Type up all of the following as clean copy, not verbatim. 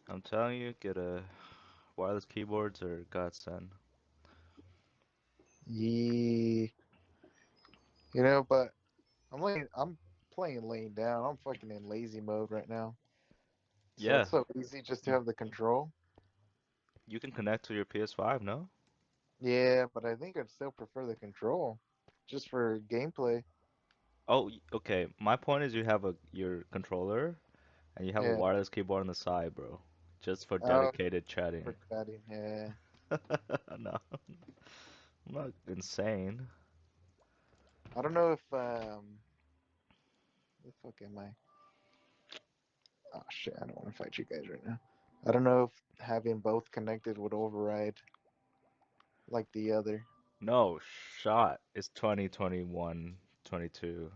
I'm telling you, get a wireless keyboards or godsend. Yeah, but I'm playing laying down. I'm fucking in lazy mode right now. So Yeah, it's so easy just to have the control. you can connect to your PS5, no? Yeah, but I think I'd still prefer the control, just for gameplay. Oh, okay. My point is you have a your controller and you have a Yeah. wireless keyboard on the side, bro. Just for Oh, dedicated chatting. for chatting. Yeah. No, I'm not insane. I don't know if the fuck am I? Oh shit! I don't want to fight you guys right now. I don't know if having both connected would override like the other. No, shot. It's 2021, 22.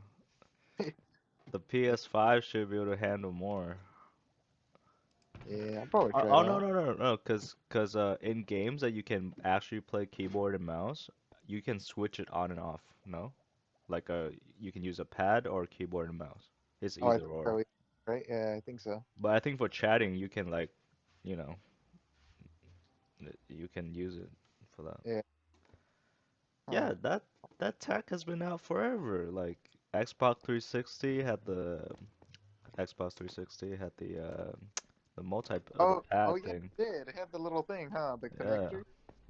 The PS5 should be able to handle more. Yeah, I'll probably Oh, try it oh no out. no no no, cause in games that you can actually play keyboard and mouse, you can switch it on and off. No, like you can use a pad or keyboard and mouse. It's Oh, I either think or. so. Right? Yeah, I think so. But I think for chatting, you can like, you know, you can use it for that. Yeah. Huh. Yeah, that tech has been out forever. Like Xbox 360 had the Xbox 360 had the the Oh pad yeah, thing. it did. It had the little thing, huh? The Yeah, connector. Yeah,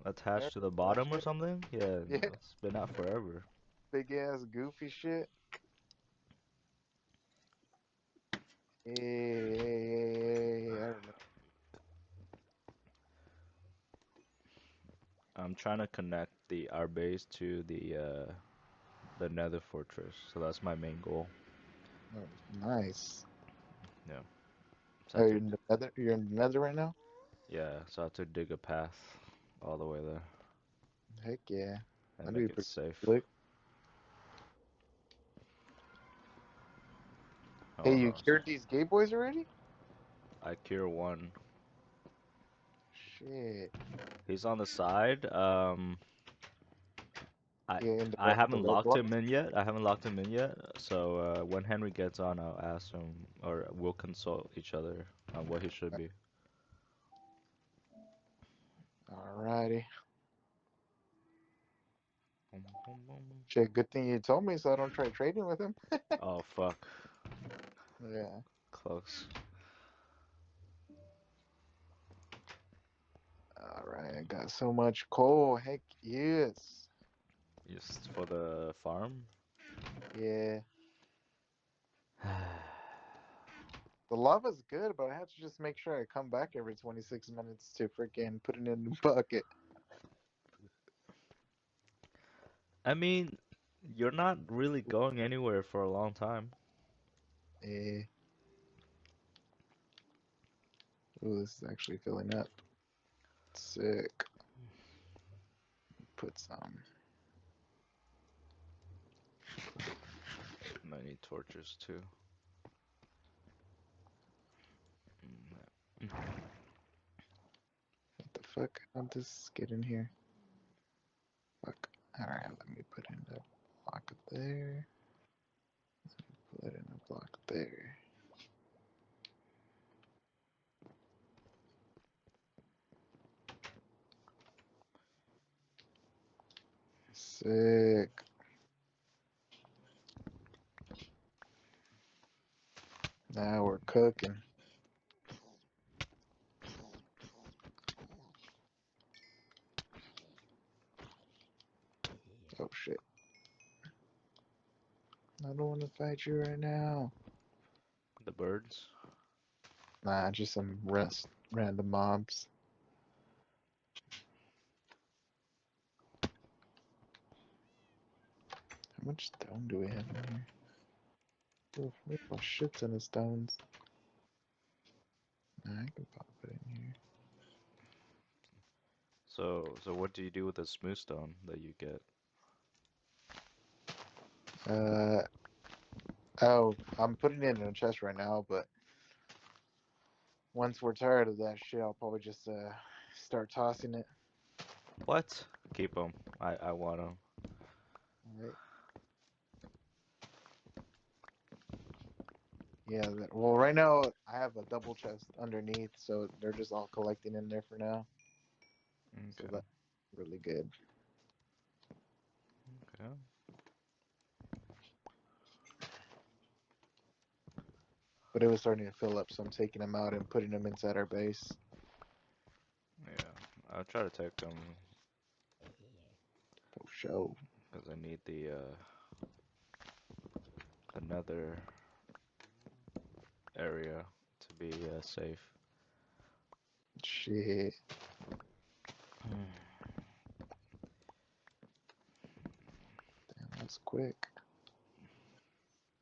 attached to the that bottom or shit. something. Yeah, Yeah, it's been out forever. big ass goofy shit. Yeah, I remember. I'm trying to connect the our base to the Nether Fortress, so that's my main goal. Oh, nice. Yeah, so I Oh, have you're to in the nether. You're in the nether right now. yeah, so I have to dig a path all the way there Heck yeah, and that'd be make it pretty safe. slick. Hey, Oh you no, cured these gay boys already? I cure one. Shit. He's on the side. I Yeah, in I the haven't red locked him blocks. in yet. I haven't locked him in yet. So when Henry gets on, I'll ask him, or we'll consult each other on what he should be. Alrighty. Boom, boom, boom. Shit, good thing you told me so I don't try trading with him. Oh fuck, Yeah. close. Alright, I got so much coal. Heck yes. Just for the farm. Yeah. The lava's good, but I have to just make sure I come back every 26 minutes to freaking put it in the bucket. I mean, you're not really going anywhere for a long time. Yeah. Ooh, this is actually filling up. Sick. Put some. I need torches too. Mm, What the fuck? How'd this get in here? Fuck. Alright, let me put in the block there. Put in a block there. Sick. Now we're cooking. Oh shit. I don't want to fight you right now. the birds. Nah, just some random mobs. How much stone do we have in here? Oof, we have a shit ton of stones. Nah, I can pop it in here. So what do you do with the smooth stone that you get? Uh oh, I'm putting it in a chest right now, but once we're tired of that shit, I'll probably just start tossing it. What? Keep them. I want them. Alright. Yeah. Well, right now I have a double chest underneath, so they're just all collecting in there for now. So Okay. that's really good. Okay. But it was starting to fill up, so I'm taking them out and putting them inside our base. Yeah. I'll try to take them For sure. because I need the another area to be safe. Shit. Damn, that's quick.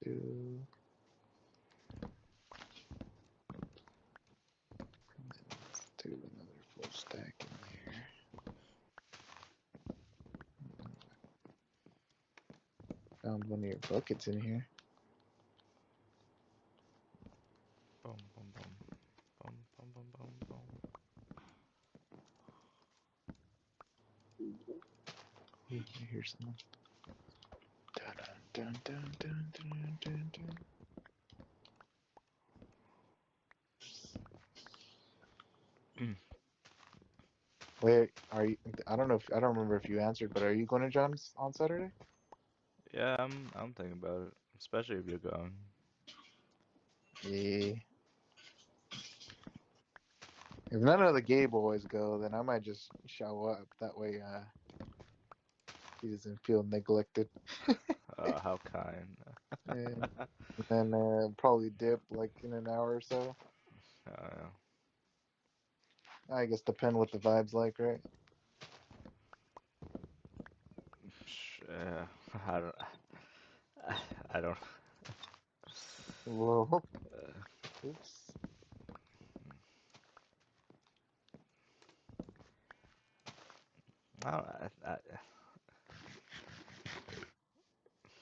Two. And then let's do another full stack in there. Found one of your buckets in here. Boom, boom, boom, boom, boom, boom, boom, boom. Ooh, I hear someone. Dun, dun, dun, dun, dun, dun, dun. Wait, are you? I don't know if I don't remember if you answered, but are you going to John's on Saturday? Yeah, I'm thinking about it, especially if you're going. Yeah. If none of the gay boys go, then I might just show up. That way, he doesn't feel neglected. How kind. And then probably dip like in an hour or so. Uh, I guess depend what the vibe's like, right? yeah, I don't. I don't. Whoa. Uh, Oops. I don't.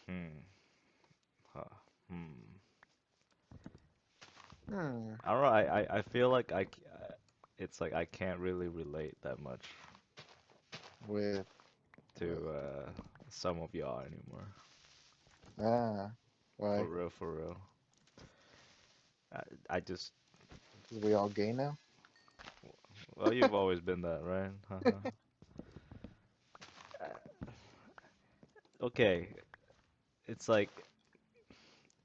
Hmm. Huh, hmm. Hmm. I don't know. I feel like it's like I can't really relate that much With what? to some of y'all anymore. Ah. For Why? real, for real. I just. Is we all gay now? Well, you've always been that, right? Haha. Okay, it's like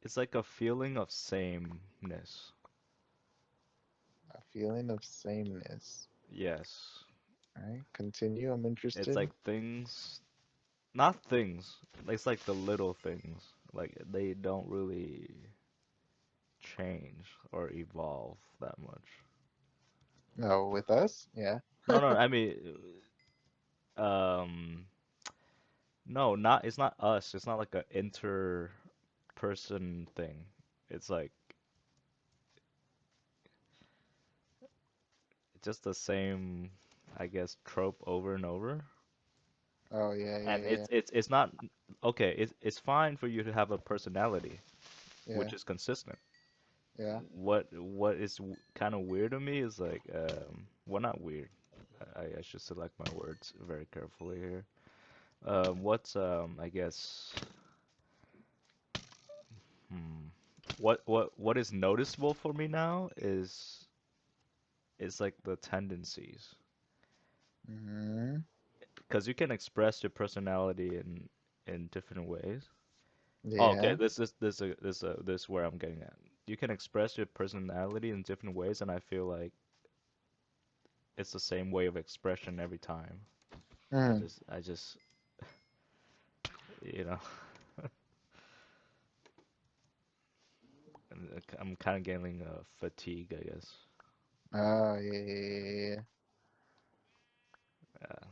it's like a feeling of sameness. A feeling of sameness. Yes. All right. Continue. I'm It's interested. like things, not things. It's like the little things. Like they don't really change or evolve that much. Oh, with us? Yeah. No, no, I mean, um, no, not, it's not us. It's not like a inter-person thing. It's like just the same, I guess, trope over and over. Oh yeah, And yeah, it's not okay. It's fine for you to have a personality, yeah, which is consistent. yeah, What is kind of weird to me is like, well, not weird. I should select my words very carefully here. What's I guess, hmm, what is noticeable for me now is like the tendencies, yeah. Hmm. because you can express your personality in different ways. Oh, okay, Yeah. this is where I'm getting at. You can express your personality in different ways, and I feel like it's the same way of expression every time. Hmm. I just, you know, I'm kind of getting fatigue, I guess. Oh yeah, yeah, yeah, yeah. Yeah,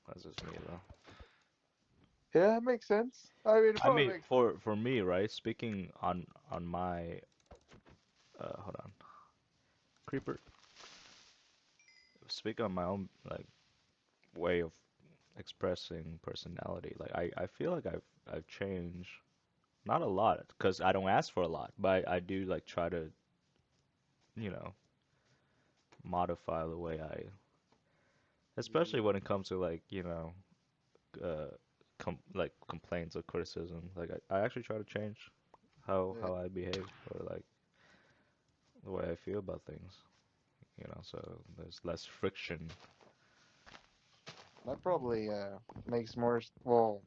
that's just me though. Yeah, it makes sense. I mean, it I probably mean, makes sense. for me, right? Speaking on my, hold on, creeper. Speaking on my own like way of expressing personality, like I feel like I've changed. Not a lot, because I don't ask for a lot, but I do like try to, you know, modify the way I, especially when it comes to like, like complaints or criticism. Like I actually try to change how Yeah. how I behave or like. the way I feel about things, so there's less friction. That probably makes more. Well,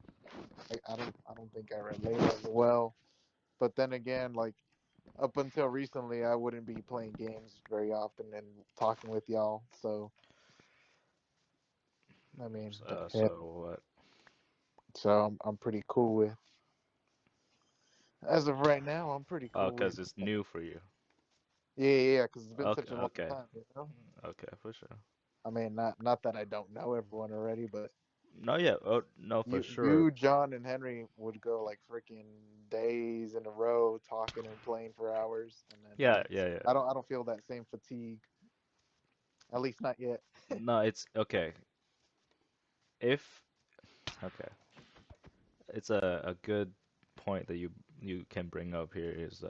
I don't think I relate as well. But then again, like up until recently, I wouldn't be playing games very often and talking with y'all. So I mean, yeah. So what? So I'm pretty cool with. As of right now, I'm pretty Oh, cool with. 'cause it's new for you. Yeah, yeah, yeah. Because it's been Okay, such a long okay, time, you know. okay, for sure. I mean, not that I don't know everyone already, but No, yeah, oh, no, for sure. you, John, and Henry would go like freaking days in a row talking and playing for hours, and then Yeah, yeah, yeah. I don't feel that same fatigue. At least not yet. No, it's okay. If okay, it's a good point that you can bring up here is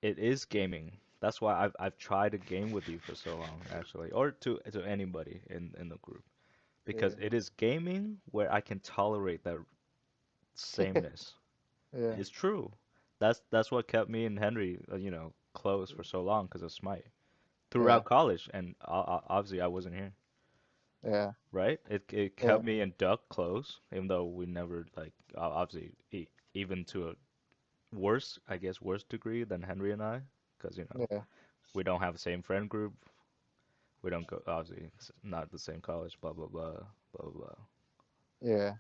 it is gaming. That's why I've tried to game with you for so long, actually, or to anybody in the group, because Yeah, it is gaming where I can tolerate that sameness. yeah, It's true. That's what kept me and Henry, close for so long because of Smite yeah, throughout college, and obviously I wasn't here, yeah, right? It yeah, kept me and Duck close, even though we never like obviously even to a worse, I guess, worse degree than Henry and I, because yeah, we don't have the same friend group. We don't go, obviously, it's not the same college, blah, blah, blah, blah, blah, blah. yeah,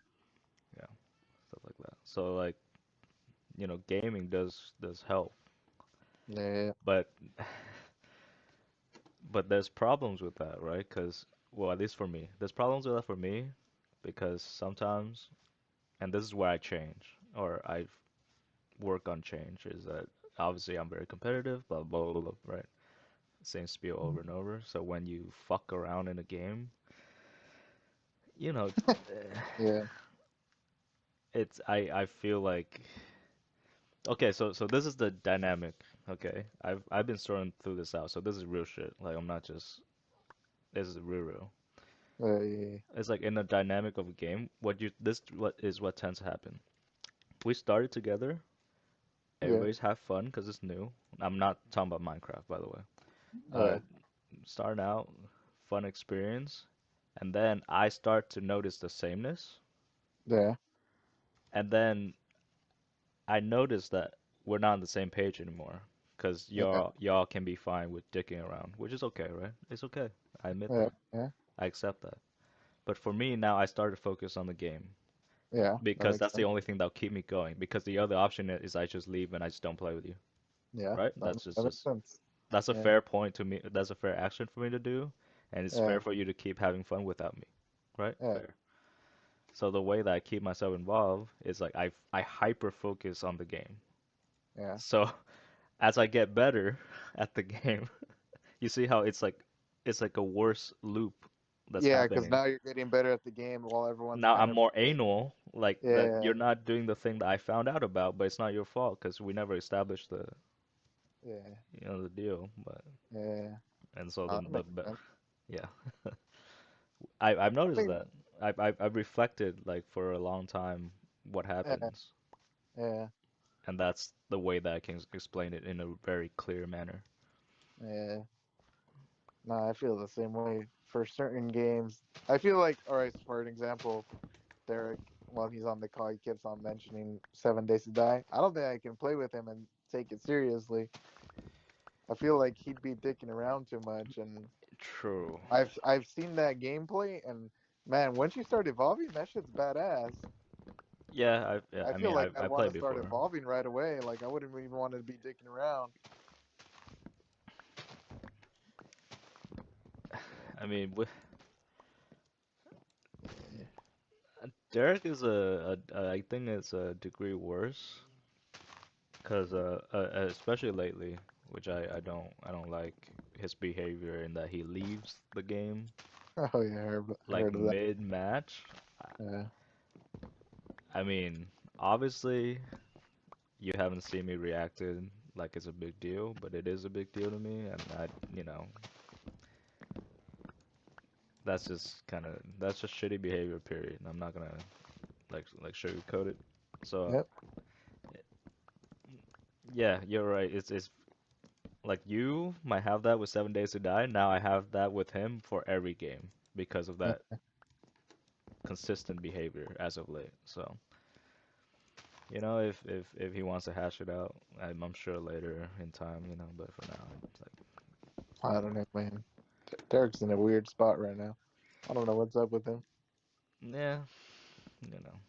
Yeah, stuff like that. So, like, gaming does help, yeah, but but there's problems with that, right? Because, well, at least for me, there's problems with that for me because sometimes, and this is where I change or I work on change, is that obviously I'm very competitive, blah, blah, blah, blah, right? Same spiel over and over. So when you fuck around in a game, you know, yeah, I feel like okay, so this is the dynamic. Okay, I've been sorting through this out, so this is real shit. Like I'm not just this is real. yeah, It's like in the dynamic of a game, what tends to happen. We started together. yeah, Everybody's have fun because it's new. I'm not talking about Minecraft, by the way. Uh, yeah, Starting out, fun experience, and then I start to notice the sameness, yeah, and then I noticed that we're not on the same page anymore because yeah, y'all can be fine with dicking around, which is okay, right? It's okay. I admit yeah, that. yeah, I accept that. But for me now, I started to focus on the game yeah. That because makes that's the sense. only thing that'll keep me going. Because the other option is I just leave and I just don't play with you, Yeah, right? that, that makes sense. That's a Yeah, fair point to me. That's a fair action for me to do, and it's yeah, fair for you to keep having fun without me, right? yeah, Fair. So the way that I keep myself involved is like I hyper focus on the game. yeah. So as I get better at the game, you see how it's like a worse loop that's Yeah, because happening. now you're getting better at the game while everyone's Now I'm kind of more like, anal, like that yeah, you're not doing the thing that I found out about, but it's not your fault because we never established yeah, the deal. But yeah. and so That makes sense. yeah, I've I noticed mean, that. I've reflected like for a long time what yeah, happens, yeah, and that's the way that I can explain it in a very clear manner. yeah. No, I feel the same way for certain games. I feel like, all right, for an example, Derek, while he's on the call, he keeps on mentioning 7 Days to Die. I don't think I can play with him and take it seriously. I feel like he'd be dicking around too much, and True. I've seen that gameplay, and man, once you start evolving, that shit's badass. Yeah, I I feel mean, like I'd I want played to start before. evolving right away. Like I wouldn't even want to be dicking around. I mean, with Yeah, Derek is I think it's a degree worse because especially lately, which I don't like his behavior in that he leaves the game oh yeah, like heard of that. mid-match. Yeah, I mean, obviously you haven't seen me reacted like it's a big deal, but it is a big deal to me, and that's just shitty behavior, period. I'm not gonna like sugarcoat it. So yep, yeah, you're right. It's like you might have that with 7 Days to Die. Now I have that with him for every game because of that consistent behavior as of late. So, if he wants to hash it out, I'm sure later in time, but for now, it's like, I don't know, man. Derek's in a weird spot right now. I don't know what's up with him. yeah, you know.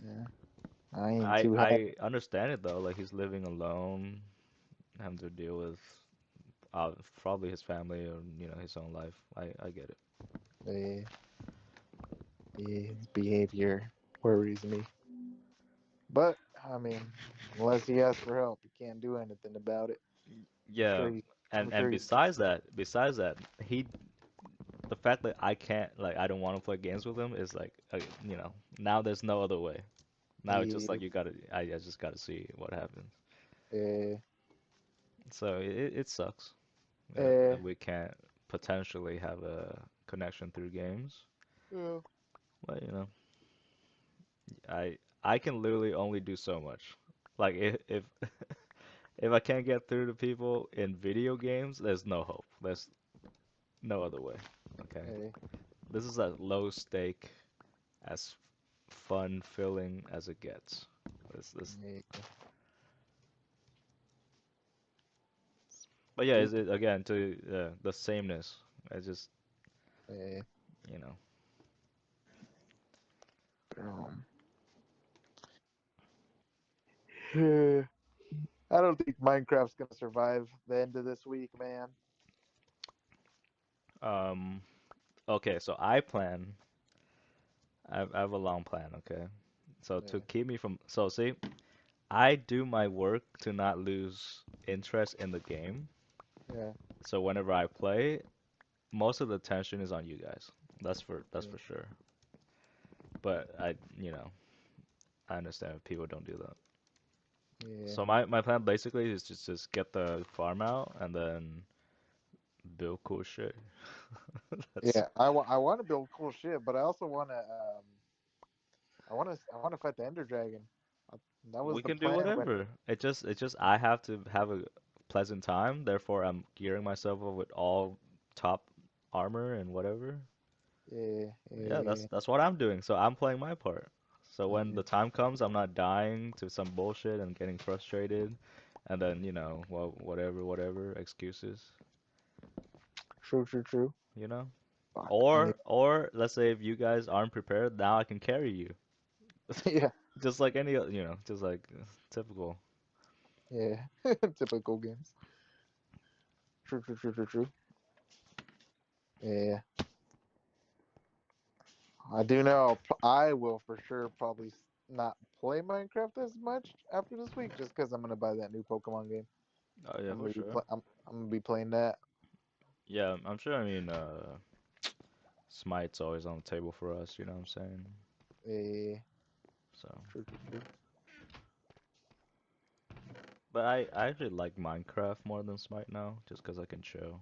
Yeah, I ain't I too happy. I understand it though. Like he's living alone, having to deal with uh, probably his family or his own life. I get it. Yeah, his behavior worries me. But I mean, unless he asks for help, he can't do anything about it. I'm Yeah, sure he. I'm and sure he's. besides that, the fact that I can't like I don't want to play games with him is like now there's no other way. Now it's just He, like I just gotta see what happens. uh, So it sucks uh, that we can't potentially have a connection through games. uh, But I can literally only do so much. Like if if I can't get through to people in video games, there's no hope. There's no other way. Okay. uh, This is as low stake, as fun filling as it gets. This but yeah, is stupid. it again to the sameness? I just Uh, you know. um, I don't think Minecraft's gonna survive the end of this week, man. Um okay, so I have a long plan, okay? So to Yeah, keep me from so see, I do my work to not lose interest in the game. yeah, So whenever I play, most of the tension is on you guys. That's yeah, for sure. But I understand if people don't do that. yeah. So my plan basically is just get the farm out and then build cool shit. That's Yeah, I want to build cool shit, but I also want to I want to fight the Ender Dragon. Uh, That was we the can do plan when. whatever. It just I have to have a pleasant time. Therefore, I'm gearing myself up with all top armor and whatever. Yeah, Yeah, yeah, that's what I'm doing. So I'm playing my part. So when yeah. the time comes, I'm not dying to some bullshit and getting frustrated, and then well, whatever excuses, True, true, true. you know. Fuck. Or let's say if you guys aren't prepared, now I can carry you, Yeah, just like any, just like typical. yeah. Typical games. True, true, true, true, true. Yeah, I do know. I will for sure probably not play Minecraft as much after this week, just because I'm gonna buy that new Pokemon game. Oh yeah, for sure. I'm gonna be playing that. Yeah, I'm sure. I mean, Smite's always on the table for us. You know what I'm saying? Yeah, So, true, true, true. but I actually like Minecraft more than Smite now, just 'cause I can chill.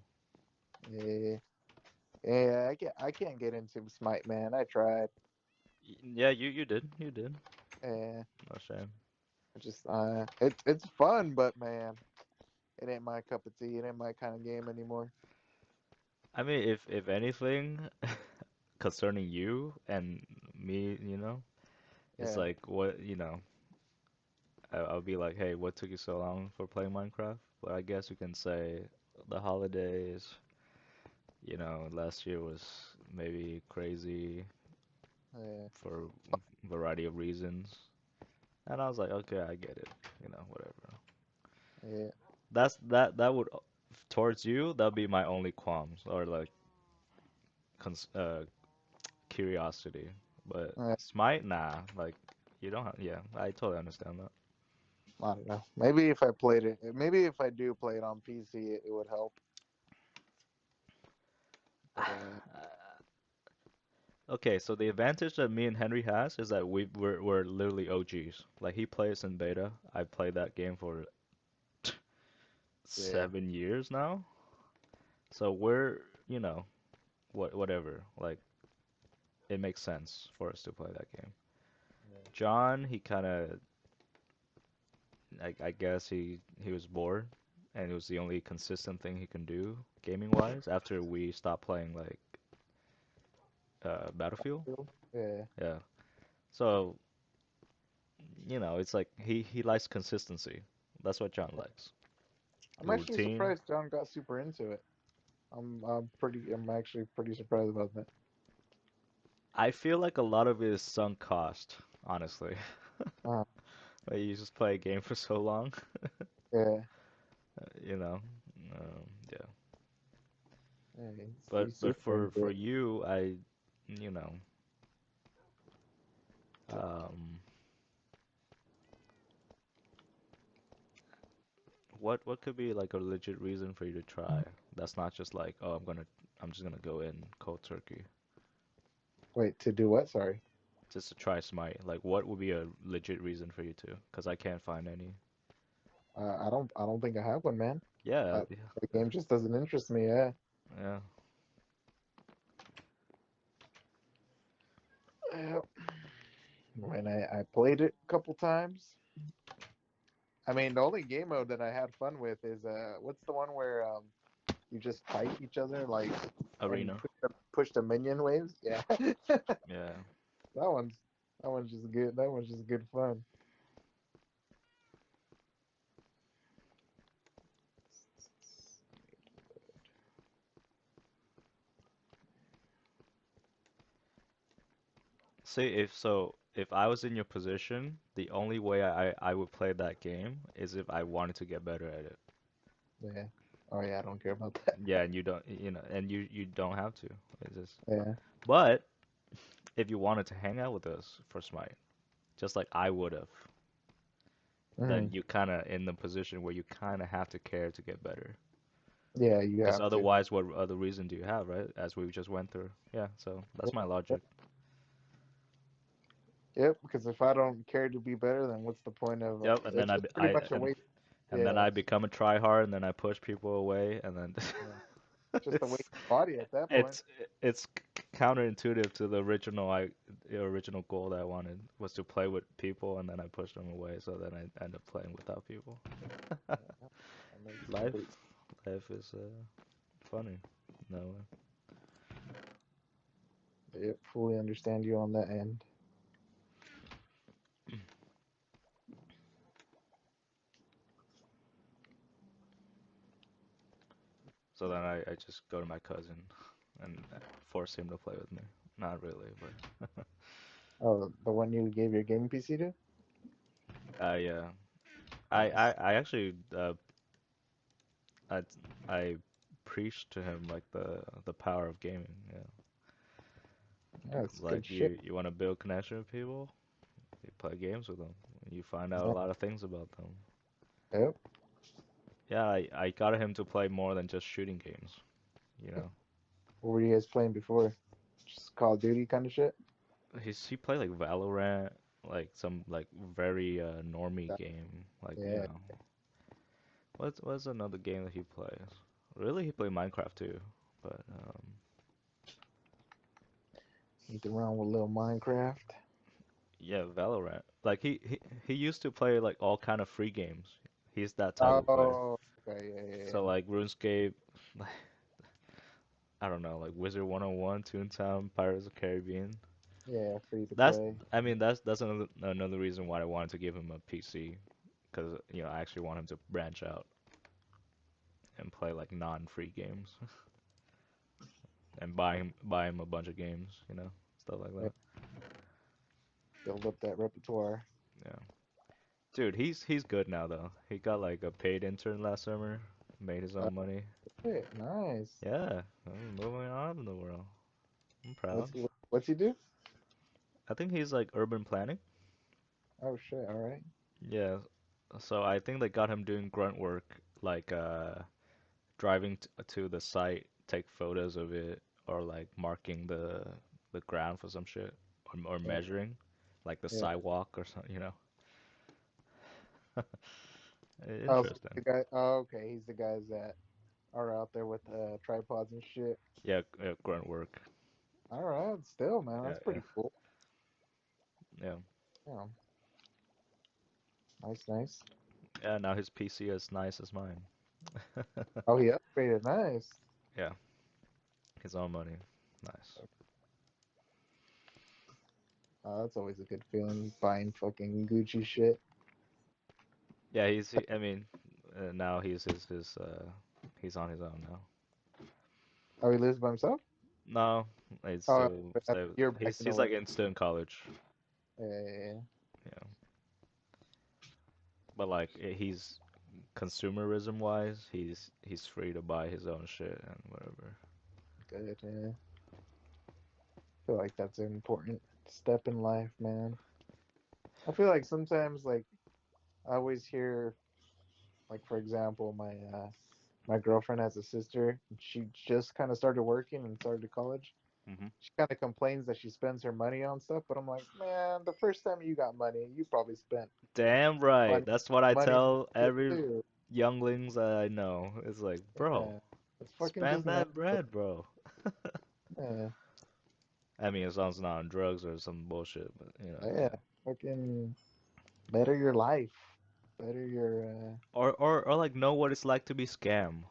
Yeah, yeah. I can't get into Smite, man. I tried. Yeah, you did. Yeah, No shame. I just it's fun, but man, it ain't my cup of tea. It ain't my kind of game anymore. I mean, if anything, concerning you and me, it's Yeah, like what I'll be like, hey, what took you so long for playing Minecraft? But I guess you can say the holidays. Last year was maybe crazy yeah, for a variety of reasons. And I was like, okay, I get it. Whatever. yeah. That would towards you, that'd be my only qualms or like cons curiosity. But I Smite, nah. Like you don't have. Yeah, I totally understand that. I don't know. Maybe if I played it, maybe if I do play it on PC, it would help. But Okay, so the advantage that me and Henry has is that we're literally OGs. Like he plays in beta. I played that game for yeah, 7 years now. So we're, whatever. Like it makes sense for us to play that game. yeah, John, he kind of, I guess he was bored. and it was the only consistent thing he can do gaming wise after we stopped playing like Battlefield. Yeah. Yeah. So, it's like he likes consistency. That's what John likes. I'm actually Routine. surprised John got super into it. I'm actually pretty surprised about that. I feel like a lot of it is sunk cost, honestly. Uh, Like you just play a game for so long, yeah. you know. Yeah. Yeah, But he's but super for into it. you, you know, um, what could be like a legit reason for you to try? That's not just like, oh, I'm just gonna go in cold turkey Wait, to do what? Sorry. just to try Smite. Like, what would be a legit reason for you to? Because I can't find any. I don't think I have one, man. Yeah, yeah, The game just doesn't interest me. Yeah. yeah. Yeah. When I played it a couple times. I mean, the only game mode that I had fun with is what's the one where you just fight each other like and Arena. push the minion waves? Yeah. Yeah. That one's that one's just good. That one's just good fun. See, if I was in your position, the only way I would play that game is if I wanted to get better at it. Yeah. Oh yeah, I don't care about that. Yeah, and you don't, and you don't have to. It's just, Yeah. but if you wanted to hang out with us for Smite, just like I would have, then Mm. you kind of in the position where you kind of have to care to get better. Yeah, you Because have to. otherwise, what other reason do you have, right? As we just went through. Yeah, so that's my Yep. logic. Yep. Because if I don't care to be better, then what's the point of? Yep, and then It's just pretty much a waste. and then Yeah. I become a tryhard, and then I push people away, and then Yeah. Just a waste it's of body at that point. it's it's counterintuitive to the original goal that I wanted was to play with people, and then I pushed them away, so then I end up playing without people. Yeah, that makes Life complete. life is funny. No. Yep. Fully understand you on that end. So then I just go to my cousin and force him to play with me. Not really, but Oh, the one you gave your gaming PC to? yeah. Nice. I actually I I preached to him like the power of gaming. Yeah, That's good like shit. you want to build connection with people, you play games with them. You find out a Yeah. lot of things about them. Yep. Yeah, I got him to play more than just shooting games. You know, What were you guys playing before? Just Call of Duty kind of shit? he played like Valorant, like some like very normie game. Like Yeah. what's another game that he plays? Really, he played Minecraft too, but Nothing wrong with little Minecraft. yeah, Valorant. Like he used to play like all kind of free games. He's that type of player. Oh, okay. Yeah, yeah, So like RuneScape, like I don't know, like Wizard 101, Toontown, Pirates of the Caribbean. yeah. Yeah, free to That's play. I mean that's another reason why I wanted to give him a PC because I actually want him to branch out and play like non-free games and buy him a bunch of games, stuff like Yeah, that. build up that repertoire. Yeah. Dude, he's good now though. He got like a paid intern last summer, made his Uh, own money. Shit, nice. Yeah, moving on in the world. I'm proud. What's he do? I think he's like urban planning. Oh shit. All right. Yeah. So I think they got him doing grunt work, like driving to the site, take photos of it, or like marking the ground for some shit, or Yeah. measuring, like the Yeah. sidewalk or something. Oh, so Interesting. the guy. Oh, okay. He's the guys that are out there with tripods and shit. Yeah, grunt work. All right. Still, man, Yeah, that's yeah, pretty cool. yeah. Yeah. Nice, nice. Yeah, now his PC is nice as mine. Oh, he upgraded. Nice. Yeah, his own money. Nice. That's always a good feeling, buying fucking Gucci shit. Yeah, I mean, now he's on his own now. Oh, he lives by himself? No, it's Oh, still but still you're back in he's Norway. like in still in college. Yeah, Yeah, but like he's consumerism wise, he's free to buy his own shit and whatever. good. Yeah. I feel like that's an important step in life, man. I feel like sometimes, like, I always hear, like, for example, my girlfriend has a sister. And she just kind of started working and started college. Hmm. She kind of complains that she spends her money on stuff, but I'm like, man, the first time you got money, you probably spent Damn right. money That's what I money on tell shit every too. younglings that I know. It's like, bro, Yeah, it's fucking spend just not. that bread, bro. Yeah, I mean, as long as it's not on drugs or some bullshit, but yeah, yeah. fucking better your life, better your. Or like know what it's like to be scammed.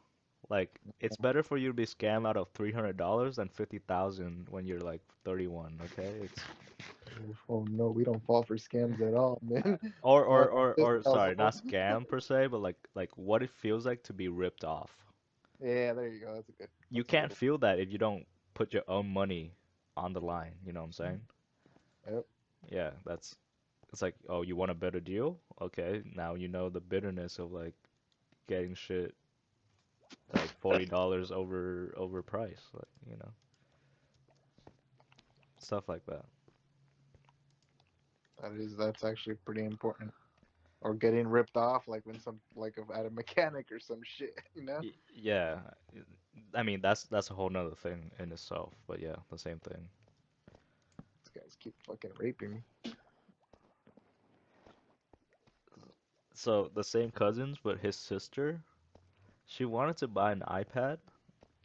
Like it's better for you to be scammed out of $300 than 50,000 when you're like 31, okay? It's Oh no, we don't fall for scams at all, man. or Not or in or this or sorry, household. not scam per se, but like what it feels like to be ripped off. Yeah, there you go. That's a good. You That's a can't good one. feel that if you don't put your own money on the line, you know what I'm saying? Yep. Yeah, that's it's like, oh, you want a better deal? Okay, now you know the bitterness of like getting shit like $40 over price, like, stuff like that. That's actually pretty important. Or getting ripped off, like when some like at a mechanic or some shit, you know? Yeah, I mean that's a whole nother thing in itself, but yeah, the same thing. These guys keep fucking raping me. So the same cousins, but his sister, she wanted to buy an iPad,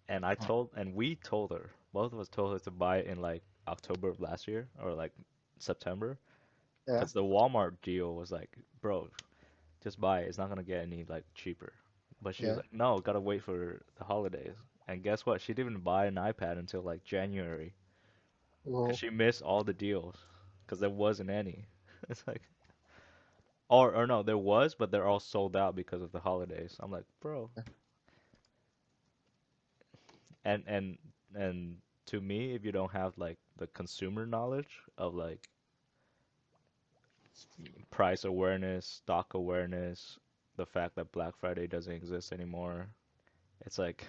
and we told her, both of us told her to buy it in like October of last year or like September, Yeah. because the Walmart deal was like, bro, just buy it. It's not gonna get any like cheaper. But she was Yeah. like, no, gotta wait for the holidays. And guess what? She didn't even buy an iPad until like January, because Well, she missed all the deals, because there wasn't any. It's like, or no, there was, but they're all sold out because of the holidays. I'm like, bro, and and to me, if you don't have like the consumer knowledge of like price awareness, stock awareness, the fact that Black Friday doesn't exist anymore, it's like,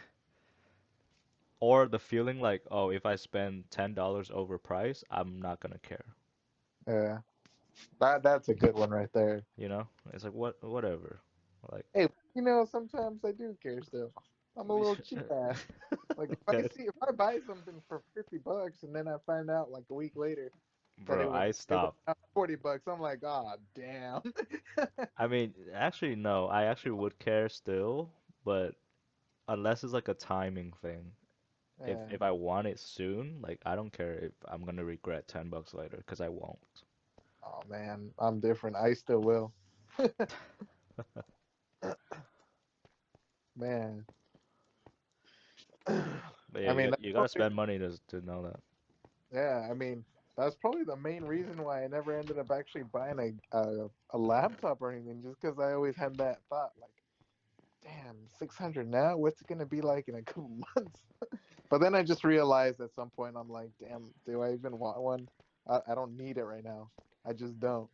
or the feeling like, oh, if I spend $10 over price, I'm not gonna care. yeah. That's a good one right there. You know? It's like whatever. Like Hey, sometimes I do care still. I'm a little cheap ass. Like okay. if I buy something for $50 and then I find out like a week later that Bro, I it was stopped. not $40, I'm like, ah, damn. I mean, actually no, I actually would care still, but unless it's like a timing thing. If Yeah. if I want it soon, like I don't care if I'm gonna regret $10 later, because I won't. Oh man, I'm different. I still will. Man. But yeah, I mean, that's you gotta probably spend money to know that. yeah. I mean, that's probably the main reason why I never ended up actually buying a laptop or anything, just because I always had that thought, like, damn, 600 now. What's it gonna be like in a couple months? But then I just realized at some point, I'm like, damn, do I even want one? I don't need it right now. I just don't.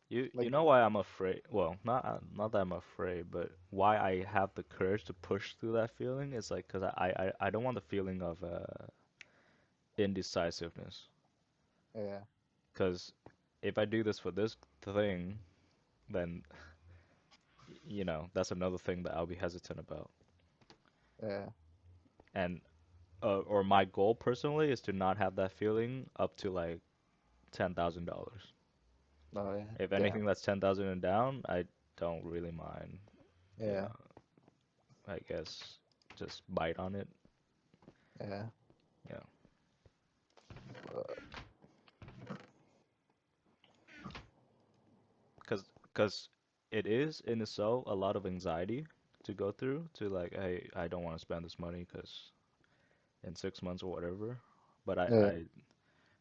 You Like, know why I'm afraid? Well, not that I'm afraid, but why I have the courage to push through that feeling is like, 'cause I don't want the feeling of indecisiveness. yeah, 'Cause if I do this for this thing, then that's another thing that I'll be hesitant about. yeah. And or my goal personally is to not have that feeling up to like $10,000. Oh yeah. If Damn. anything that's 10,000 and down, I don't really mind. You Yeah. know, I guess just bite on it. Yeah. Yeah. Uh, Because it is in itself a lot of anxiety. to go through to like, hey, I don't want to spend this money because in 6 months or whatever. But Yeah.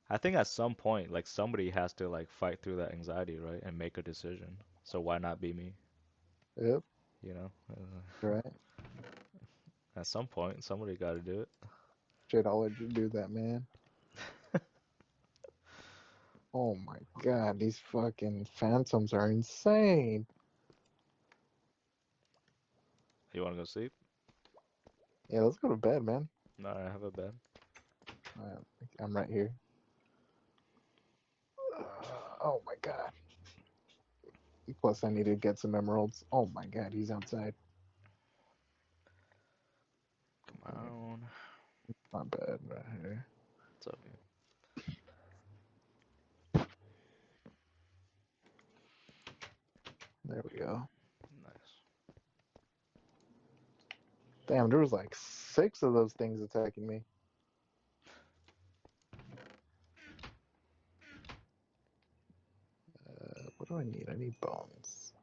I think at some point, like somebody has to like fight through that anxiety, right, and make a decision. So why not be me? Yep. You know, Right. at some point, somebody got to do it. Shit, I'll let you do that, man. Oh my god, these fucking phantoms are insane. You want to go sleep? Yeah, let's go to bed, man. No, I have a bed. Uh, I'm right here. Oh my god. Plus, I need to get some emeralds. Oh my god, he's outside. Come on. My bad, right here. It's okay. There we go. Nice. Damn, there was like 6 of those things attacking me. What do I need? I need bones.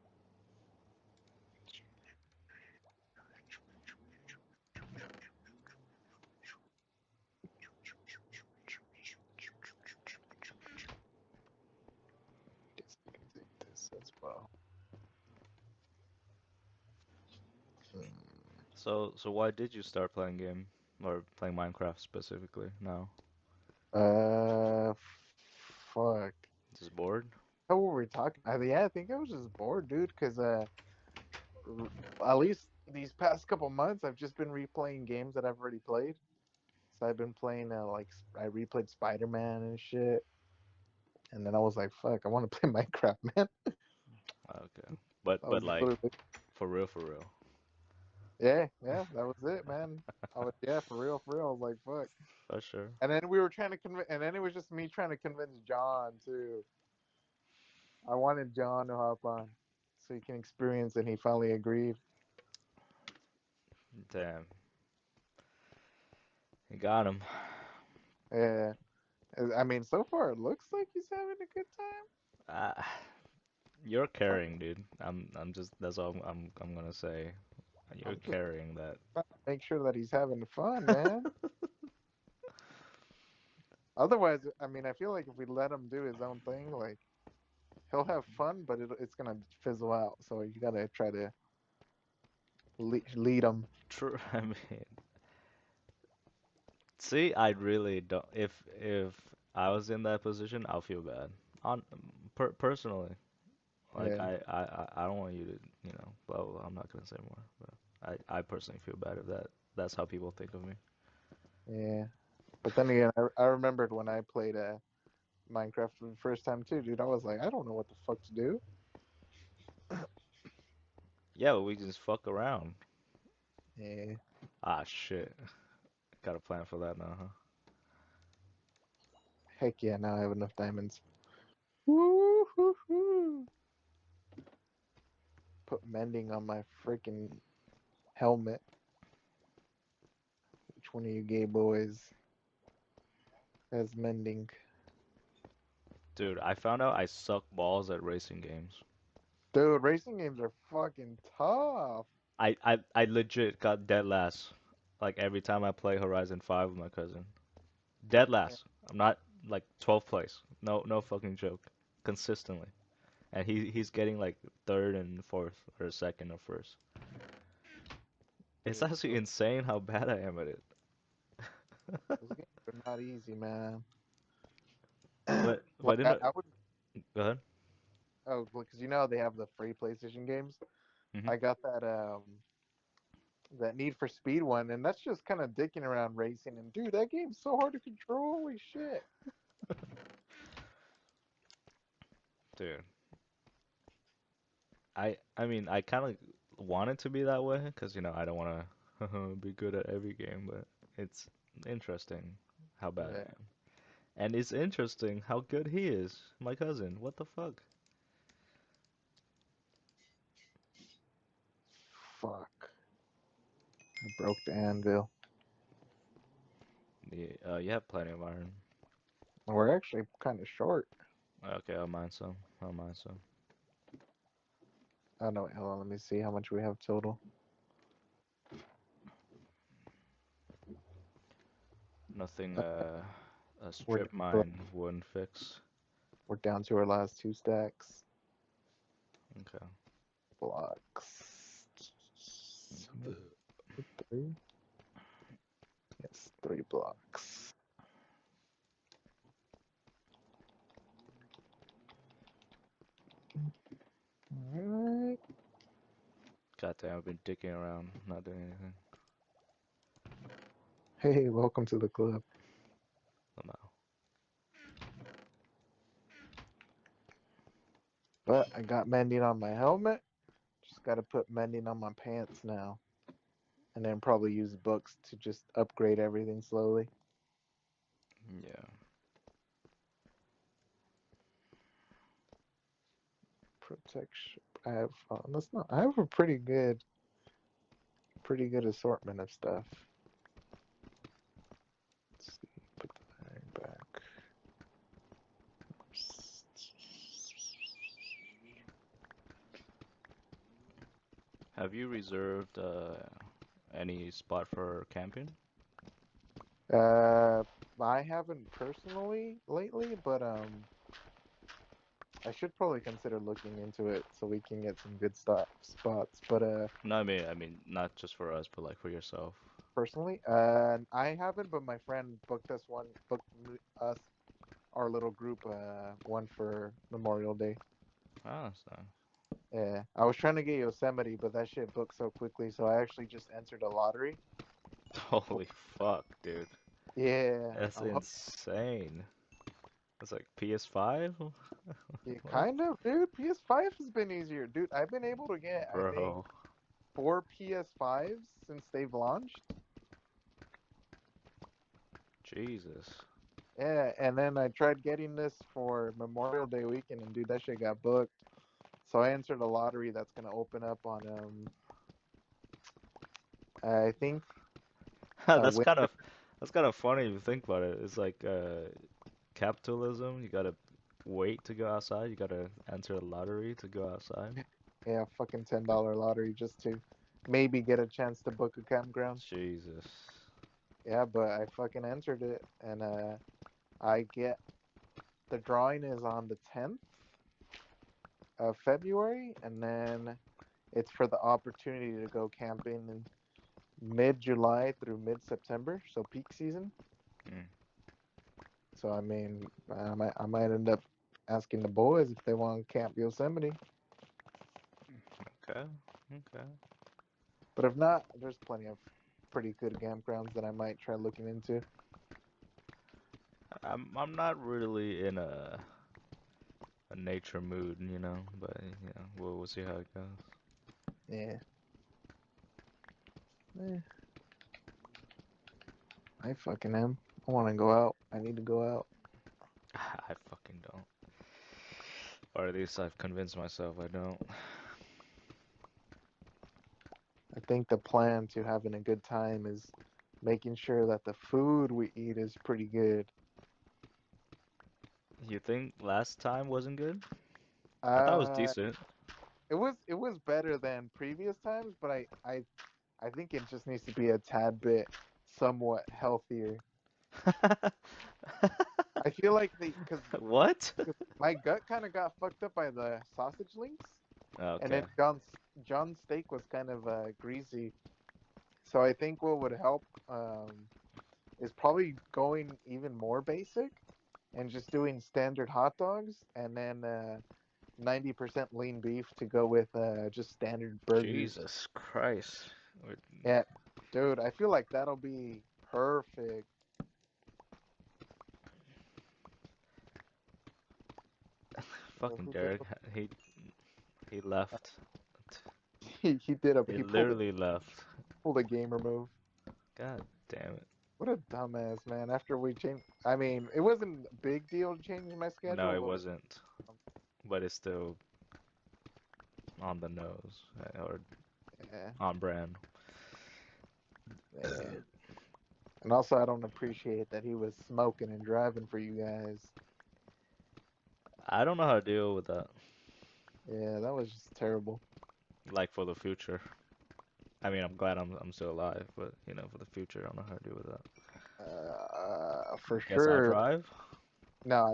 Guess I can take this as well. So why did you start playing game or playing Minecraft specifically now? Uh, fuck. Just bored? How were we talking? Yeah, I think I was just bored, dude. Cause at least these past couple months, I've just been replaying games that I've already played. So I've been playing I replayed Spider Man and shit. And then I was like, fuck, I want to play Minecraft, man. Okay. I But was like literally, for real. yeah, that was it, man. Yeah, for real. I was like, fuck. For sure. And then we were trying to convince, and then it was just me trying to convince John too. I wanted John to hop on so he can experience, and he finally agreed. Damn. You got him. Yeah, I mean, so far it looks like he's having a good time. Uh, you're I'm, carrying, dude. I'm just that's all I'm gonna say. You're I'm just carrying that. trying to make sure that he's having fun, man. Otherwise, I mean, I feel like if we let him do his own thing, like he'll have fun, but it's gonna fizzle out. So you gotta try to lead him. True. I mean, see, I really don't. If I was in that position, I'll feel bad. On personally, like Yeah, I don't want you to, blah blah. Blah. I'm not gonna say more, but I personally feel bad if that's how people think of me. yeah. But then again, I remembered when I played Minecraft for the first time too, dude. I was like, I don't know what the fuck to do. Yeah, but we just fuck around. Yeah. Ah, shit. Got a plan for that now, huh? Heck yeah, now I have enough diamonds. Woo hoo hoo. Put mending on my freaking helmet. Which one of you gay boys has mending? Dude, I found out I suck balls at racing games. Dude, racing games are fucking tough. I legit got dead last. Like every time I play Horizon 5 with my cousin. Dead Yeah. last. I'm not like 12th place. No fucking joke. Consistently. And he's getting like third and fourth or second or first. It's Dude, actually insane how bad I am at it. those games are not easy, man. But Like I would. go ahead. Oh, because you know they have the free PlayStation games. Hmm. I got that Need for Speed one, and that's just kind of dicking around racing. And dude, that game's so hard to control. Holy shit! Dude, I mean I kind of want it to be that way because I don't want to be good at every game, but it's interesting how bad I Yeah, am. And it's interesting how good he is, my cousin. What the fuck? fuck. I broke the anvil. You have plenty of iron. We're actually kind of short. Okay, I'll mine some. I'll mine some. Oh no, wait, hold on. Let me see how much we have total. Nothing a We're strip mine wouldn't fix. we're down to our last two stacks. Okay. Blocks. Three? Yes, 3 blocks. Alright. God damn, I've been dicking around, not doing anything. Hey, welcome to the club. Somehow. But I got mending on my helmet. Just gotta put mending on my pants now. And then probably use books to just upgrade everything slowly. Yeah. Protection. I have that's not I have a pretty good assortment of stuff. Let's see, put the iron back. Have you reserved any spot for camping? Uh I haven't personally lately, but I should probably consider looking into it so we can get some good spots. But No, I mean, not just for us, but like for yourself. personally, I haven't. But my friend booked us our little group one for Memorial Day. Ah, that's nice. Yeah, I was trying to get Yosemite, but that shit booked so quickly, so I actually just entered a lottery. Holy fuck, dude. Yeah, That's insane. That's like PS5? yeah, What? kind of, dude. PS5 has been easier, dude. I've been able to get, I think, Bro. 4 PS5s since they've launched. Jesus. Yeah, and then I tried getting this for Memorial Day weekend, and dude, that shit got booked. So I entered a lottery that's gonna open up on I think That's kind winter. of that's kind of funny if you think about it. It's like capitalism. You gotta wait to go outside. You gotta enter a lottery to go outside. Yeah, fucking $10 lottery just to maybe get a chance to book a campground. Jesus. Yeah, but I fucking entered it, and I get the drawing is on the 10th of February, and then it's for the opportunity to go camping in mid-July through mid-September, so peak season. Mm. So I mean, I might end up asking the boys if they want to camp Yosemite. Okay. Okay. But if not, there's plenty of pretty good campgrounds that I might try looking into. I'm not really in a nature mood, but we'll see how it goes. Yeah. Eh, I fucking am. I want to go out. I need to go out. I fucking don't. Or at least I've convinced myself I don't. I think the plan to having a good time is making sure that the food we eat is pretty good. You think last time wasn't good? I thought it was Uh, decent. it was better than previous times, but I think it just needs to be a tad bit somewhat healthier. I feel like because What? my gut kind of got fucked up by the sausage links, and Okay. then John's steak was kind of greasy. So I think what would help is probably going even more basic and just doing standard hot dogs, and then 90% lean beef to go with just standard burgers. Jesus Christ. Yeah, dude, I feel like that'll be perfect. So Fucking who Derek, he left. he did a He he pulled literally left. a gamer move. God damn it. What a dumbass, man. After we changed, I mean, it wasn't a big deal to change my No, schedule, it but wasn't. But it's still on the nose or yeah, on brand. yeah. And also, I don't appreciate that he was smoking and driving for you guys. I don't know how to deal with that. Yeah, that was just terrible. Like for the future. I mean, I'm glad I'm still alive, but for the future, I don't know how to deal with that. For Guess I sure. drive. No,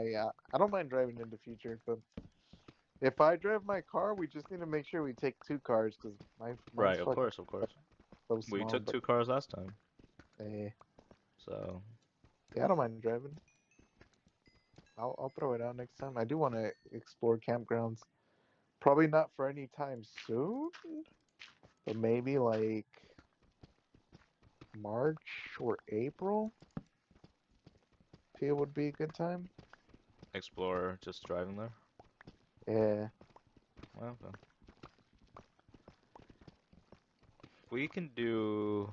I don't mind driving in the future, but if I drive my car, we just need to make sure we take two cars because mine's Right, of fucking course, of course. so We small. took But 2 cars last time, eh, so yeah, I don't mind driving. I'll throw it out next time. I do want to explore campgrounds. Probably not for any time soon, but maybe like March or April. Feel would be a good time. Explorer just driving there. Yeah. Well, okay. We can do.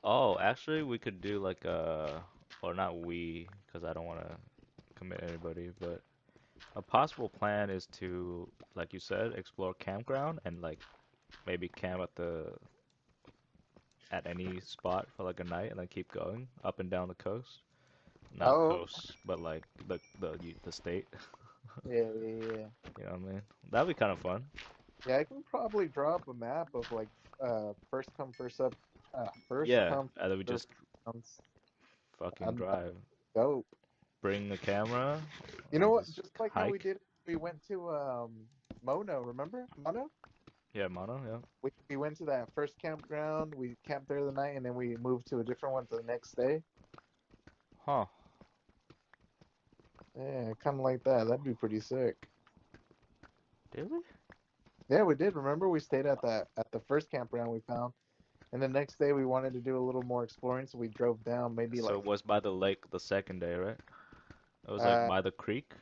Oh, actually, we could do like or not we, because I don't want to commit anybody, but a possible plan is to, like you said, explore campground and like maybe camp at any spot for like a night and then keep going up and down the coast. Not Oh, coast, but like the state. yeah, yeah, yeah. You know what I mean? That'd be kind of fun. Yeah, I can probably draw up a map of like first come first up, first Yeah, come and then we first just comes. fucking And that's drive. dope. Bring the camera You know and what? just Just like how we hike. did, we went to Mono. Remember Mono? Yeah, mono, yeah. We went to that first campground. We camped there the night, and then we moved to a different one for the next day. Huh. Yeah, kind of like that. That'd be pretty sick. Did we? Yeah, we did. Remember, we stayed at the first campground we found, and the next day we wanted to do a little more exploring, so we drove down. Maybe So like it was by the lake the second day, right? It was like uh, by the creek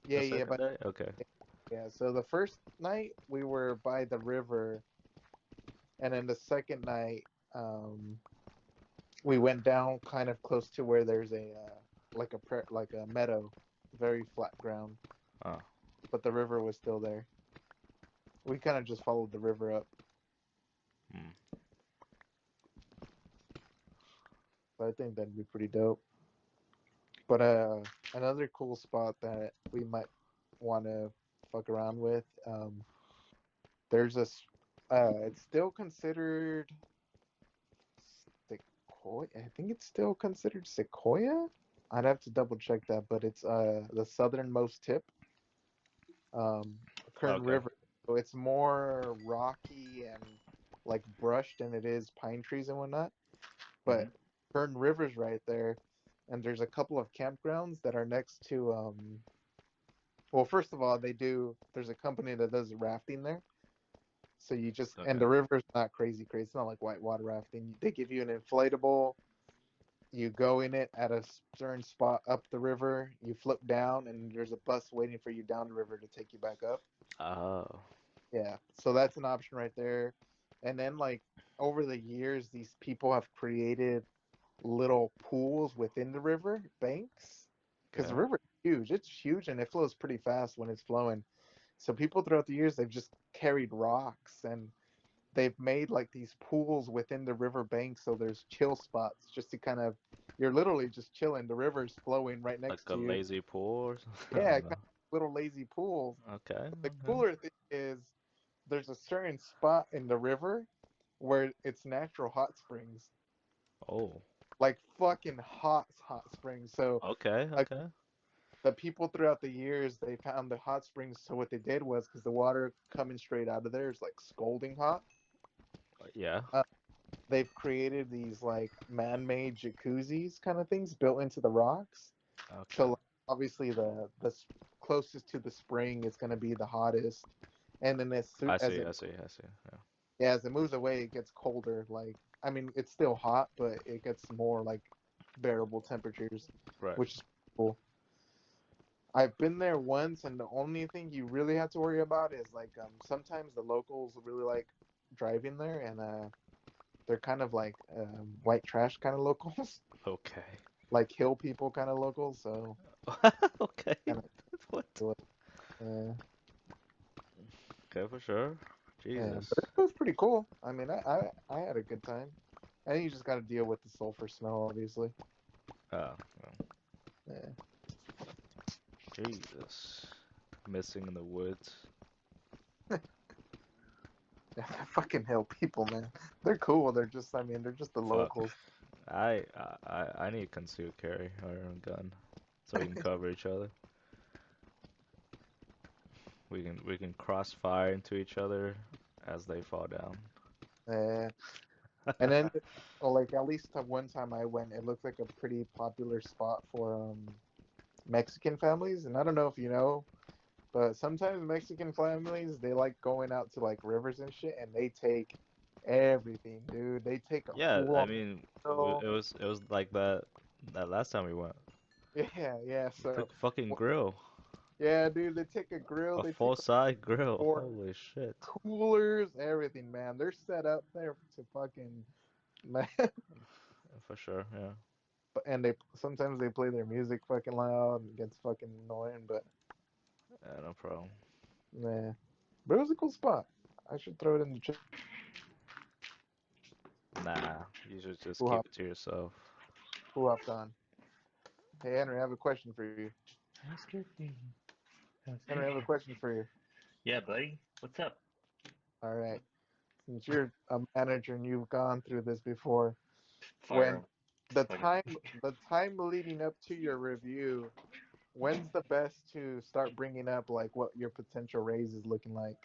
yeah, the yeah, second but day? Okay. yeah. So the first night we were by the river, and then the second night, um, we went down kind of close to where there's a like a meadow, very flat ground, Oh. but the river was still there. We kind of just followed the river up. Hmm. But I think that'd be pretty dope. But another cool spot that we might want to fuck around with. There's it's still considered Sequoia. I think it's still considered Sequoia. I'd have to double check that, but it's the southernmost tip, um, Kern Okay. River. So it's more rocky and like brushed than it is pine trees and whatnot. Hmm. But Kern River's right there, and there's a couple of campgrounds that are next to well, first of all, there's a company that does rafting there. So you just and Okay. the river's not crazy crazy. It's not like whitewater rafting. They give you an inflatable. You go in it at a certain spot up the river. You flip down, and there's a bus waiting for you down the river to take you back up. Oh. Yeah, so that's an option right there. And then like over the years, these people have created little pools within the river banks because the Okay. river is huge. It's huge and it flows pretty fast when it's flowing. So people throughout the years they've just carried rocks and they've made like these pools within the river bank so there's chill spots just to kind of you're literally just chilling. The river's flowing right Like next a to you. lazy pool or something? I Yeah, don't kind know. of little lazy pools. Okay. The Okay. cooler thing is there's a certain spot in the river where it's natural hot springs. Oh. Like fucking hot springs. So Okay. like Okay. the people throughout the years they found the hot springs. So what they did was because the water coming straight out of there is like scalding hot. Yeah. Uh, they've created these like man-made jacuzzis kind of things built into the rocks. So Okay. like, obviously closest to the spring is going to be the hottest, and then I as see. it I see. I see. Yeah. yeah, as it moves away, it gets colder. Like I mean, it's still hot, but it gets more like bearable temperatures, Right. which is cool. I've been there once, and the only thing you really have to worry about is like sometimes the locals really like driving there, and they're kind of like white trash kind of locals, Okay. like hill people kind of locals. So Okay. kind What? of Okay, for sure. yeah, Jesus. but it was pretty cool. I mean, I had a good time. I think you just got to deal with the sulfur smell, obviously. Oh, well, Yeah. Jesus. Missing in the woods. Yeah, fucking hill people, man. They're cool. They're just, I mean, they're just the Fuck. locals. I need concealed carry or a gun so we can cover each other. We can crossfire into each other as they fall down. Yeah. And then, well, like at least one time I went, it looked like a pretty popular spot for Mexican families. And I don't know if you know, but sometimes Mexican families they like going out to like rivers and shit, and they take everything, dude. They take a Yeah, full I on mean, grill. it was like that last time we went. Yeah, yeah. We So, took a fucking grill, yeah, dude, they take a grill. a They take full side grill. four Holy shit. coolers, everything, man. They're set up there to fucking man. For sure, yeah. And they sometimes they play their music fucking loud and it gets fucking annoying. But Yeah, no problem. nah, but it was a cool spot. I should throw it in the chat. Nah, you should just Who keep hopped, it to yourself. who hopped on? Hey Henry, I have a question for you. Ask your thing. Ask Henry, your I have a question for you. Yeah, buddy. What's up? All right, since you're a manager and you've gone through this before, Fire when 'em. the Fucking. time the time leading up to your review, when's the best to start bringing up like what your potential raise is looking like?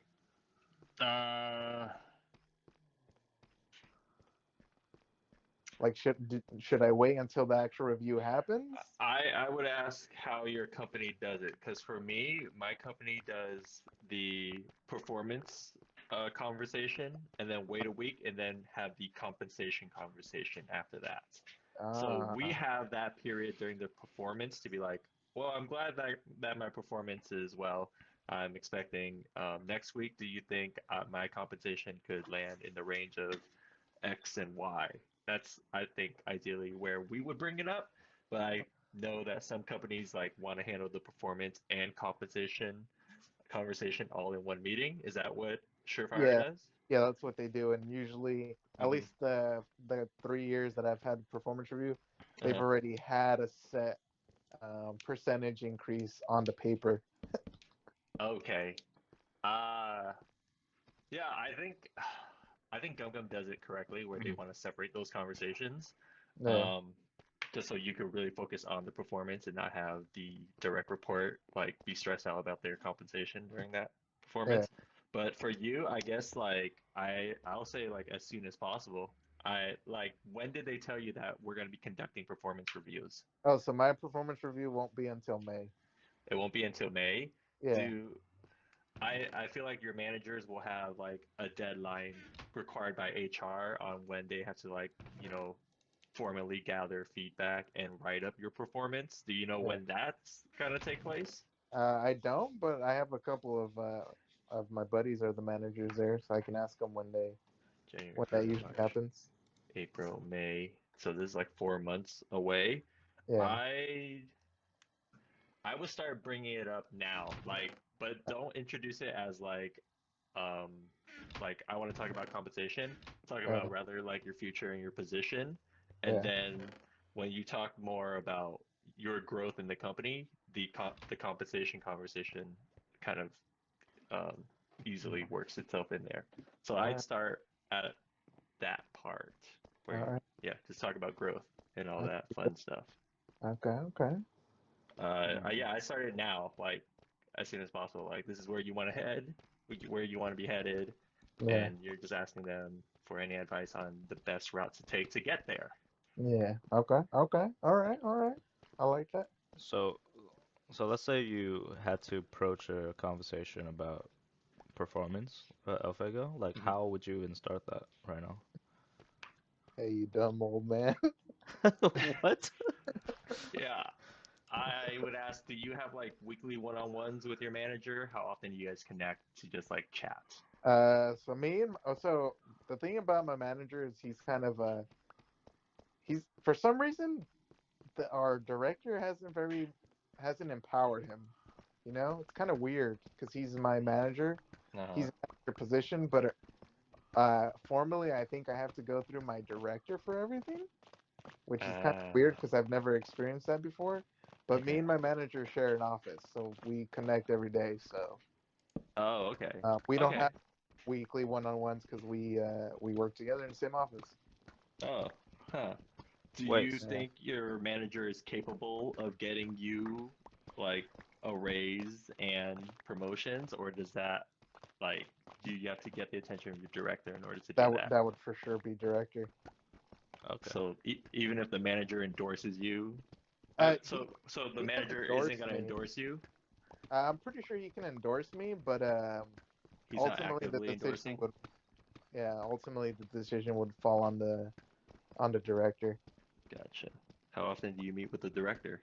uh, Like should I wait until the actual review happens? I would ask how your company does it, because for me, my company does the performance conversation, and then wait a week, and then have the compensation conversation after that. So we Ah, have that period during the performance to be like, well, I'm glad that my performance is well. I'm expecting next week. Do you think my compensation could land in the range of X and Y? That's, I think, ideally where we would bring it up. But I know that some companies like want to handle the performance and compensation conversation all in one meeting. Is that what Surefire yeah, does? yeah, that's what they do. And usually, at Mm-hmm. least the 3 years that I've had performance review, they've Uh-huh. already had a set percentage increase on the paper. Okay. Uh, yeah, I think Gum Gum does it correctly where they want to separate those conversations. Yeah, Um, just so you could really focus on the performance and not have the direct report like be stressed out about their compensation during that yeah. performance. But for you, I guess like I'll say like as soon as possible. I like when did they tell you that we're going to be conducting performance reviews? Oh, so my performance review won't be until May. It won't be until May. Yeah, Do I feel like your managers will have like a deadline required by HR on when they have to like, formally gather feedback and write up your performance. Do you know yeah. when that's gonna take place? I don't, but I have a couple of my buddies are the managers there, so I can ask them January, when that February, usually March, happens. April, May. So this is like 4 months away. Yeah. I I would start bringing it up now, like, but don't introduce it as um, like I want to talk about compensation. Talk about Yeah. rather like your future and your position, and Yeah. then when you talk more about your growth in the company, the compensation conversation kind of um, easily works itself in there. So All I'd right. start at that part All where, right. yeah, just talk about growth and all that fun stuff. Okay. Okay. Yeah, I started now, like as soon as possible. Like this is where you want to head, where you want to be headed, Yeah. and you're just asking them for any advice on the best route to take to get there. Yeah. Okay. Okay. All right. All right. I like that. So, so let's say you had to approach a conversation about performance, Alfego. Like, Mhm. how would you even start that right now? Hey, you dumb old man. What? Yeah, I would ask, do you have like weekly one-on-ones with your manager? How often do you guys connect to just like chat? So me and so the thing about my manager is he's kind of he's for some reason our director hasn't empowered him. You know, it's kind of weird because he's my manager. He's Uh-huh. in manager position, but formally, I think I have to go through my director for everything, which is kind of Uh, weird because I've never experienced that before. But me okay. and my manager share an office, so we connect every day. So Oh, okay. we don't Okay. have weekly one-on-ones because we work together in the same office. Oh, huh. Do Wait, you Yeah. think your manager is capable of getting you like a raise and promotions, or does that like do you have to get the attention of your director in order to do that? That would for sure be director. okay. So even if the manager endorses you, He so the he can manager endorse isn't gonna me. endorse you. I'm pretty sure he can endorse me, but He's not ultimately the actively decision endorsing. would ultimately the decision would fall on the director. Gotcha. How often do you meet with the director?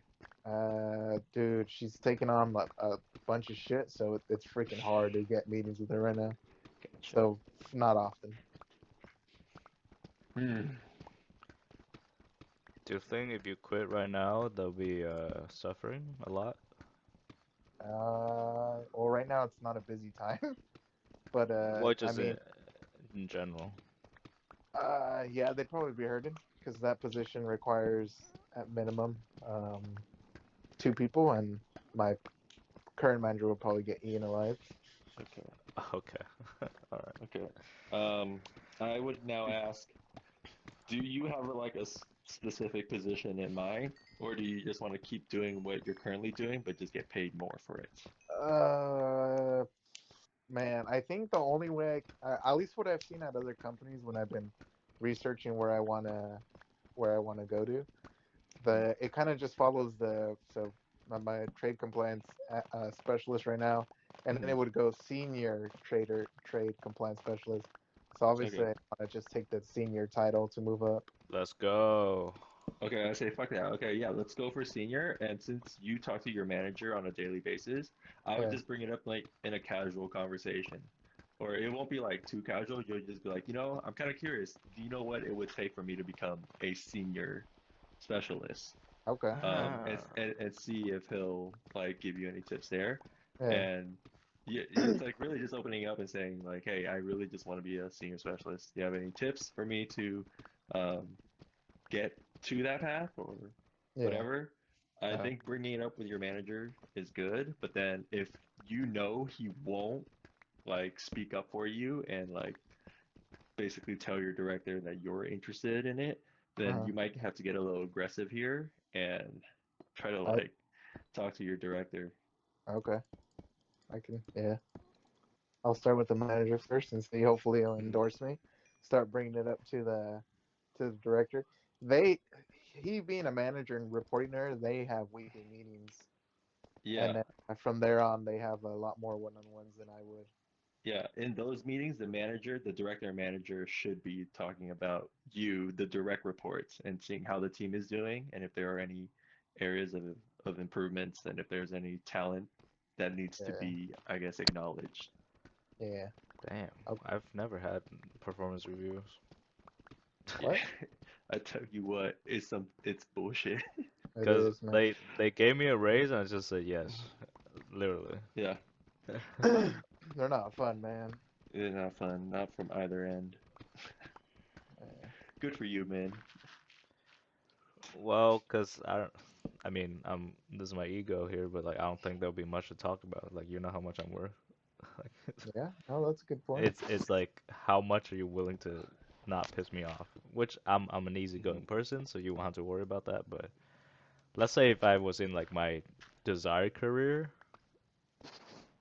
Dude, she's taking on a bunch of shit, so it's freaking hard to get meetings with her right now. Gotcha. So not often. Hmm. Do you think if you quit right now, they'll be suffering a lot? Well, right now it's not a busy time, but Well, I just mean, in general. yeah, they'd probably be hurting because that position requires at minimum two people, and my current manager will probably get eaten alive. Okay. Okay. All right. Okay. I would now ask, do you have like a specific position in mind, or do you just want to keep doing what you're currently doing, but just get paid more for it? Uh, Man, I think the only way, at least what I've seen at other companies when I've been researching where I wanna go to, it kind of just follows my trade compliance specialist right now, and then Mhm. it would go senior trade compliance specialist. So obviously, Okay. I want to just take the senior title to move up. Let's go. Okay, I say fuck that. Okay, yeah, let's go for senior. And since you talk to your manager on a daily basis, I would Yeah, just bring it up like in a casual conversation. Or it won't be like too casual. You'll just be like, I'm kind of curious. Do you know what it would take for me to become a senior specialist? okay, Ah. And see if he'll like give you any tips there. yeah, And yeah, it's like really just opening up and saying like, hey, I really just want to be a senior specialist. Do you have any tips for me to um, get to that path or yeah, whatever? I uh, think bringing it up with your manager is good, but then if you know he won't like speak up for you and like basically tell your director that you're interested in it, then uh-huh. you might have to get a little aggressive here and try to I like talk to your director. okay, I can, yeah. I'll start with the manager first and see. Hopefully, he'll Mhm. endorse me. Start bringing it up to the director. They, he being a manager and reporting there, they have weekly meetings, and Yeah, then from there on, they have a lot more one-on-ones than I would. yeah. In those meetings, the director and manager should be talking about you, the direct reports, and seeing how the team is doing, and if there are any areas of improvements, and if there's any talent that needs to Yeah, be, I guess, acknowledged. yeah. Damn. Oh, I've never had performance reviews. Yeah, what? I tell you what, it's bullshit. It Because is, man. they gave me a raise and I just said yes. Literally. Yeah, They're not fun, man. it's not fun, not from either end. Yeah. Good for you, man. Well, because I mean, this is my ego here, but like I don't think there'll be much to talk about. Like you know how much I'm worth. Like Yeah. Oh, that's a good point. it's like how much are you willing to not piss me off? Which I'm an easygoing Mhm. person, so you won't have to worry about that. But let's say if I was in like my desired career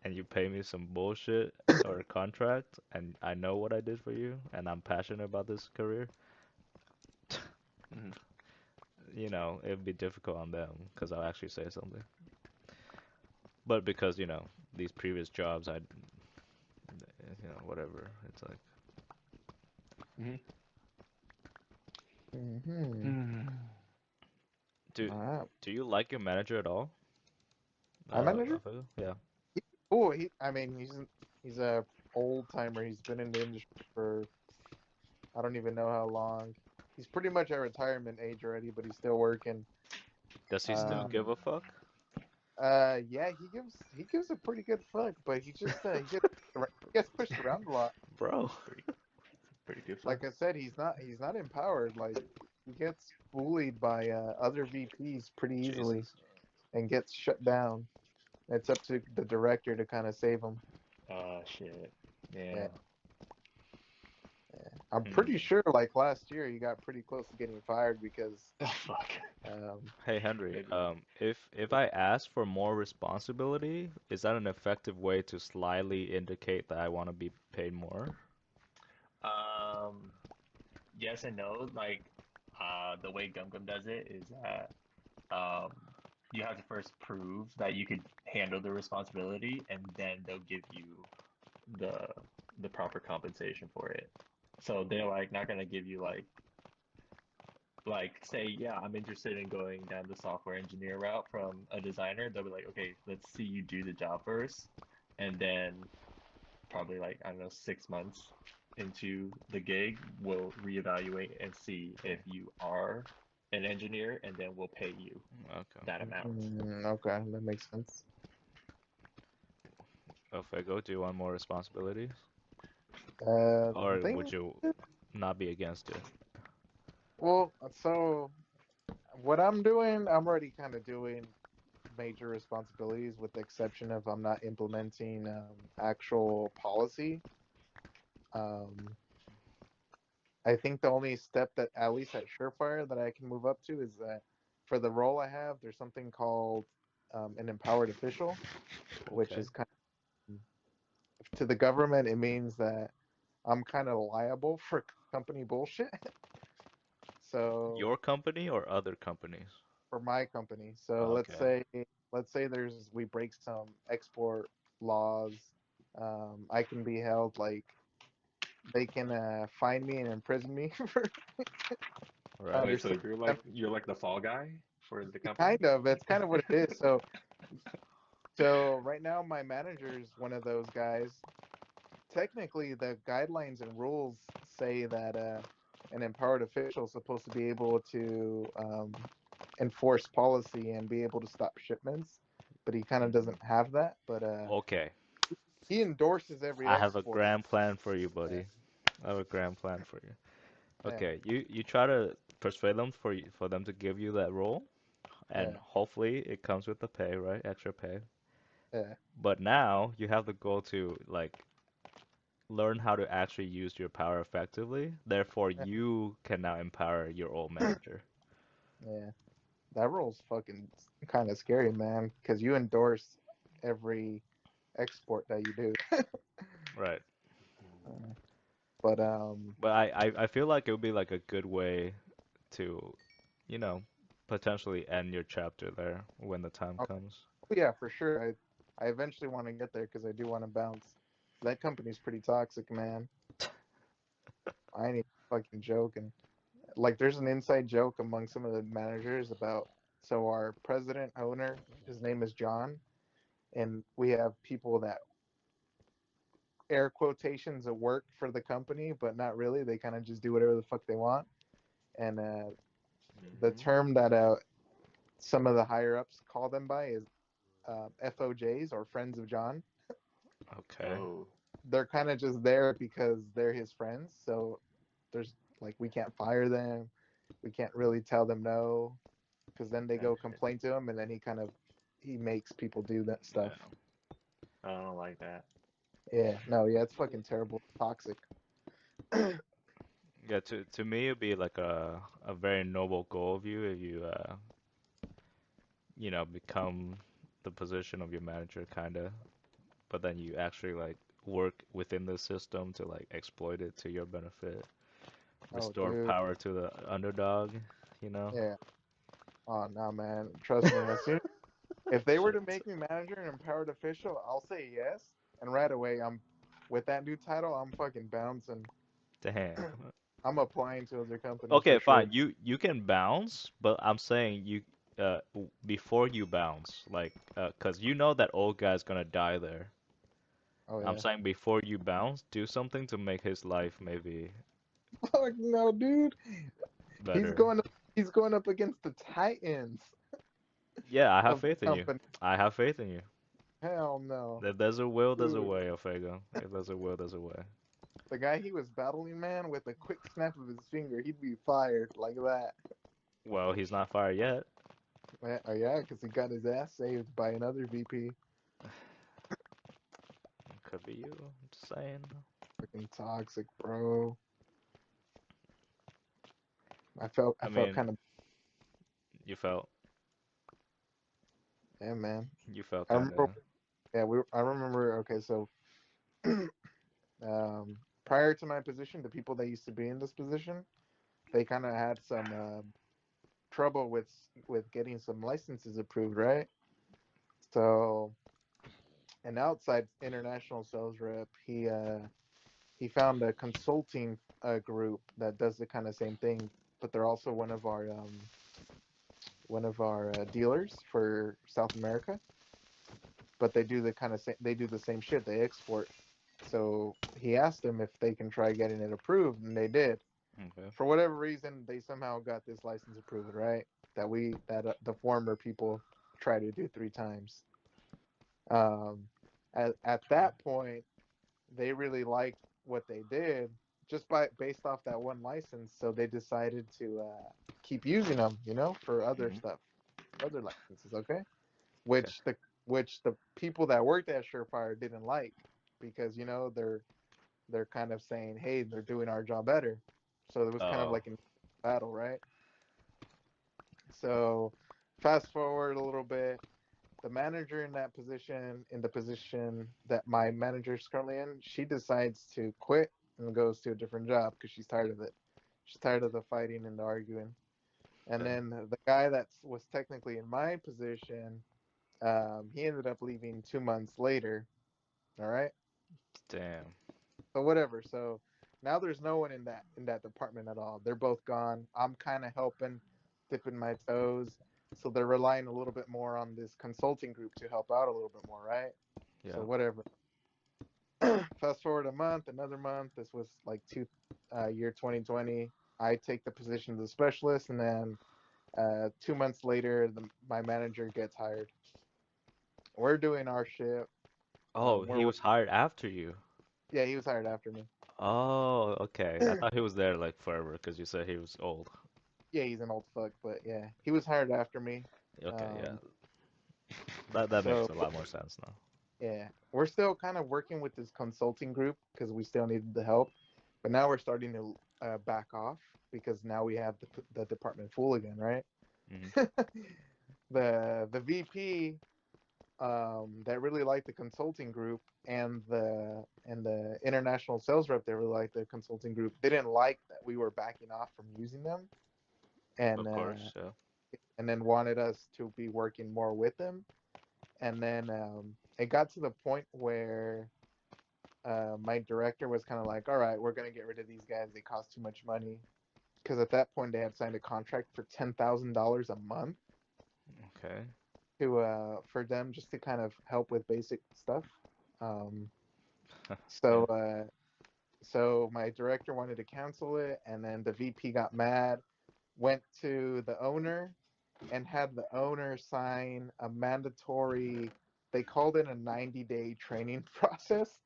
and you pay me some bullshit or a contract and I know what I did for you and I'm passionate about this career, Mhm. it'd be difficult on them because I'll actually say something. But because, these previous jobs, whatever. It's like, Mhm. Hmm. Mhm. do All right. do you like your manager at all? My manager? Alfredo? Yeah. Oh, I mean, he's a old timer. He's been in the industry for I don't even know how long. He's pretty much at retirement age already, but he's still working. Does he still Um, give a fuck? yeah, he gives a pretty good fuck, but he gets pushed around a lot. Bro. Pretty, pretty good fun. Like I said, he's not empowered. Like he gets bullied by other VPs pretty easily Jesus. and gets shut down. It's up to the director to kind of save him. Ah, shit. Yeah, Yeah. I'm Hmm. pretty sure like last year he got pretty close to getting fired because Oh fuck. um, Hey Henry, Maybe. if I ask for more responsibility, is that an effective way to slyly indicate that I want to be paid more? Um, yes and no. Like, the way Gum Gum does it is that um, you have to first prove that you could handle the responsibility, and then they'll give you the the proper compensation for it. So they're like not gonna give you like say, yeah, I'm interested in going down the software engineer route from a designer. They'll be like, okay, let's see you do the job first, and then probably like I don't know 6 months into the gig, we'll reevaluate and see if you are an engineer, and then we'll pay you Okay. that amount. okay, that makes sense. Fego, do you want more responsibilities? The Or would thing, you not be against it? well, so what I'm doing, I'm already kind of doing major responsibilities, with the exception of I'm not implementing actual policy. Um, I think the only step that, at least at Surefire, that I can move up to is that for the role I have, there's something called an empowered official, which Okay. is kind of, to the government, it means that I'm kind of liable for company bullshit. So Your company or other companies? for my company, so Okay. let's say we break some export laws, I can be held like they can fine me and imprison me for Right. under Wait, so six. you're like the fall guy for the company? Kind of. It's kind of what it is. So right now my manager is one of those guys. Technically, the guidelines and rules say that an empowered official is supposed to be able to enforce policy and be able to stop shipments, but he kind of doesn't have that. But Okay. he endorses every I have a export. grand plan for you, Yeah, buddy. I have a grand plan for you. yeah, Okay, you try to persuade them for them to give you that role, and yeah, hopefully it comes with the pay, right? Extra pay. yeah. But now you have the goal to like learn how to actually use your power effectively. Therefore, Yeah. you can now empower your old manager. Yeah. That role's fucking kind of scary, man, because you endorse every export that you do. Right. Uh, but But I feel like it would be like a good way to, you know, potentially end your chapter there when the time oh, comes. yeah, for sure. I eventually want to get there because I do want to bounce. That company's pretty toxic, man. I ain't even fucking joking. Like, there's an inside joke among some of the managers about. So our president owner, his name is John, and we have people that air quotations that work for the company, but not really. They kind of just do whatever the fuck they want. And the Hmm. term that some of the higher ups call them by is FOJs, or Friends of John. Okay. Oh. They're kind of just there because they're his friends. So there's like, we can't fire them. We can't really tell them no, because then they Oh go shit. complain to him, and then he makes people do that stuff. Yeah. I don't like that. Yeah, no, yeah, it's fucking terrible, toxic. Yeah, to me it'd be like a very noble goal of you if you become the position of your manager kinda, but then you actually like work within the system to like exploit it to your benefit, Oh, restore dude, power to the underdog, you know? yeah. Oh no, man, trust me. As soon if they were Shit. to make me manager and empowered official, I'll say yes. And right away, I'm with that new title. I'm fucking bouncing. Damn. I'm applying to other companies Okay, for sure. fine. You can bounce, but I'm saying before you bounce, like 'cause you know that old guy's gonna die there. Oh I'm yeah. saying before you bounce, do something to make his life maybe Fuck no, dude. He's better. going up. He's going up against the Titans Yeah, I have of the faith in you. company. I have faith in you. Hell no, If there's a will, there's a dude. way, Ofego. If there's a will, there's a way. The guy he was battling, man, with a quick snap of his finger, he'd be fired like that. Well, he's not fired yet. Oh yeah, because he got his ass saved by another VP. Could be you. I'm just saying. Fucking toxic, bro. I I felt mean, kind of you felt yeah, man. you felt I kind remember of yeah, I remember okay, so prior to my position, the people that used to be in this position, they kind of had some trouble with getting some licenses approved, right? So an outside international sales rep, he found a consulting group that does the kind of same thing, but they're also one of our dealers for South America. But they do the kind of they do the same shit. They export. So he asked them if they can try getting it approved, and they did. okay. For whatever reason, they somehow got this license approved, right? That the former people tried to do 3 times. Um, at that point, they really liked what they did just by based off that one license. So they decided to keep using them, for other Hmm. stuff, other licenses. Okay, Okay. which the people that worked at Surefire didn't like because they're kind of saying, hey, they're doing our job better. So it was kind of Oh, like a battle, right? So fast forward a little bit, the manager in the position that my manager is currently in, she decides to quit and goes to a different job because she's tired of it. She's tired of the fighting and the arguing. And okay. then the guy that was technically in my position, he ended up leaving 2 months later. All right. Damn. So whatever. So now there's no one in that department at all. They're both gone. I'm kind of helping, dipping my toes. So they're relying a little bit more on this consulting group to help out a little bit more, right? So Yeah. whatever. Fast forward a month, another month. This was like year 2020. I take the position of the specialist, and then 2 months later, my manager gets hired. We're doing our shit. Oh, We're he was hired after you. Yeah, he was hired after me. Oh, okay. I thought he was there like forever because you said he was old. Yeah, he's an old fuck, but yeah, he was hired after me. Okay, yeah. Um, That makes so a lot more sense now. yeah, we're still kind of working with this consulting group because we still needed the help, but now we're starting to back off because now we have the department full again, right? Hmm. The VP that really liked the consulting group and the international sales rep that really liked the consulting group didn't like that we were backing off from using them and Of uh, course, yeah. and then wanted us to be working more with them. And then it got to the point where my director was kind of like, all right, we're going to get rid of these guys. They cost too much money. Because at that point, they had signed a contract for $10,000 a month Okay. for them just to kind of help with basic stuff. Um, Yeah. so, uh, so my director wanted to cancel it, and then the VP got mad, went to the owner, and had the owner sign a mandatory. They called it a 90-day training process,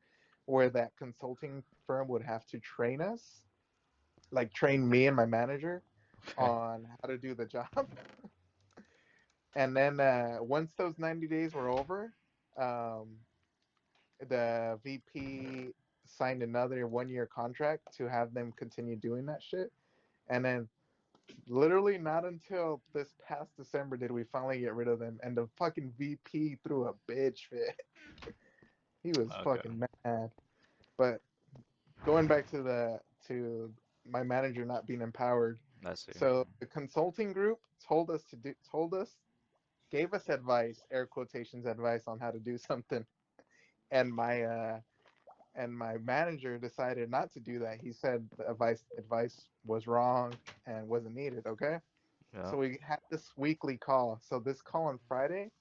where that consulting firm would have to train us, like train me and my manager Okay. on how to do the job. And then once those 90 days were over, um, the VP signed another 1 year contract to have them continue doing that shit. And then literally not until this past December did we finally get rid of them. And the fucking VP threw a bitch fit. He was Okay. fucking mad. But going back to my manager not being empowered. I see. So the consulting group told us gave us advice, air quotations advice on how to do something, and my manager decided not to do that. He said the advice was wrong and wasn't needed. Okay, Yeah. so we had this weekly call. So this call on Friday,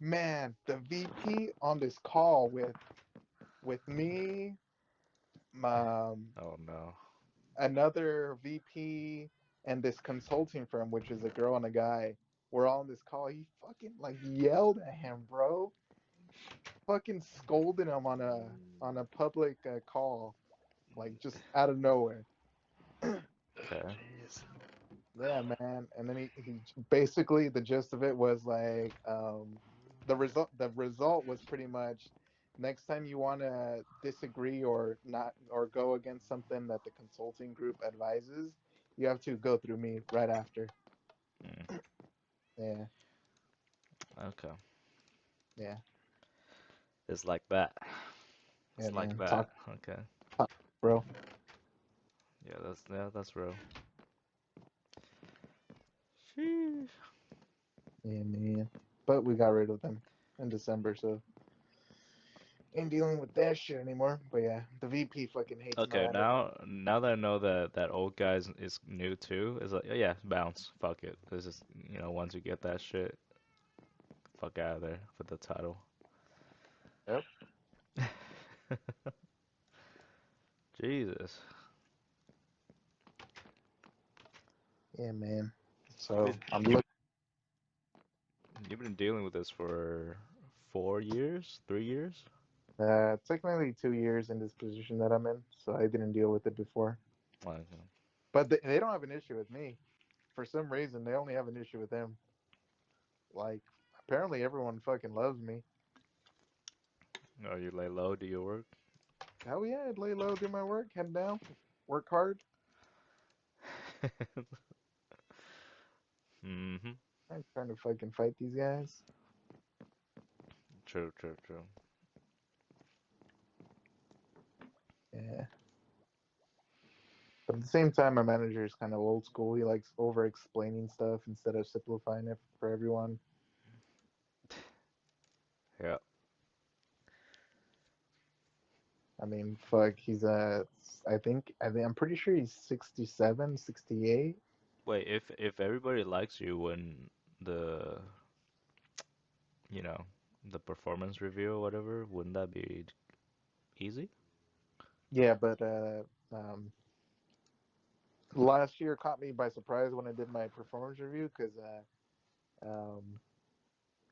man, the VP on this call with me, Oh no. another VP, and this consulting firm, which is a girl and a guy. We're all on this call. He fucking like yelled at him, bro. Fucking scolded him on a public call, like just out of nowhere. Okay. Jeez. Yeah, man. And then he basically the gist of it was like the result was pretty much next time you want to disagree or not or go against something that the consulting group advises, You have to go through me right after. Mm, Yeah, okay. yeah, It's like that. yeah, It's like man. that. Okay. Talk, bro. That's real. Sheesh. Yeah, man. But we got rid of them in December, so ain't dealing with that shit anymore. But yeah, the VP fucking hates Okay, Miranda. now that I know that that old guy is new too, it's like yeah, bounce. Fuck it. This is once you get that shit, fuck out of there for the title. Yep. Jesus. Yeah, man. You've So been I'm looking. you've been dealing with this for 4 years, 3 years? Technically 2 years in this position that I'm in, so I didn't deal with it before. Like, But they don't have an issue with me. For some reason, they only have an issue with him. Like, apparently everyone fucking loves me. oh, you lay low, do your work? Hell yeah, I'd lay low, do my work, head down, work hard. Mm-hmm. I'm trying to fucking fight these guys. True, true, true. Yeah. But at the same time, my manager is kind of old school. He likes over explaining stuff instead of simplifying it for everyone. Yeah. I mean, fuck, he's I'm pretty sure he's 67, 68. Wait, if everybody likes you when the you know the performance review or whatever, wouldn't that be easy? Yeah, but um, last year caught me by surprise when I did my performance review because um,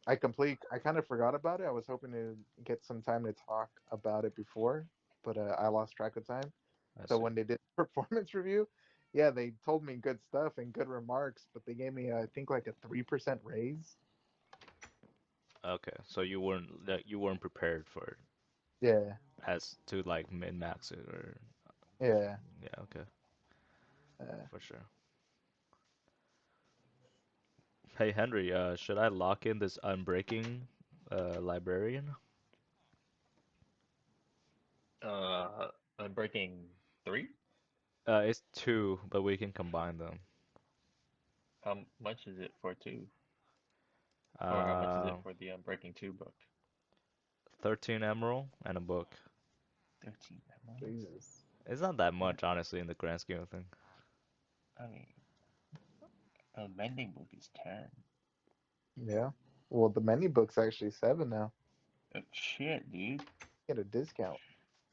I kind of forgot about it. I was hoping to get some time to talk about it before, but I lost track of time. I So see. when they did performance review, yeah, they told me good stuff and good remarks, but they gave me I think like a 3% raise. Okay, so you weren't prepared for it Yeah, as to like min max it or yeah. yeah, okay, Uh, for sure. Hey Henry, should I lock in this unbreaking librarian? I'm breaking three. It's two, but we can combine them. How much is it for two? Or how much is it Uh, for the Breaking Two book? 13 emerald and a book. 13 emeralds. Jesus. It's not that Yeah, much, honestly, in the grand scheme of things. I mean, a mending book is 10. Yeah. Well, the menu book's actually 7 now. Oh, shit, dude. Get a discount.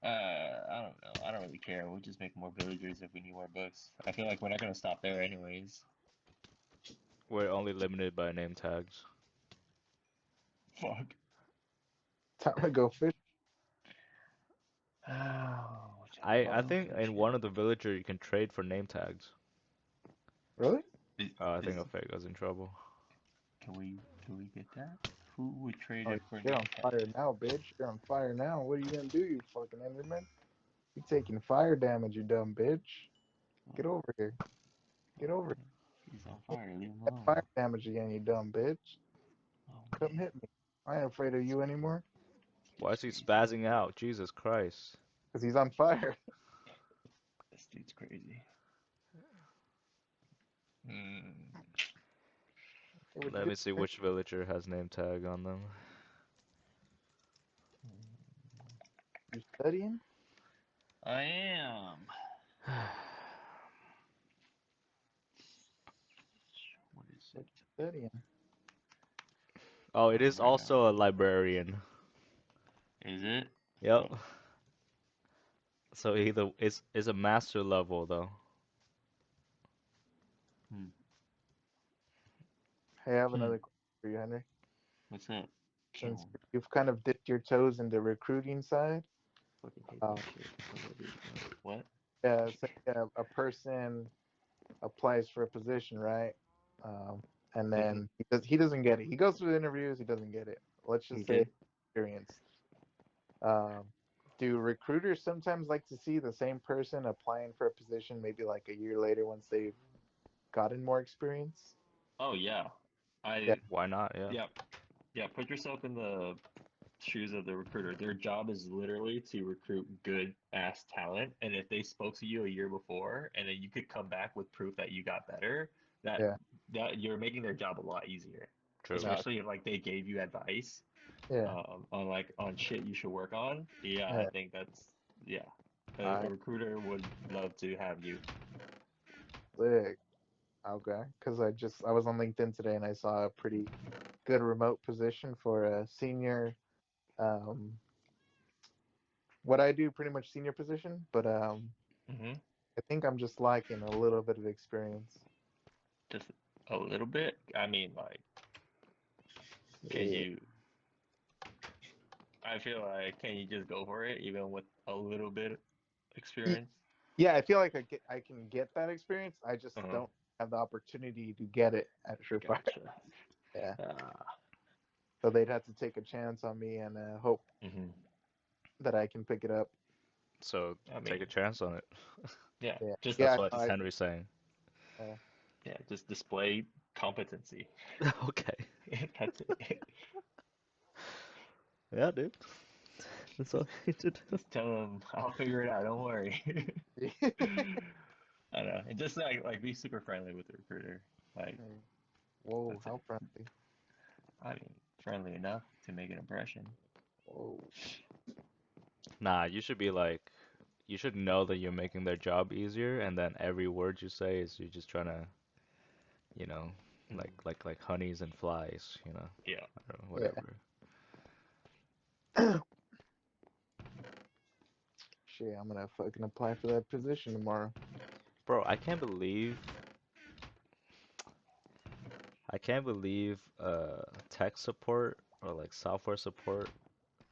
I don't know. I don't really care. We'll just make more villagers if we need more books. I feel like we're not gonna stop there anyways. We're only limited by name tags. Fuck. Time to go fish. Oh, I go think in fishing. one of the villager you can trade for name tags. Really? Is, I think is Ofega's in trouble. can we get that? Who would trade Oh, it for you're name on tag? fire now, bitch. You're on fire now. What are you gonna do, you fucking Enderman? You taking fire damage, you dumb bitch. Get Oh, over here. Get oh, over he's on fire. Leave him that alone. fire damage again, you dumb bitch. Oh Come man, hit me. I ain't afraid of you anymore. Why he's is he crazy. spazzing out? Jesus Christ. Because he's on fire. This dude's crazy. Hmm. Hey, what you Let do? me see which villager has name tag on them. You studying? I am. What is What it? you studying? Oh, it is Right now. also a librarian. Is it? Yep. Fuck. So either it's a master level though. Hmm. Hey, I have Hmm. another question for you, Henry. What's up? Since Kill him. you've kind of dipped your toes in the recruiting side, Fucking hate uh, that shit. What? say a person applies for a position, right? Um, and Mm-hmm. then he doesn't get it. He goes through the interviews, he doesn't get it. Let's just say Okay. experience. Um, do recruiters sometimes like to see the same person applying for a position maybe like a year later once they've gotten more experience? Oh yeah, Yeah, I Why not? Yeah. yeah yeah. Put yourself in the shoes of the recruiter. Their job is literally to recruit good ass talent, and if they spoke to you a year before, and then you could come back with proof that you got better, that yeah, that you're making their job a lot easier. True. no, Especially if like they gave you advice yeah, on like on shit you should work on. Yeah, I yeah. think that's yeah. A I recruiter would love to have you. sick. Okay, because I was on LinkedIn today and I saw a pretty good remote position for a senior. Um, what I do, pretty much senior position, but Hmm. I think I'm just lacking a little bit of experience. Just a little bit. I mean, like, can Yeah, you? I feel like can you just go for it even with a little bit Y- experience? yeah. I feel like I can get that experience. I just Uh-huh. don't have the opportunity to get it at Surefire. Gotcha. Yeah, Ah. so they'd have to take a chance on me and hope Hmm. that I can pick it up. So I take mean, a chance on it. yeah, Yeah, just That's yeah. what No, Henry's saying. uh, yeah, just display competency. Okay. That's it. Yeah, dude. That's all you need to do. Just tell them I'll figure it out. Don't worry. I don't know. And just like be super friendly with the recruiter. Like Whoa, that's it. how friendly. I mean, friendly enough to make an impression. Whoa. Nah, you should be like, you should know that you're making their job easier, and then every word you say is you're just trying to, you know, Mm. like honeys and flies, you know, Yeah. I don't know, Yeah. whatever. Shit, I'm gonna fucking apply for that position tomorrow. Bro, I can't believe tech support or like software support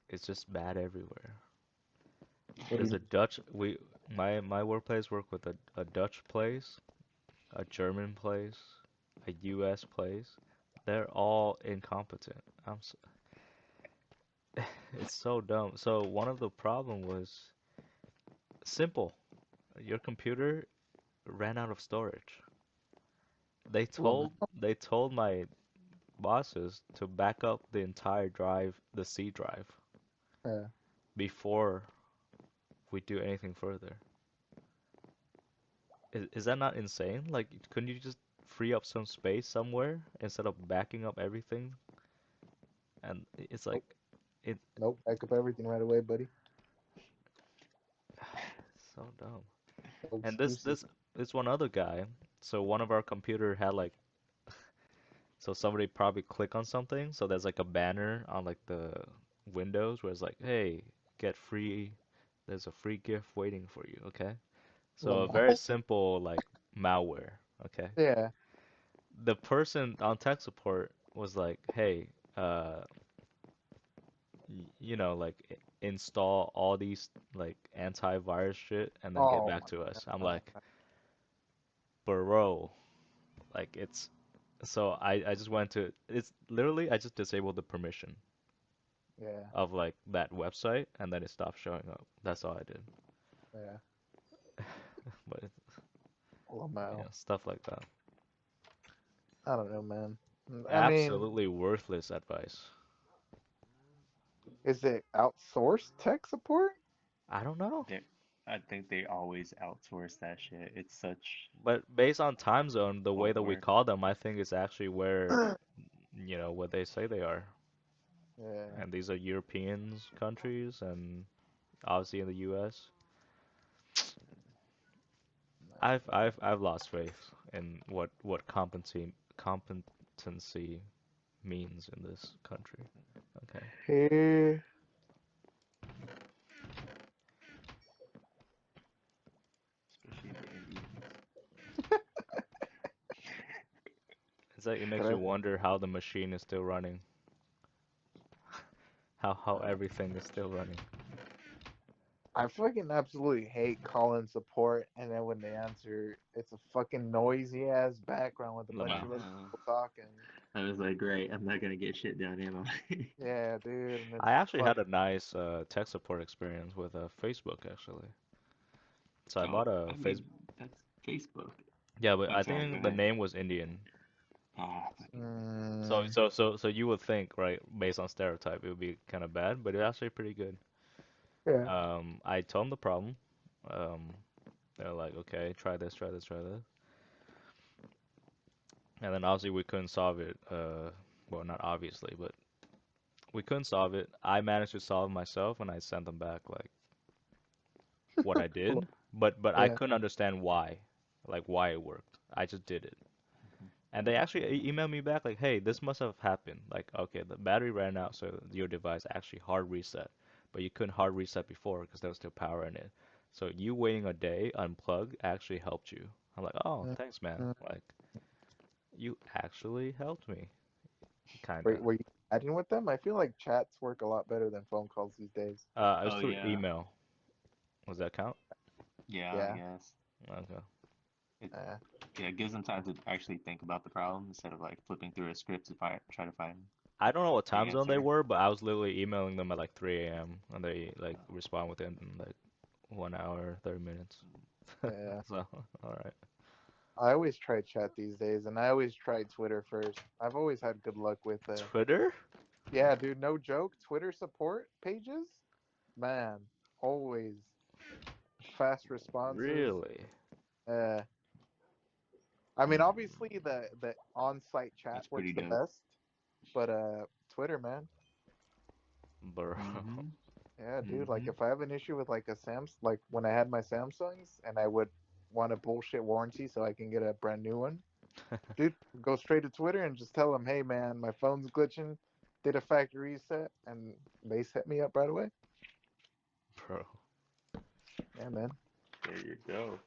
is just bad everywhere. What do There's you a Dutch we my workplace work with a Dutch place, a German place, a US place. They're all incompetent. It's so dumb. So one of the problem was simple. Your computer ran out of storage. Well, no. They told my bosses to back up the entire drive, the C drive, Yeah. before we do anything further. Is that not insane? Like, couldn't you just free up some space somewhere instead of backing up everything? And it's like Nope. it Nope. Back up everything right away, buddy. so dumb. No And excuses. this one other guy, so one of our computer had like so somebody probably click on something, so there's like a banner on like the Windows where it's like, "Hey, get free. There's a free gift waiting for you." Okay? So a very Lol. simple like malware, okay? Yeah. The person on tech support was like, "Hey, uh, you know, like install all these like antivirus shit and then get Oh back my to us." I'm like, god. "Bro, like it's." So I just went to it's literally I just disabled the permission Yeah. of like that website and then it stopped showing up. That's all I did. Yeah. But Lamau. stuff like that. I don't know, man. I mean, Absolutely worthless advice. is it outsourced tech support? I don't know. They, I think they always outsource that shit. It's such But based on time zone, the way foot that we work. call them, I think is actually where, you know, what they say they are. Yeah. And these are Europeans countries and obviously in the US. I've lost faith in what competency means in this country. Okay. Hey. Especially the Indians. It's like it But makes you wonder how the machine is still running. How Uh, everything is still running. I fucking absolutely hate calling support, and then when they answer, it's a fucking noisy ass background with a bunch Lamau. of other people talking. I was like, great, I'm not gonna get shit done, am I? Yeah, dude, and I it's actually fuck. had a nice tech support experience with Facebook actually. So I Oh, bought a I face. mean, that's Facebook. Yeah, but I'm I sorry, go think the ahead. name was Indian. Ah, fucking. Mm, So you would think, right, based on stereotype, it would be kind of bad, but it's actually pretty good. yeah. I told them the problem. Um, they're like, okay, try this, try this, try this, and then obviously we couldn't solve it. Well, not obviously, but we couldn't solve it. I managed to solve it myself, and I sent them back like what I did, but I Yeah. couldn't understand why, like why it worked. I just did it. And they actually emailed me back like, "Hey, this must have happened. Like, okay, the battery ran out, so your device actually hard reset, but you couldn't hard reset before because there was still power in it. So you waiting a day unplugged actually helped you." I'm like, "Oh, Mm, thanks, man. mm. Like, you actually helped me, Wait, kinda." were you chatting with them? I feel like chats work a lot better than phone calls these days. It was Oh through yeah, email. Was that count? yeah, I Yeah. guess. Okay. It Uh, yeah, it gives them time to actually think about the problem instead of like flipping through a script to try to find I don't know what the time zone they answer. were, but I was literally emailing them at like 3 a.m. and they like respond within like 1 hour, 30 minutes. yeah. So, all right. I always try chat these days, and I always try Twitter first. I've always had good luck with Twitter? yeah, dude, no joke. Twitter support pages, man, always fast responses. Really? Uh, I mean, Hmm, obviously the on-site chat That's works pretty the dope. best, but Twitter, man, bro. Mm-hmm. yeah, dude. Like Mm-hmm. if I have an issue with like like when I had my Samsungs and I would want a bullshit warranty so I can get a brand new one, dude, go straight to Twitter and just tell them, hey man, my phone's glitching, did a factory reset, and they set me up right away. Bro. Yeah, man, There you go.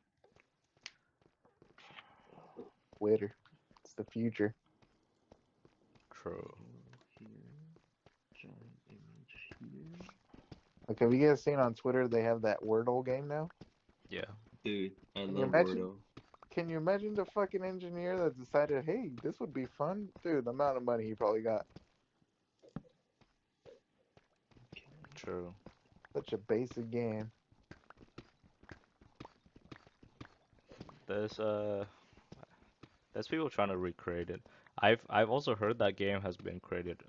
Twitter, it's the future. True. Go here, giant image here. Like, have you guys seen on Twitter they have that Wordle game now? Yeah. Dude, I Can you love imagine? Wordle. Can you imagine the fucking engineer that decided, hey, this would be fun, dude? The amount of money he probably got. True. Such a basic game. There's there's people trying to recreate it. I've also heard that game has been created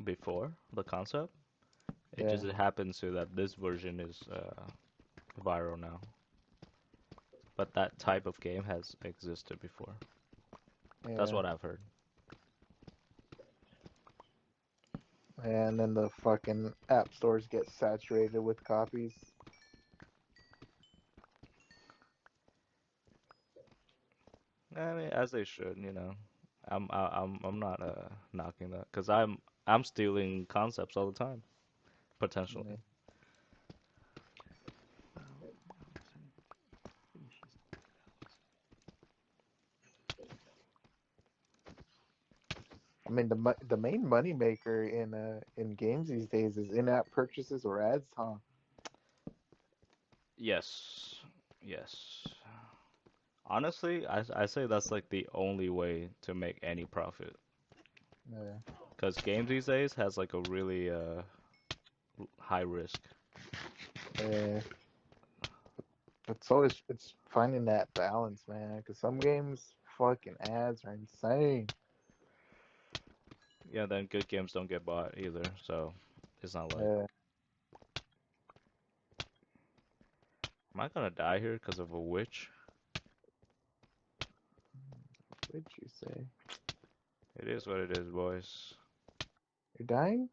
before, the concept. It Yeah, just it happens to that this version is viral now. But that type of game has existed before. That's yeah. what I've heard. And then the fucking app stores get saturated with copies. I mean, as they should, you know. I'm not knocking that because I'm stealing concepts all the time, Yeah. potentially. I mean, the main money maker in games these days is in-app purchases or ads, huh? Yes. Yes. Honestly, I say that's like the only way to make any profit. Yeah. Because games these days has like a really high risk. Yeah. It's finding that balance, man. Because some games fucking ads are insane. Yeah, then good games don't get bought either, so it's not like, Yeah. am I gonna die here because of a witch? What'd you say? It is what it is, boys. You're dying?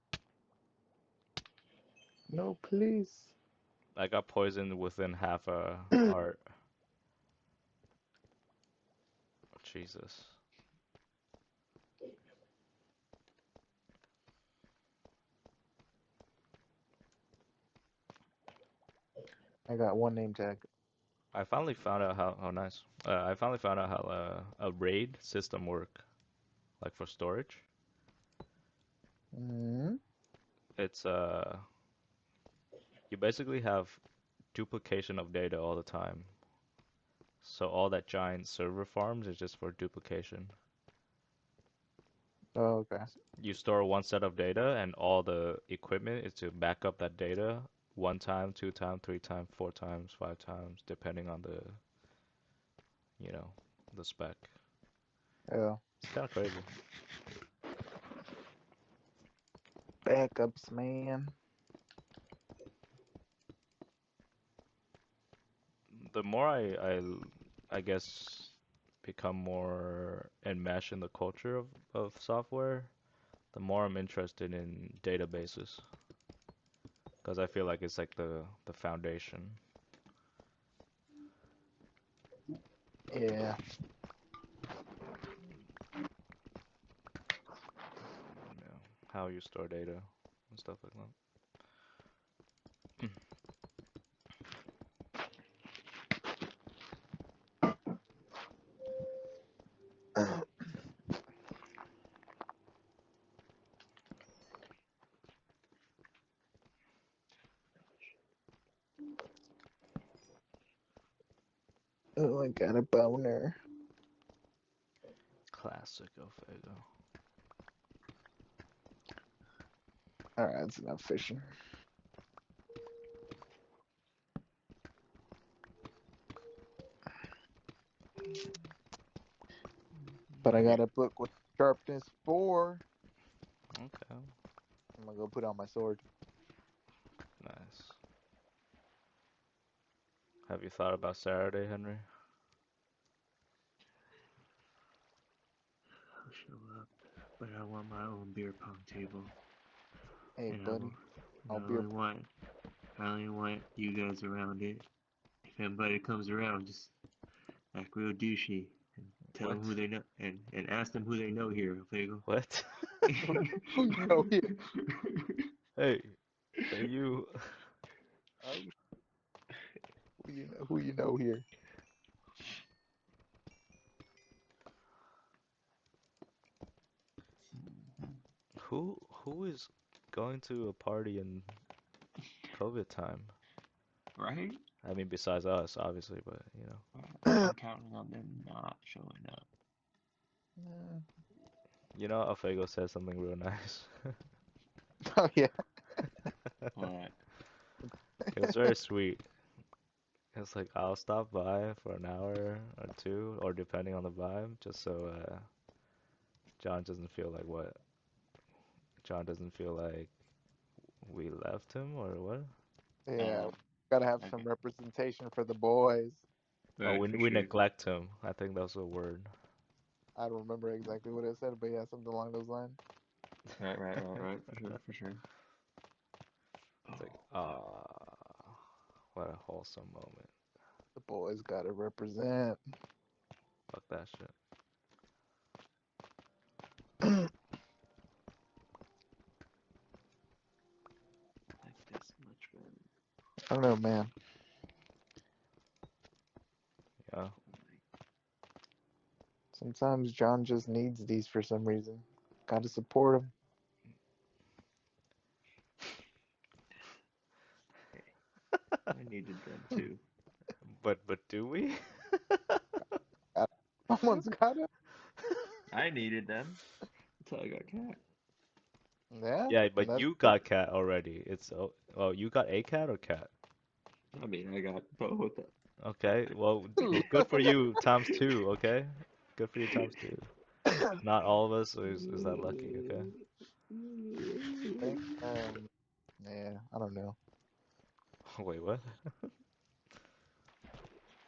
No, please. I got poisoned within half a heart. Jesus. I got one name tag. I finally found out how, oh nice. I finally found out how a RAID system work, like for storage. Mm-hmm. It's you basically have duplication of data all the time. So all that giant server farms is just for duplication. Oh, okay. You store one set of data, and all the equipment is to back up that data one time, two times, three times, four times, five times, depending on the, you know, the spec. Yeah. It's kind of crazy. Backups, man. The more I guess, become more enmeshed in the culture of software, the more I'm interested in databases, because I feel like it's like the foundation. Yeah. You know, how you store data and stuff like that. Oh, I got a boner. Classic Alfredo. All right, that's enough fishing. But I got a book with sharpness 4. Okay, I'm gonna go put on my sword. nice. Have you thought about Saturday, Henry? I'll show up, but I want my own beer pong table. Hey, And buddy. I I'll be. only want you guys around it. If anybody comes around, just act real douchey and tell them What? who they know and ask them who they know here, Fagel. What? Who you know here? Hey, you. Oh, who you know here? Who is going to a party in COVID time? Right? I mean, besides us, obviously, but you know. I'm counting on them not showing up. You know, Alfego said something real nice. Oh yeah. What? It was very sweet. It's like I'll stop by for an hour or two, or depending on the vibe, just so John doesn't feel like what? John doesn't feel like we left him or what? Yeah. Gotta have some Okay. representation for the boys. Oh, Right, for we sure. neglect him. I think that was the word. I don't remember exactly what it said, but yeah, something along those lines. Right, for sure, for sure. It's like, what a wholesome moment. The boys gotta represent. Fuck that shit. Like this much better. I don't know, man. Yeah. Sometimes John just needs these for some reason. Gotta support him. I needed them too. But do we? Someone's gotta. I needed them until I got cat. Yeah. Yeah, but That's you got cat already. It's oh, you got a cat or cat? I mean, I got both. Okay, well, good for you times two, okay? Good for you times two. Not all of us is that lucky, okay? yeah. I don't know. Wait, what?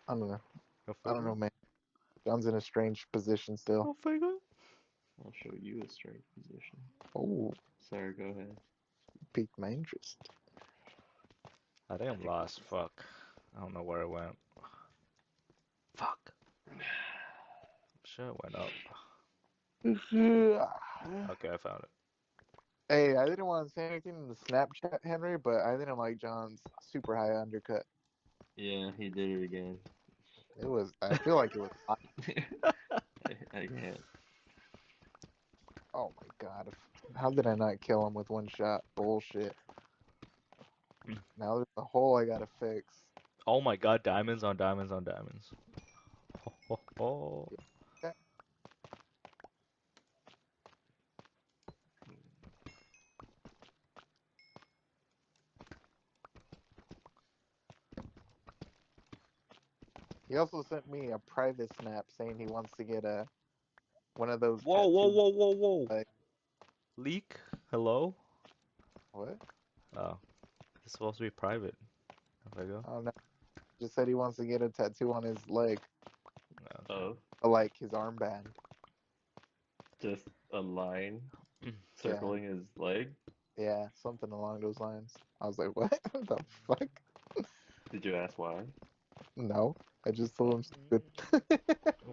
I don't know. Go I don't figure. know, man. John's in a strange position still. Go figure. I'll show you a straight position. Oh, Sorry, go ahead. piqued my interest. I think I'm lost. Fuck. I don't know where it went. Fuck. Shit went up. Okay, I found it. Hey, I didn't want to say anything in the Snapchat, Henry, but I didn't like John's super high undercut. Yeah, he did it again. It was. I feel like it was. I can't. Oh my god! How did I not kill him with one shot? Bullshit. Now there's a hole I gotta fix. Oh my god, diamonds on diamonds on diamonds. Ho, ho, ho. Yeah. He also sent me a private snap saying he wants to get one of those Whoa, whoa, tattoos. whoa, whoa, whoa. Like Leak? Hello? what? Oh, it's supposed to be private. There we go. I don't know. Just said he wants to get a tattoo on his leg, Oh, like his armband. just a line Mm. circling his leg. Yeah, something along those lines. I was like, what the fuck? Did you ask why? No, I just told him stupid.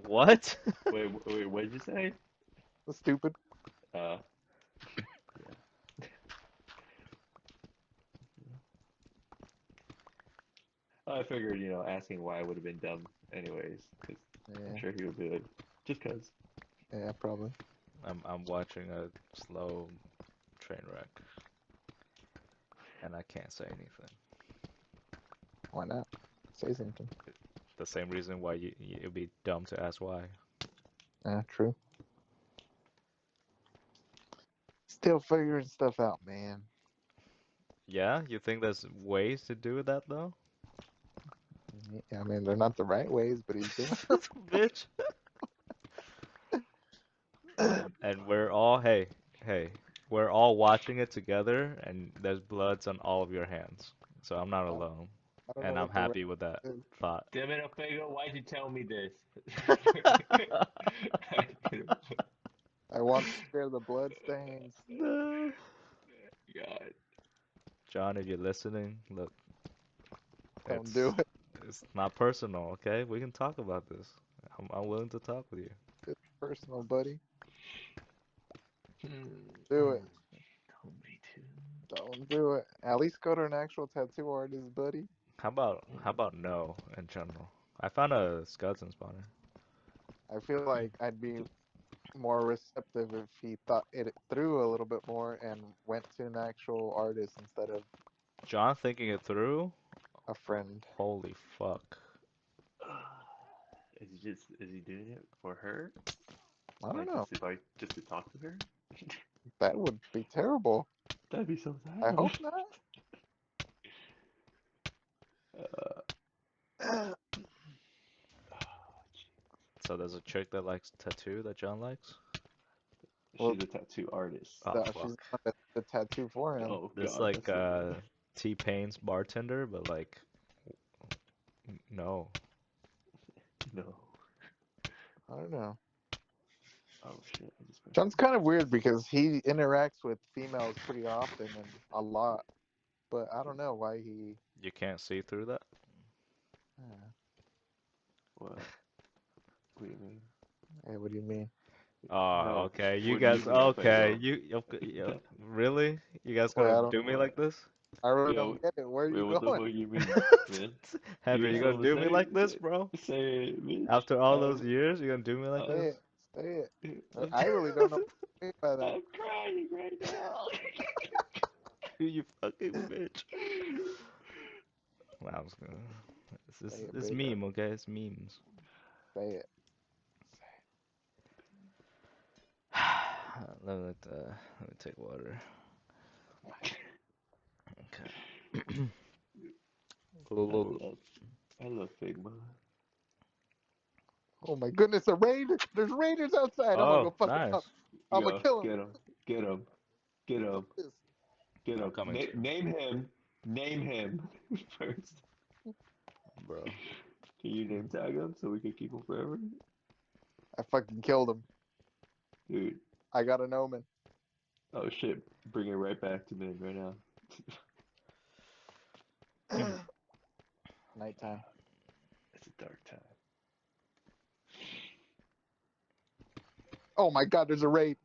What? Wait, what did you say? Stupid. Uh, I figured, asking why would have been dumb anyways, because I'm Yeah, sure he would be like, just cause. yeah, probably. I'm watching a slow train wreck, and I can't say anything. Why not? Say something. The same reason why it'd be dumb to ask why. Yeah, true. Still figuring stuff out, man. Yeah, you think there's ways to do that though? Yeah, I mean, they're not the right ways, but he's doing Bitch. And we're all, hey, we're all watching it together, and there's bloods on all of your hands. So I'm not I alone, don't know and I'm what the right happy with that is. thought. Damn it, Alfego, why'd you tell me this? I want to spare the blood stains. No. God. John, if you're listening, look, Don't do it. it's not personal, okay? We can talk about this. I'm willing to talk with you. It's personal, buddy. Hmm. Do it. Told me to. Don't do it. At least go to an actual tattoo artist, buddy. How about no in general? I found a skeleton spawner. I feel like I'd be more receptive if he thought it through a little bit more and went to an actual artist instead of John thinking it through? a friend. Holy fuck. Is he doing it for her? I don't Like know. just to talk to her? That would be terrible. That'd be so sad. I hope not. Uh, So there's a chick that likes tattoo that John likes? Well, she's a tattoo artist. Oh, So fuck. she's got the tattoo for him. Oh This God, like that's so T-Pain's bartender, but like no. no. I don't know. Oh shit! I just pressed John's kind of weird because he interacts with females pretty often and a lot, but I don't know why he. You can't see through that? what? What do you mean? Hey, what do you mean? Oh, No, okay. You what do you guys, mean, okay. Alfredo? Really? You guys Wait, I gonna don't. do me What? like this? I really Yo, don't get it. Where are wait, you what the going? fuck you mean, man? Henry, You you got gonna something to do me say? like this, bro? Say it, bitch. After all those years, you gonna do me like uh, Say this? it. Say it. I'm, I really don't know what you mean by that. I'm crying right now. You fucking bitch. Wow, I'm just gonna. Say it, This baby. meme, okay? It's memes. Say it. Let me take water. Okay. I love Figma. Oh my goodness, a raider! There's raiders outside. I'm gonna Oh, go fuck them nice. up. I'm gonna Yo, kill him. get him, get him, get him, This. get I'm him. coming to you, Name him first. bro. Can you name tag him so we can keep him forever? I fucking killed him. Dude, I got an omen. oh shit, bring it right back to me right now. Nighttime. It's a dark time. Oh my god, there's a raid.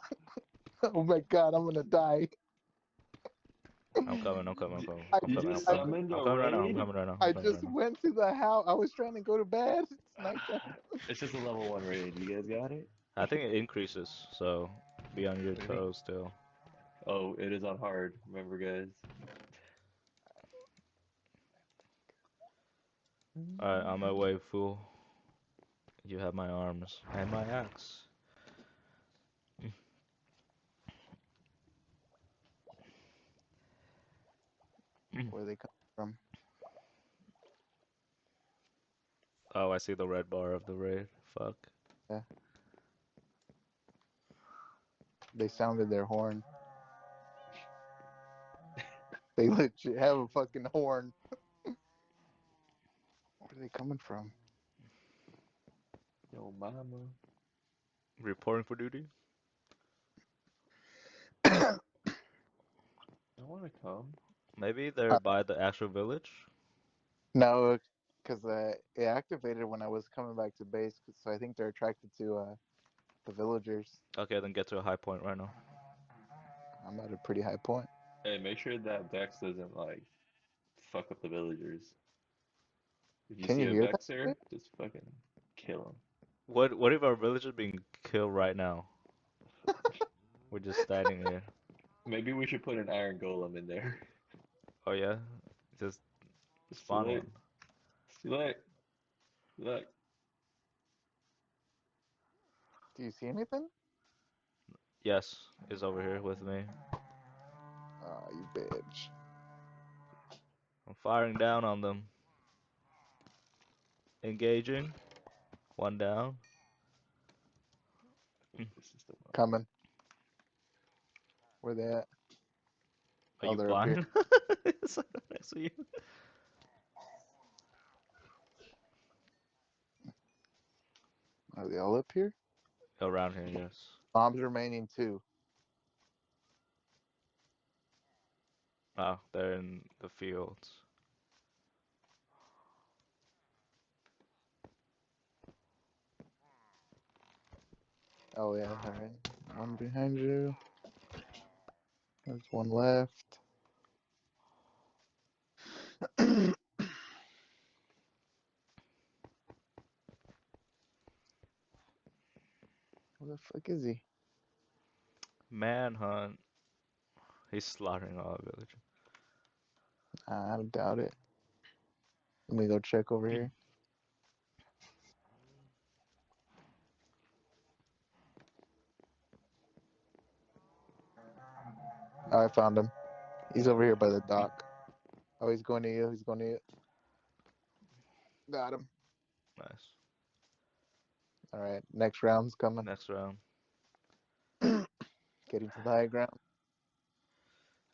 Oh my god, I'm gonna die. I'm coming. I'm coming. I'm coming. I I'm You coming. I'm just coming. summoned I'm a coming right now. I'm raid? coming right now. I I'm coming just right now. went to the house. I was trying to go to bed. It's nighttime. It's just a level 1 raid. You guys got it? I think it increases, so be on your Really? toes still. Oh, it is on hard. Remember, guys. Alright, on my way, fool. You have my arms and my axe. Where they come from? Oh, I see the red bar of the raid. Fuck. They sounded their horn. They legit have a fucking horn. Where are they coming from? Yo, mama. Reporting for duty? I want to come. Maybe they're by the actual village? No, because it activated when I was coming back to base, so I think they're attracted to the villagers. Okay, then get to a high point right now. I'm at a pretty high point. Hey, make sure that Vex doesn't like fuck up the villagers. If you Can see you a hear that? Vexer, just fucking kill him. What if our village is being killed right now? We're just standing here. Maybe we should put an iron golem in there. Oh yeah? Just It's too spawn late. one. It's too late. Look. Do you see anything? Yes, is over here with me. Oh, you bitch. I'm firing down on them. Engaging. One down. This is the one. Coming. Where they at? Are Oh, you they're up here. blind? It's next to you. Are they all up here? Around here, yes. Bombs remaining 2. Oh, they're in the fields. Oh yeah, alright. One behind you. There's one left. Where the fuck is he? Manhunt. He's slaughtering all the village. I doubt it. Let me go check over here. Oh, I found him. He's over here by the dock. Oh, he's going to you. He's going to you. Got him. Nice. All right, next round's coming. Next round. Getting to the high ground.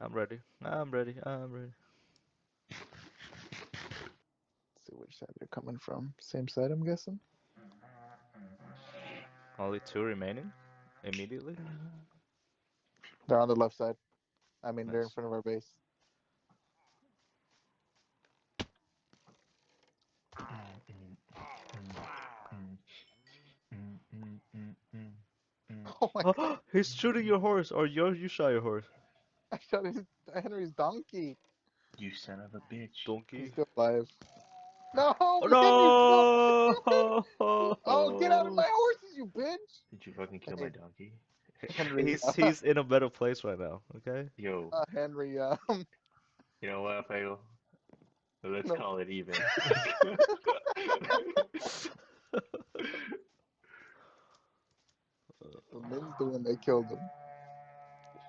I'm ready. I'm ready. I'm ready. Let's see which side they're coming from. Same side, I'm guessing. Only 2 remaining? Immediately? They're on the left side. I mean, they're in Nice. front of our base. Oh my god! He's shooting your horse, or you shot your horse. I shot Henry's donkey. You son of a bitch. He's Donkey. still alive. No, Oh we didn't you no! Oh, get out of my horses, you bitch! Did you fucking kill my donkey? Henry, He's in a better place right now. Okay. Yo, Henry, you know what, Fago? Let's No. call it even. Lynn's the one that killed him.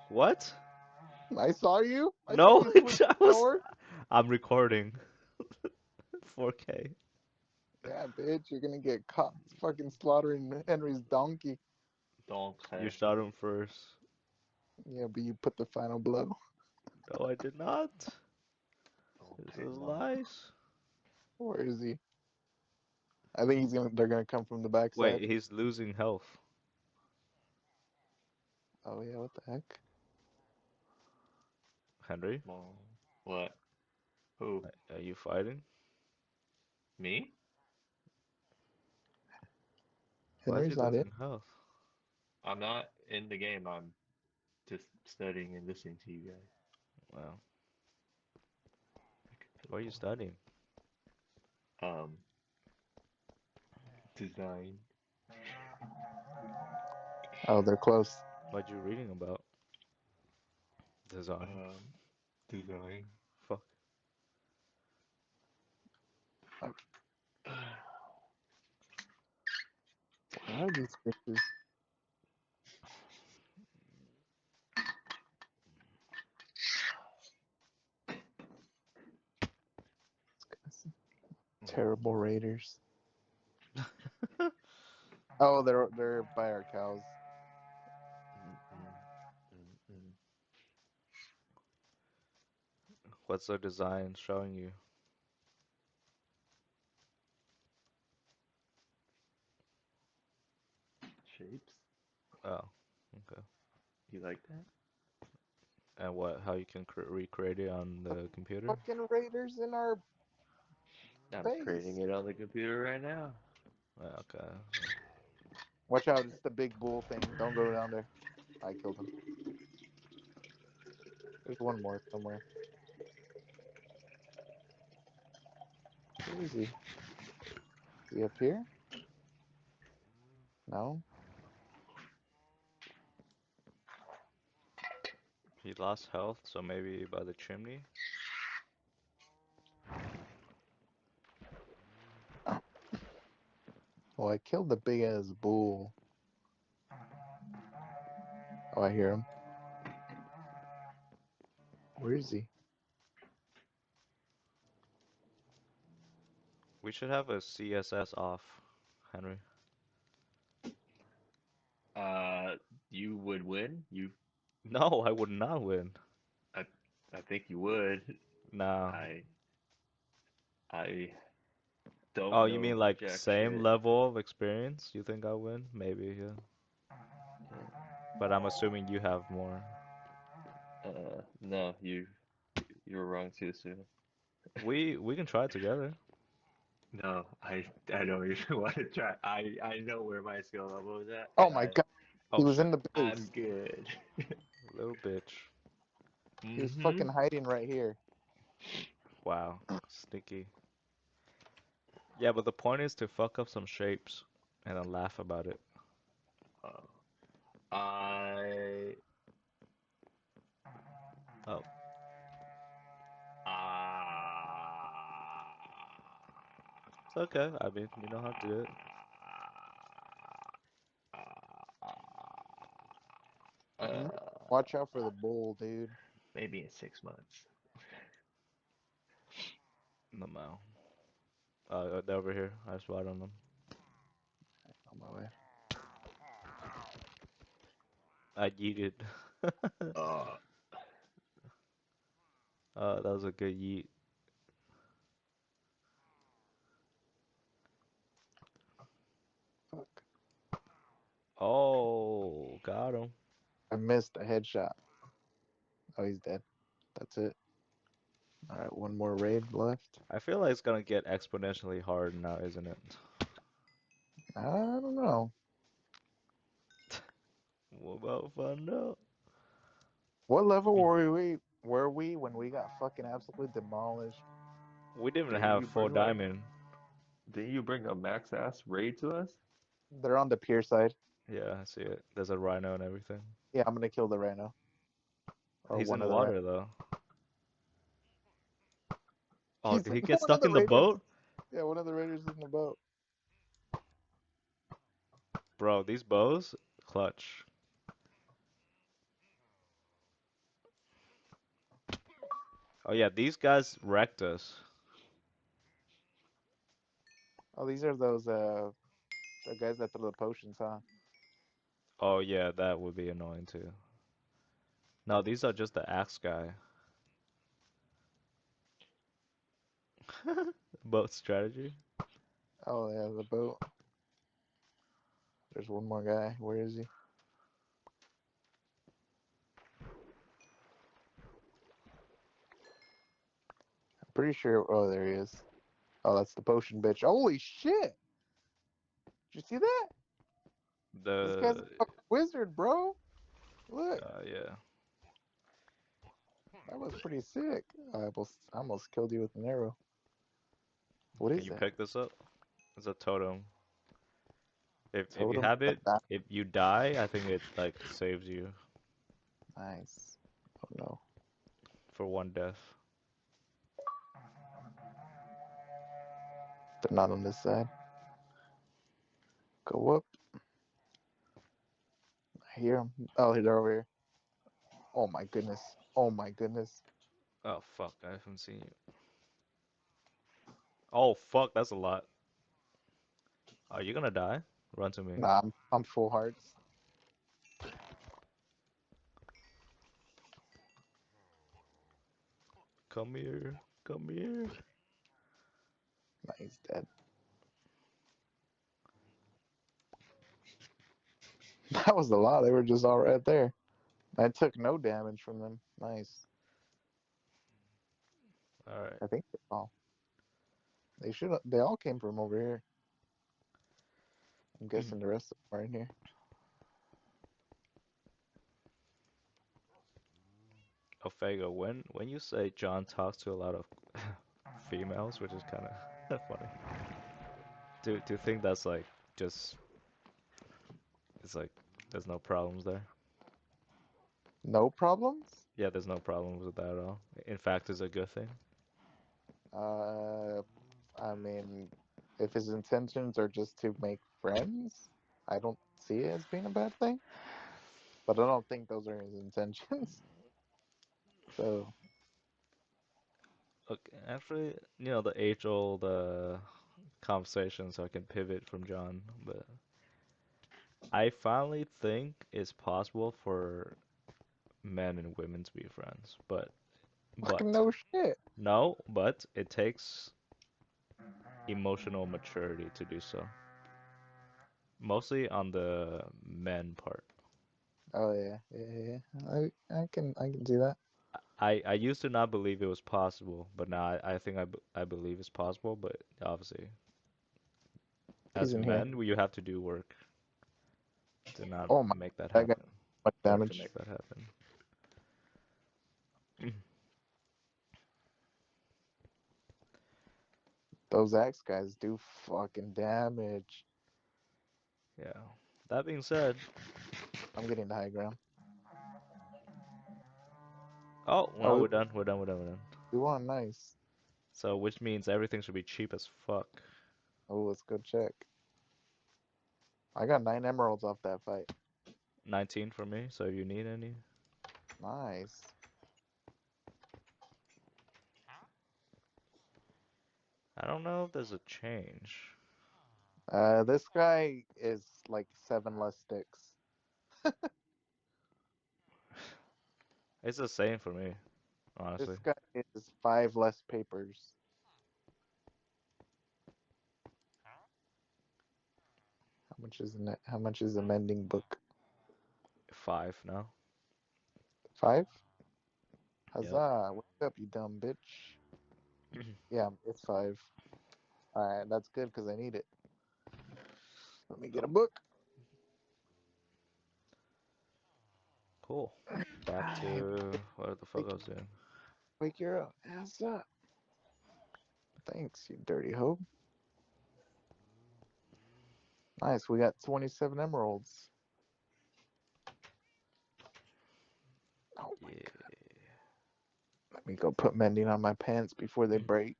What? I saw you. I No, saw you with I the was. sword. I'm recording. 4K. Yeah, bitch, you're gonna get caught fucking slaughtering Henry's donkey. You shot him first. Yeah, but you put the final blow. No, I did not. This is lies. Where is he? I think they're gonna come from the backside. Wait, he's losing health. Oh yeah, what the heck? Henry, What? Who? are you fighting? Me? Why is he Henry's not in. losing health? I'm not in the game. I'm just studying and listening to you guys. Wow. What are you studying? Design. Oh, they're close. What you reading about? Design. Design. Fuck. What are these bitches? Terrible raiders. Oh, they're by our cows. Mm-mm. What's the design showing you? Shapes. Oh, okay. You like that? And what? How you can recreate it on the computer? Fucking raiders in our I'm creating base. it on the computer right now. Okay. Watch out! It's the big bull thing. Don't go down there. I killed him. There's one more somewhere. Where is he? Is he up here? No. He lost health, so maybe by the chimney. Oh, I killed the big ass bull. Oh, I hear him. Where is he? We should have a CSS off, Henry. Uh, you would win. No, I would not win. I, I think you would. No. I, I don't Oh, you know mean like jack same shit. level of experience? You think I'll win? Maybe, yeah. But I'm assuming you have more. No, you were wrong too soon. We can try it together. No, I don't even want to try. I know where my skill level is at, Oh and my I god! He Oh was shit, in the I'm base. good. little bitch. He was Mm-hmm. fucking hiding right here. Wow, sneaky. Yeah, but the point is to fuck up some shapes and then laugh about it. Oh. I Oh, it's okay. I mean, you know how to do it. Hmm? uh, Watch out for the bull, dude. maybe in 6 months. No, no. They're over here. I spotted them. On my way. I yeeted. Uh, That was a good yeet. Fuck. Oh, got him. I missed a headshot. Oh, he's dead. That's it. All right, one more raid left. I feel like it's gonna get exponentially hard now, isn't it? I don't know. What about fun though? What level were we when we got fucking absolutely demolished? We didn't even didn't have you full bring like diamond. didn't you bring a max ass raid to us? They're on the pier side. Yeah, I see it. There's a rhino and everything. Yeah, I'm gonna kill the rhino or He's one in of the water though. Oh, He's did he get one of stuck the in the raiders. boat? Yeah, one of the raiders is in the boat. Bro, these bows, clutch. Oh yeah, these guys wrecked us. Oh, these are those the guys that throw the potions, huh? Oh yeah, that would be annoying too. No, these are just the axe guy. Boat strategy. Oh yeah, the boat. There's one more guy. Where is he? I'm pretty sure. Oh, there he is. Oh, that's the potion bitch. Holy shit! Did you see that? This guy's a The fucking wizard, bro. Look, yeah. that was pretty sick. I almost killed you with an arrow. What Can is you that? pick this up? It's a totem. If you Totem? have it, That if you die, I think it like saves you nice. Oh no, for one death. they're not on this side. Go up. I hear them. Oh, they're over here. Oh my goodness. Oh my goodness. Oh fuck, I haven't seen you. Oh fuck, that's a lot. Are you gonna die? Run to me. Nah, I'm full hearts. Come here. Come here. Nah, he's dead. That was a lot. They were just all right there. I took no damage from them. Nice. All right. I think they should. They all came from over here. I'm guessing the rest of them are in here. Ofego, when you say John talks to a lot of females, which is kind of funny, do you think that's like just it's like there's no problems there? No problems. Yeah, there's no problems with that at all. In fact, it's a good thing. Uh, I mean, if his intentions are just to make friends, I don't see it as being a bad thing. But I don't think those are his intentions. So, Look, actually, the age-old conversation, so I can pivot from John, but I finally think it's possible for men and women to be friends, fucking but no shit. no, but it takes emotional maturity to do so. Mostly on the men part. Oh yeah. I can do that. I used to not believe it was possible, but now I think I believe it's possible, but obviously He's as in here. men, you have to do work to not Oh my, make that that got happen. much Work to damage. make that happen. Those axe guys do fucking damage. Yeah. That being said, I'm getting the high ground. oh, Oh, well, we're done. We're done. We're done. We're done. we won. Nice. So, which means everything should be cheap as fuck. Oh, let's go check. I got 9 emeralds off that fight. 19 for me, so if you need any. Nice. I don't know if there's a change. This guy is like 7 less sticks. It's the same for me, This honestly. guy is 5 less papers. How much is a mending book? 5 now. 5? Yep. Huzzah! Wake up, you dumb bitch. Yeah, it's 5. Alright, that's good because I need it. Let me get a book. Cool. Back to what the fuck I was doing. Wake your ass up. Thanks, you dirty hoe. Nice, we got 27 emeralds. Oh my Yeah. god. Let me go put mending on my pants before they break.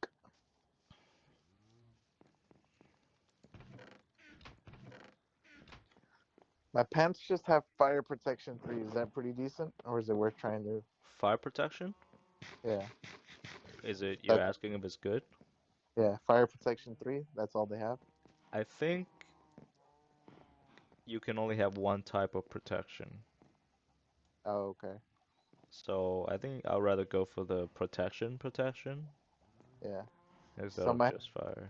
My pants just have fire protection 3. Is that pretty decent? Or is it worth trying to? Fire protection? Yeah. Is it you're That, asking if it's good? yeah, fire protection 3. That's all they have. I think you can only have one type of protection. Oh, okay. So I think I'd rather go for the protection Yeah. instead So of just fire.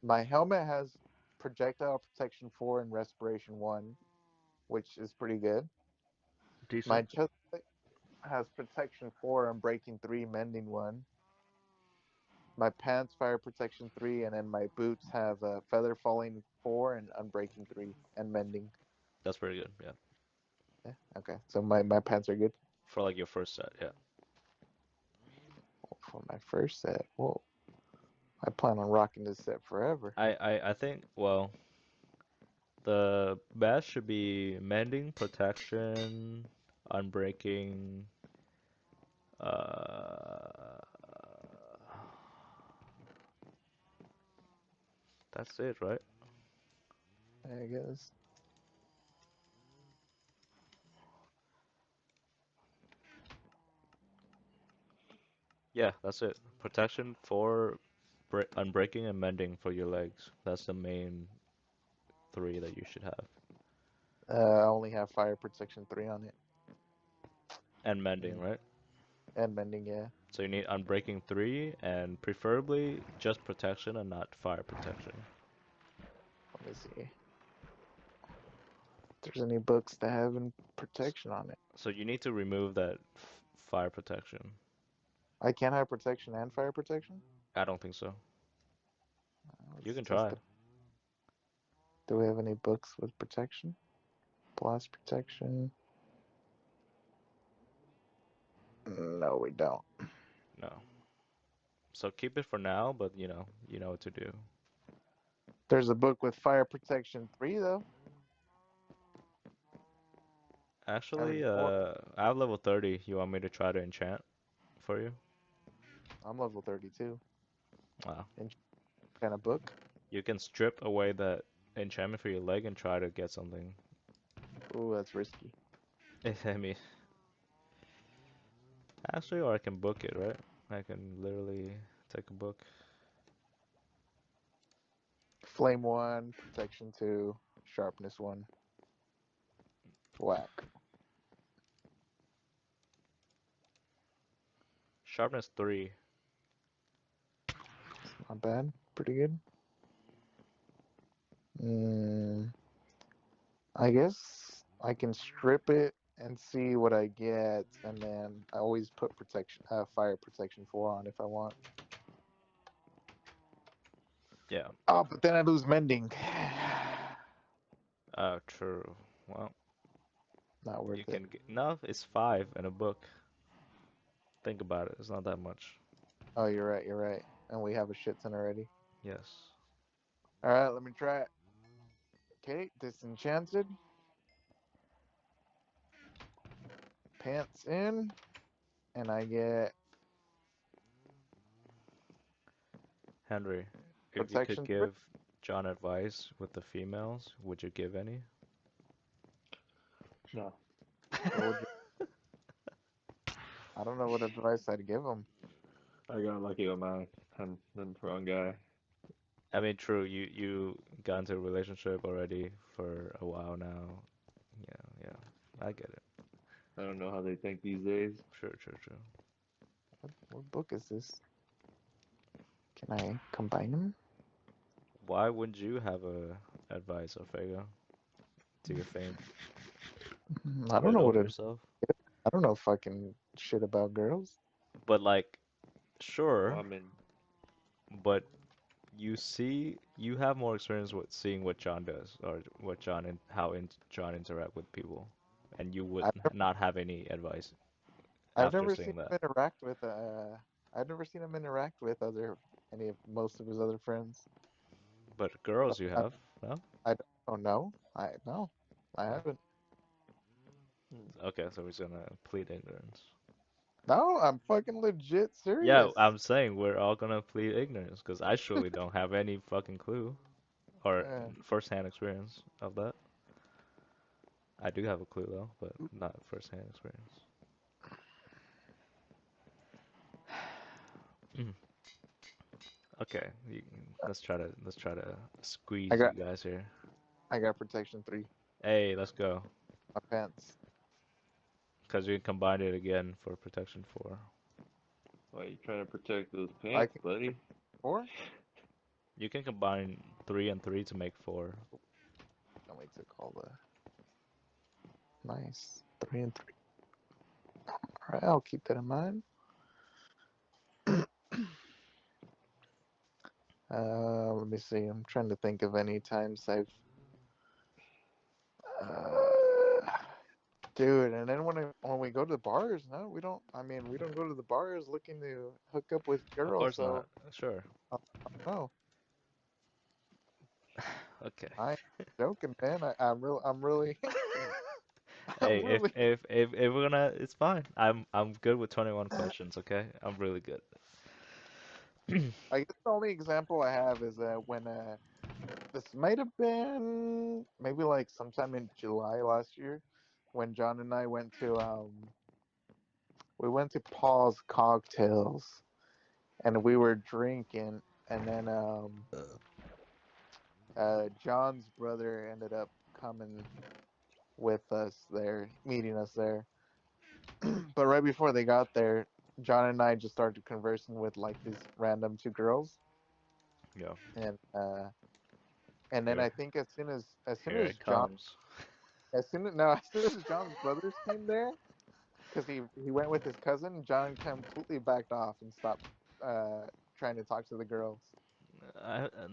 my helmet has projectile protection 4 and respiration 1, which is pretty good. My Decent. chest plate has protection 4 and breaking 3, mending 1. My pants fire protection 3, and then my boots have feather falling 4 and unbreaking 3 and mending. That's pretty good, yeah. Yeah. Okay. So my pants are good For like your first set, yeah. for my first set. Whoa. I plan on rocking this set forever. I think, well, the best should be mending, protection, unbreaking, uh, that's it, right? I guess. Yeah, that's it. Protection for unbreaking and mending for your legs. That's the main 3 that you should have. I only have fire protection 3 on it. And mending, right? And mending, yeah. So you need unbreaking 3 and preferably just protection and not fire protection. Let me see. If there's any books that have protection on it. So you need to remove that fire protection. I can't have protection and fire protection? I don't think so. You Let's can test try. it. Do we have any books with protection? Blast protection? No, we don't. No. So keep it for now, but you know what to do. There's a book with fire protection 3 though. Actually, four. I have level 30. You want me to try to enchant for you? I'm level 32. Wow. Kind of book? You can strip away that enchantment for your leg and try to get something. Ooh, that's risky. I mean, actually, or I can book it, right? I can literally take a book. Flame 1, protection 2, sharpness 1. Whack. Sharpness 3. Not bad. Pretty good. I guess I can strip it and see what I get, and then I always put fire protection 4 on if I want. Yeah. Oh, but then I lose mending. True. Well, Not worth you it. can get, no, it's 5 in a book. Think about it. It's not that much. Oh, you're right. You're right. And we have a shit ton already. Yes. All right, let me try it. Okay, disenchanted. Pants in, and I get Henry, if you could protection. give John advice with the females, would you give any? No. What would you? I don't know what advice I'd give him. I got lucky with mine. I'm the wrong guy. I mean, true, you got into a relationship already for a while now. Yeah, I get it. I don't know how they think these days. True. What book is this? Can I combine them? Why wouldn't you have a advice, Orfego, to your fame? I don't Get know what over it. yourself. I don't know fucking shit about girls. But like, Well, sure, I'm in. but you have more experience with seeing what John does or what John and John interact with people, and you would I've never, not have any advice I've after never seen seeing that. him interact with. I've never seen him interact with most of his other friends. But girls, you I, have, no? I don't know. I haven't. Okay, so we're just gonna plead ignorance. No, I'm fucking legit Yeah, serious. I'm saying we're all gonna plead ignorance because I surely don't have any fucking clue or Yeah. first-hand experience of that. I do have a clue though, but not first-hand experience. Okay, let's try to I squeeze you got guys here. I got protection 3. Hey, let's go. My pants. Because we can combine it again for protection 4. Why you trying to protect those I pants, can buddy? 4. You can combine 3 and 3 to make 4. Can't wait to call the nice 3 and 3. All right, I'll keep that in mind. Let me see. I'm trying to think of any times I've. Uh, dude, and then when we go to the bars, no, we don't. I mean, we don't go to the bars looking to hook up with Of girls. course So, not. Sure. no, Okay. I ain't joking, man. I'm really, I'm Hey, if really. if if if we're gonna, it's fine. I'm good with 21 questions. Okay, I'm really good. I guess the only example I have is when this might have been maybe like sometime in July last year, when John and I went to Paul's Cocktails, and we were drinking, and then John's brother ended up coming with us there, meeting us there. But right before they got there, John and I just started conversing with like these random two girls, Yeah, and then here, I think here it comes. as soon as John's brothers came there, because he went with his cousin, John completely backed off and stopped trying to talk to the girls.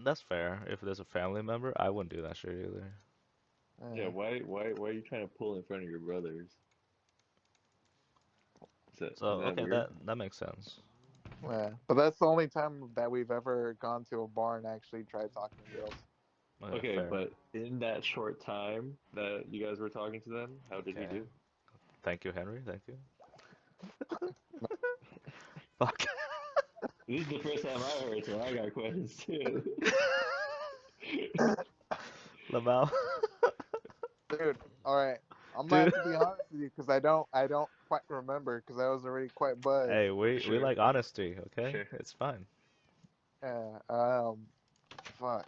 That's fair. If there's a family member, I wouldn't do that shit either. Yeah, Uh, why are you trying to pull in front of your brothers? So Is that okay, weird? that makes sense. but that's the only time that we've ever gone to a bar and actually tried talking to girls. Okay, Okay, fair. but in that short time that you guys were talking to them, how did he Okay. do? Thank you, Henry. Thank you. Fuck. This is the first time I heard, so I got questions too. Lamau. Dude, all right. I'm gonna Dude. have to be honest with you because I don't quite remember because I was already quite buzzed. Hey, we Sure, like honesty, okay? sure. It's fine. Yeah. Fuck.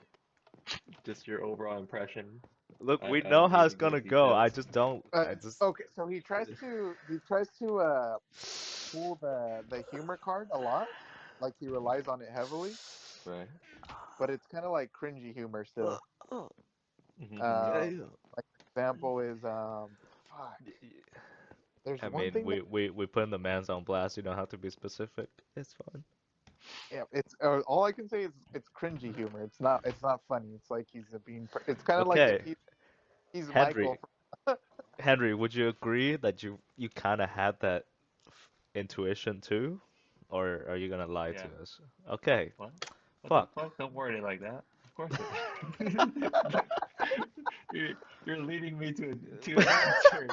Just your overall impression Look, we out know of how it's needing those gonna go. I details. just don't. I just. Okay, so he tries to pull the humor card a lot, like he relies on it heavily, Right. but it's kind of like cringy humor still. Mm-hmm. Um, like example is fuck. There's I one mean, thing that we put the man's on blast. You don't have to be specific. It's fine. yeah, it's all I can say is it's cringy humor. It's not funny. It's like it's kind of like if Okay, he's Michael. Henry. Henry, would you agree that you kind of had that intuition too, or are you gonna lie Yeah. to us? Okay, What? What the fuck. fuck? Don't word it like that. Of course it. you're, you're leading me to an answer.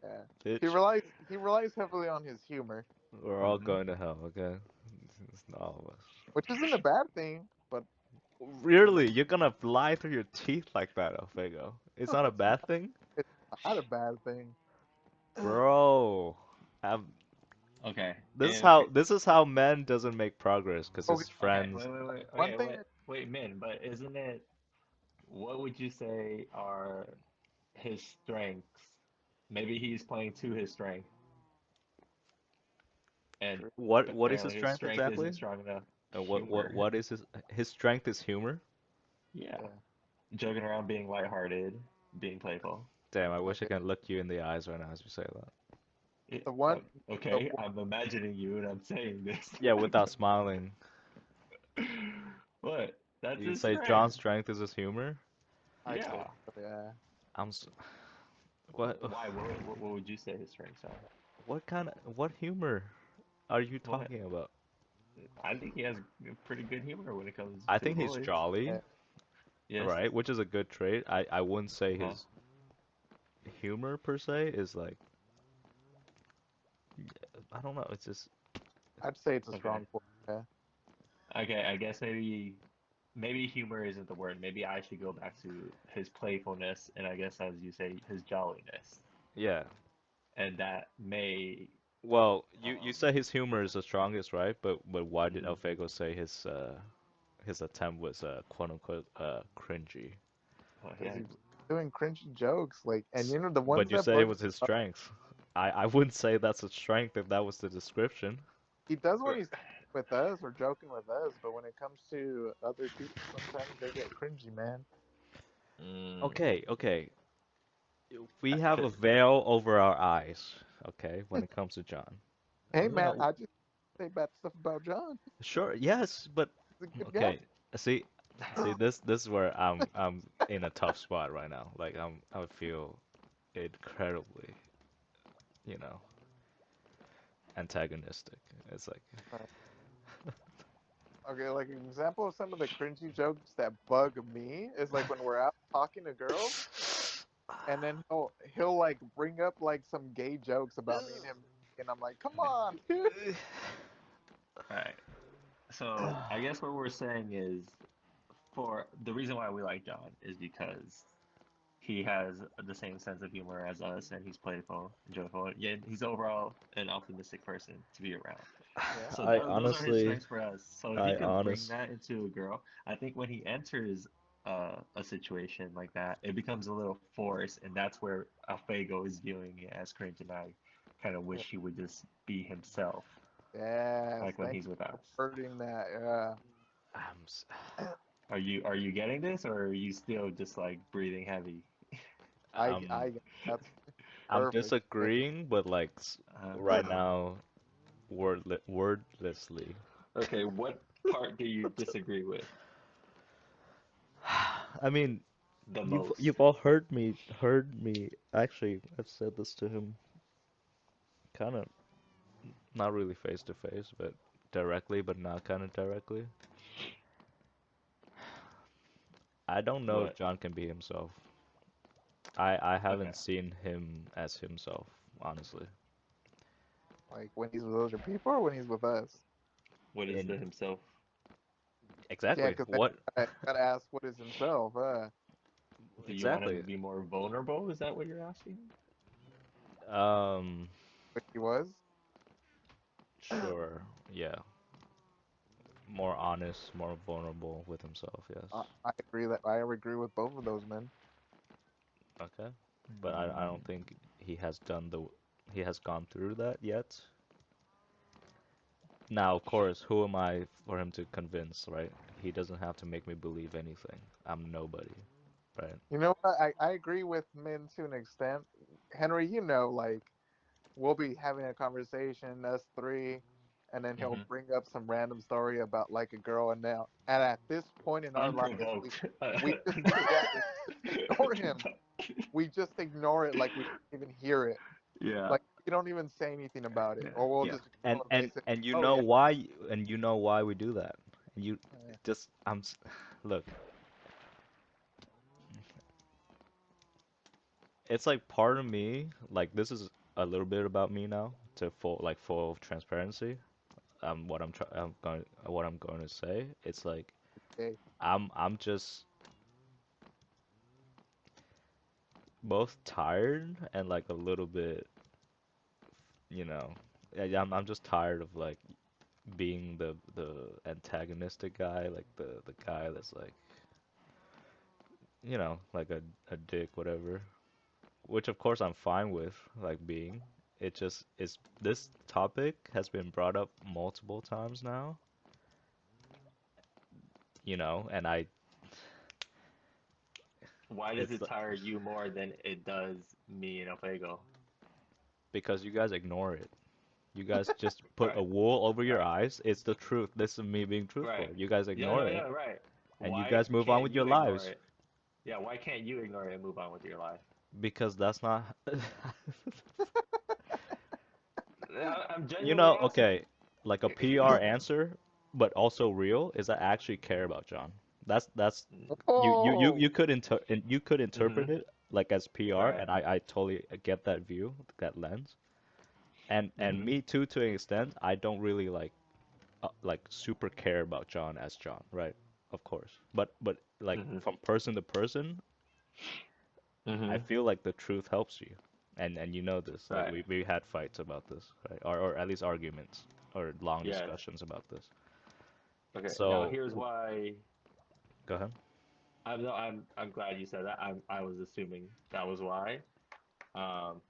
Yeah. He Bitch, relies he relies heavily on his humor, we're all Mhm. going to hell, okay? It's not all of us. which isn't a bad thing, but Really, you're gonna lie through your teeth like that, Alfego? It's not a bad thing? it's not a bad thing. Bro, um, Okay. this is how men doesn't make progress, because Okay, his Okay. friends. Wait. one Okay. thing. Wait, Min. But isn't it? What would you say are his strengths? Maybe he's playing to his strength, and What is his apparently his strength strength isn't exactly? strong enough. What Humor. what is his strength is humor? Yeah. Yeah. Joking around, being lighthearted, being playful. Damn, I wish I Okay. can look you in the eyes right now as you say that. It, The one. The okay, I'm imagining you and I'm saying this. Yeah, without smiling. What? That's You his say strength. John's strength is his humor? I'd say Yeah. so, yeah. I'm s what Why? What would you say his strengths are? what humor are you What? talking about? I think he has pretty good humor when it comes I to the think he's boys. jolly, Yeah. Yes. right? Which is a good trait. I wouldn't say Uh-huh. his humor per se is like I don't know, it's just I'd say it's a Okay. strong point. Yeah. Okay, I guess maybe humor isn't the word. Maybe I should go back to his playfulness and I guess as you say, his jolliness. yeah. And that may Well, you um say his humor is the strongest, right? But why did mhm. Alfego say his attempt was quote unquote cringy? Well, Because yeah. he's doing cringy jokes, like, and the ones But you that say it bug was his strength. I wouldn't say that's a strength if that was the description. he does when he's with us or joking with us, but when it comes to other people, sometimes they get cringy, man. Mm. Okay. We have a veil over our eyes, okay, when it comes to John. Hey, man, No, I just say bad stuff about John. sure, yes, but He's a good guy. okay. See, this is where I'm in a tough spot right now. Like I feel incredibly, you know, antagonistic. It's like, Okay, like an example of some of the cringy jokes that bug me is like when we're out talking to girls, and then he'll like bring up like some gay jokes about me and him, and I'm like, come on, dude. Alright. So I guess what we're saying is for the reason why we like John is because he has the same sense of humor as us, and he's playful, enjoyable. Yeah, he's overall an optimistic person to be around. Yeah. So I those are his honestly, strengths for us. So if he I could bring honest, that into a girl, I think when he enters a situation like that, it becomes a little forced, and that's where Alfego is viewing it as cringe, and I kind of wish he would just be himself, Yes. like when Thank he's with you us. for wording that. Yeah. I'm, s- Are you getting this, or are you still just like breathing heavy? I'm, I that's I'm perfect. disagreeing, but like right Uh, now, wordlessly. okay, what part do you disagree with I mean, the you've most? you've all heard me. Actually, I've said this to him, kind of not really face to face, but directly, but not kind of directly. I don't know if What? John can be himself. I Okay. haven't seen him as himself, honestly. Like when he's with other people or when he's with us. What is the And himself? Yeah, exactly because what I gotta ask what is himself. Do you want him to exactly. be more vulnerable? Is that what you're asking? Um, What he was. sure, yeah. More honest, more vulnerable with himself, yes. I agree with both of those men. Okay. But I don't think he has gone through that yet. Now, of course, who am I for him to convince, right? He doesn't have to make me believe anything. I'm nobody, right? You know what? I agree with men to an extent. Henry, like we'll be having a conversation, us three, and then he'll Hmm. bring up some random story about like a girl, and at this point in our lives, Unprovoked. we just yeah, we just ignore him. We just ignore it like we didn't even hear it. Yeah. Like we don't even say anything about it, Yeah. or we'll Yeah. just ignore him. They say, And you "Oh know yeah, why we do that. And you yeah, just look, it's like part of me, like this is a little bit about me now to full transparency. What I'm going to say, it's like okay, I'm just both tired and like a little bit, you know, I'm just tired of like being the antagonistic guy, like the guy that's like, like a dick, whatever. Which of course I'm fine with, like being. It just is this topic has been brought up multiple times now, and Why does it's it tire you more than it does me and Alfego? because you guys ignore it. You guys just put Right. a wool over your Right. eyes. It's the truth. This is me being truthful. Right. You guys Yeah. ignore No. it, Yeah. Right. and you Why guys move on can't with your you ignore lives it? Yeah. Why can't you ignore it and move on with your life? because that's not. I'm genuinely asking. Okay, like a PR answer, but also real, is I actually care about John. That's oh, you could Mm-hmm. interpret it like as PR, Right. and I totally get that view, that lens. And Mm-hmm. me too, to an extent. I don't really like super care about John as John, right? Of course. But like Mm-hmm. from person to person, I Mm-hmm. feel like the truth helps you. And you know this. Like Right. we had fights about this, right? Or at least arguments or long Yes. discussions about this. Okay. Now So here's why. go ahead. I'm no, I'm glad you said that. I was assuming that was why. Um,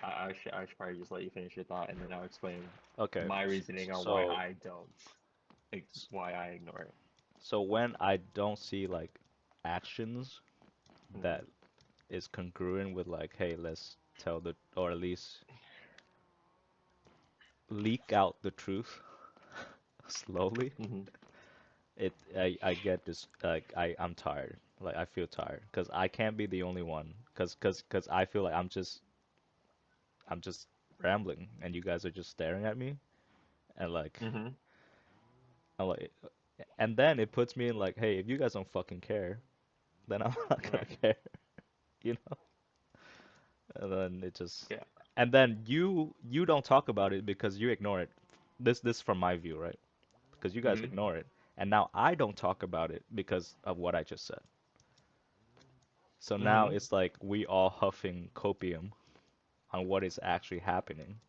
I should probably just let you finish your thought, and then I'll explain Okay. my reasoning on why So I don't, why I ignore it. so when I don't see like actions Hmm. that is congruent with like, hey, let's tell the or at least leak out the truth slowly, Hmm. I get this like I'm tired. Like I feel tired because I can't be the only one because I feel like I'm just rambling and you guys are just staring at me and like Hmm. I'm like and then it puts me in like, hey, if you guys don't fucking care, then I'm not gonna Right. care, you know? And then it just Yeah. and then you don't talk about it because you ignore it. This from my view, right? Because you guys Hmm. ignore it. And now I don't talk about it because of what I just said. So now Mm-hmm. it's like we all huffing copium on what is actually happening.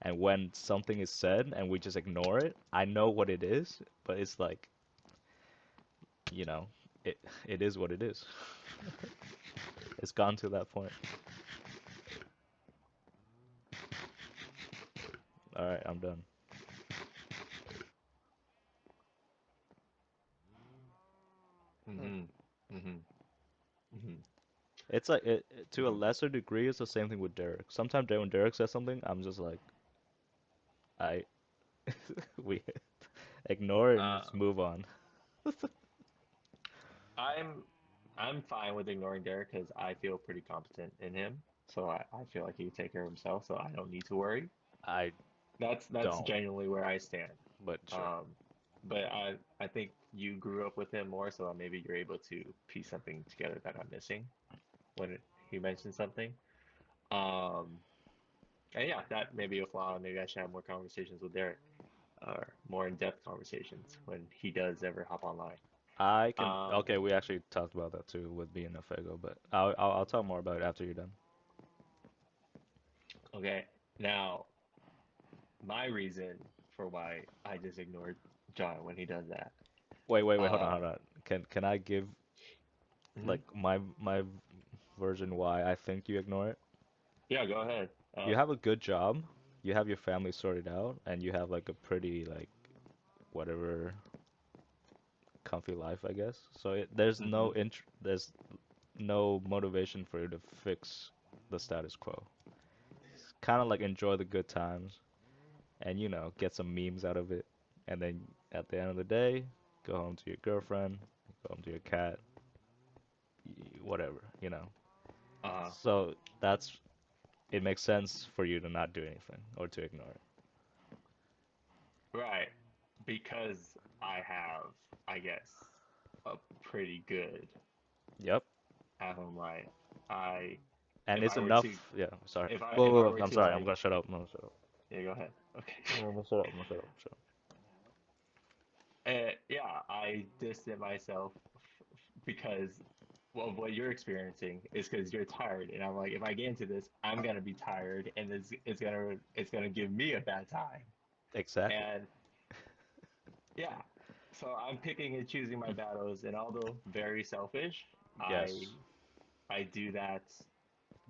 And when something is said and we just ignore it, I know what it is, but it's like, you know, it it is what it is. It's gone to that point. All right, I'm done. Hmm. Mm-hmm. Mm-hmm. Mm-hmm. It's like to a Mm-hmm. lesser degree, it's the same thing with Derek. Sometimes when Derek says something, I'm just like, I we ignore it and Uh, just move on. I'm I'm fine with ignoring Derek because I feel pretty competent in him. So I feel like he can take care of himself, so I don't need to worry. I That's don't, genuinely where I stand. but sure. Um, but I think you grew up with him more, so maybe you're able to piece something together that I'm missing when he mentioned something. Um, and yeah, that may be a flaw. Maybe I should have more conversations with Derek, or more in-depth conversations when he does ever hop online. I can. Um, Okay, we actually talked about that too with being a Fago, but I'll talk more about it after you're done. okay, now my reason for why I just ignored John when he does that. Wait, hold on, Um, hold on. Can I give mhm. like my version why I think you ignore it? Yeah, go ahead. You have a good job, you have your family sorted out, and you have like a pretty like whatever comfy life, I guess. So Mhm. there's no motivation for you to fix the status quo. Kind of like enjoy the good times and get some memes out of it, and then at the end of the day, go home to your girlfriend, go home to your cat, whatever. Uh, So that's it makes sense for you to not do anything or to ignore it. right. Because I have, I guess, a pretty good Yep. at-home life. I, And if it's I were to, enough. Yeah, sorry. if I Whoa. were I'm to sorry. I'm like, gonna shut up. I'm gonna shut up. yeah, go ahead. Okay. I'm gonna shut up. I'm gonna shut up. Shut up. Yeah, I distant myself because well, what you're experiencing is because you're tired, and I'm like, if I get into this, I'm gonna be tired, and it's gonna give me a bad time, Exactly. and yeah, so I'm picking and choosing my battles, and although very selfish, I Yes. I do that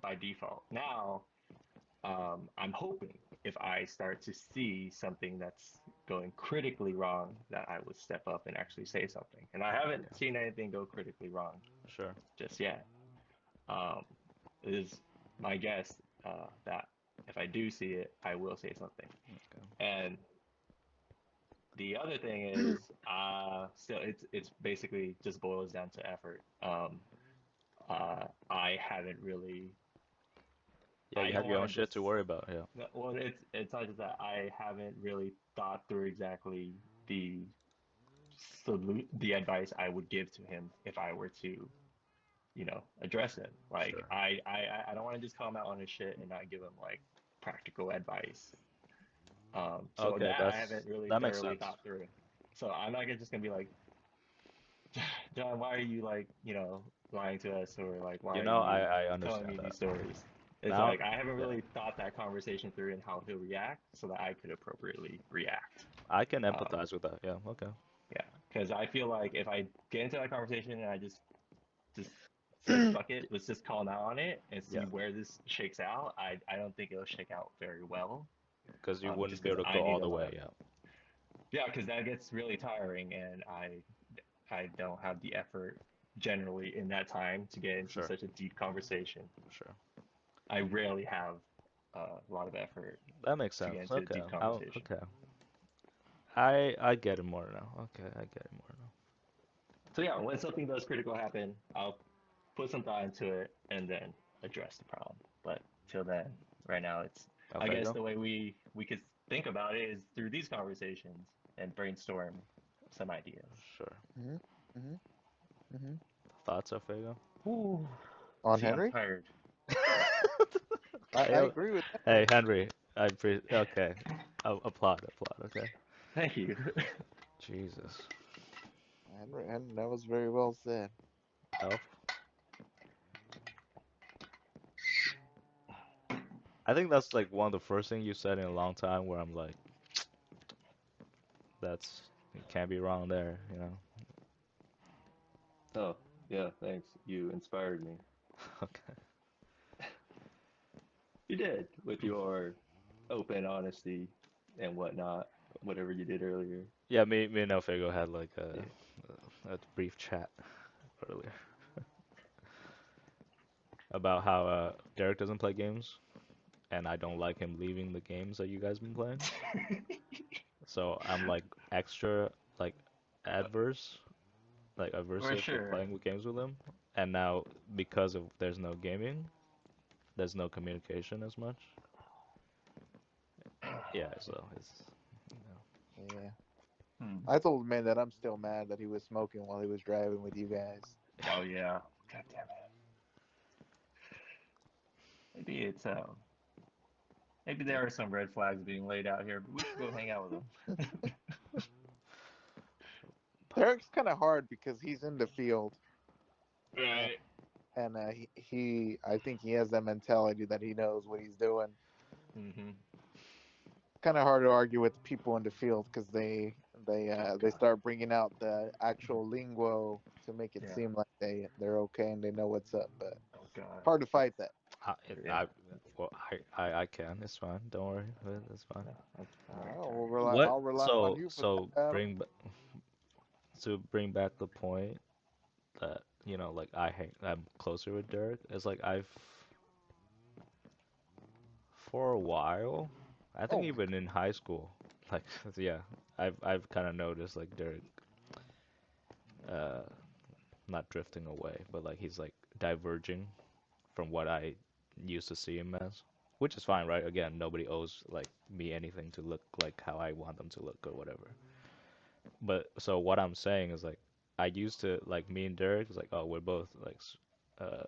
by default. Now, I'm hoping if I start to see something that's going critically wrong, that I would step up and actually say something. And I haven't Yeah. seen anything go critically wrong Sure. just yet. Um, it is my guess that if I do see it, I will say something. Okay. And the other thing is, still, it's basically just boils down to effort. I haven't really. Yeah, I you have don't your want own to shit just. to worry about. Yeah. No, well, it's not just that I haven't really thought through exactly the the advice I would give to him if I were to, address him. Like Sure. I don't want to just call him out on his shit and not give him like practical advice. So Okay, that I haven't really that makes thoroughly sense. thought through. So I'm not just gonna be like, John, why are you like, lying to us, or like, why You are know, I you I telling understand me that. these stories? It's Now, like I haven't yeah, really thought that conversation through and how he'll react so that I could appropriately react. I can Um, empathize with that. Yeah. Okay. yeah, because I feel like if I get into that conversation and I just say fuck it, let's just call now on it and see Yeah. where this shakes out. I don't think it'll shake out very well. Because you Just wouldn't be because able to I go need all a the lot way. of Yeah. yeah, because that gets really tiring, and I don't have the effort generally in that time to get into Sure. such a deep conversation. Sure. I rarely have a lot of effort That makes to get sense. into a Okay. deep conversation. Okay. I get it more now. Okay, I get it more now. So yeah, when something does critical happen, I'll put some thought into it and then address the problem. But till then, right now, I Okay, guess go. the way we could think about it is through these conversations and brainstorm some ideas. Sure. Hmm. Hmm. Hmm. Thoughts, Alfredo? Ooh. On See, I'm Henry, tired. I Okay. agree with Hey, Henry. Henry. Okay. Applaud. Okay. Thank you. Jesus. Henry, and that was very well said. Elf. I think that's like one of the first things you said in a long time where I'm like, that's you can't be wrong there, you know? Oh, yeah, thanks. You inspired me. Okay. You did with your open honesty and whatnot, whatever you did earlier. Yeah, me and Elfego had like Yeah. a brief chat earlier about how Derek doesn't play games, and I don't like him leaving the games that you guys been playing. So I'm like extra like adverse, like For aversive to sure. playing with games with him. And now because of there's no gaming, there's no communication as much. Yeah, so it's you Yeah. Hmm. I told man that I'm still mad that he was smoking while he was driving with you guys. Oh yeah. God damn it. Maybe it's maybe there are some red flags being laid out here, but we should go hang out with them. Derek's kind of hard because he's in the field, and, Right. he I think he has that mentality that he knows what he's doing. Mm-hmm. Kind of hard to argue with the people in the field because Oh they god. start bringing out the actual lingo to make it Yeah. seem like they're okay and they know what's up, but Oh god. hard to fight that. I, Yeah. well, I can. It's fine. Don't worry. It's fine. No. Alright, Oh, alright. What? I'll rely on So you for so that. bring to bring back the point that like I'm closer with Derek. It's like I've for a while. I think Oh, even in high school, like yeah, I've kind of noticed like Derek, uh, not drifting away, but like he's like diverging from what I used to see him as, which is fine, right? Again, nobody owes like me anything to look like how I want them to look or whatever. But so what I'm saying is like I used to like me and Derek is like oh we're both like uh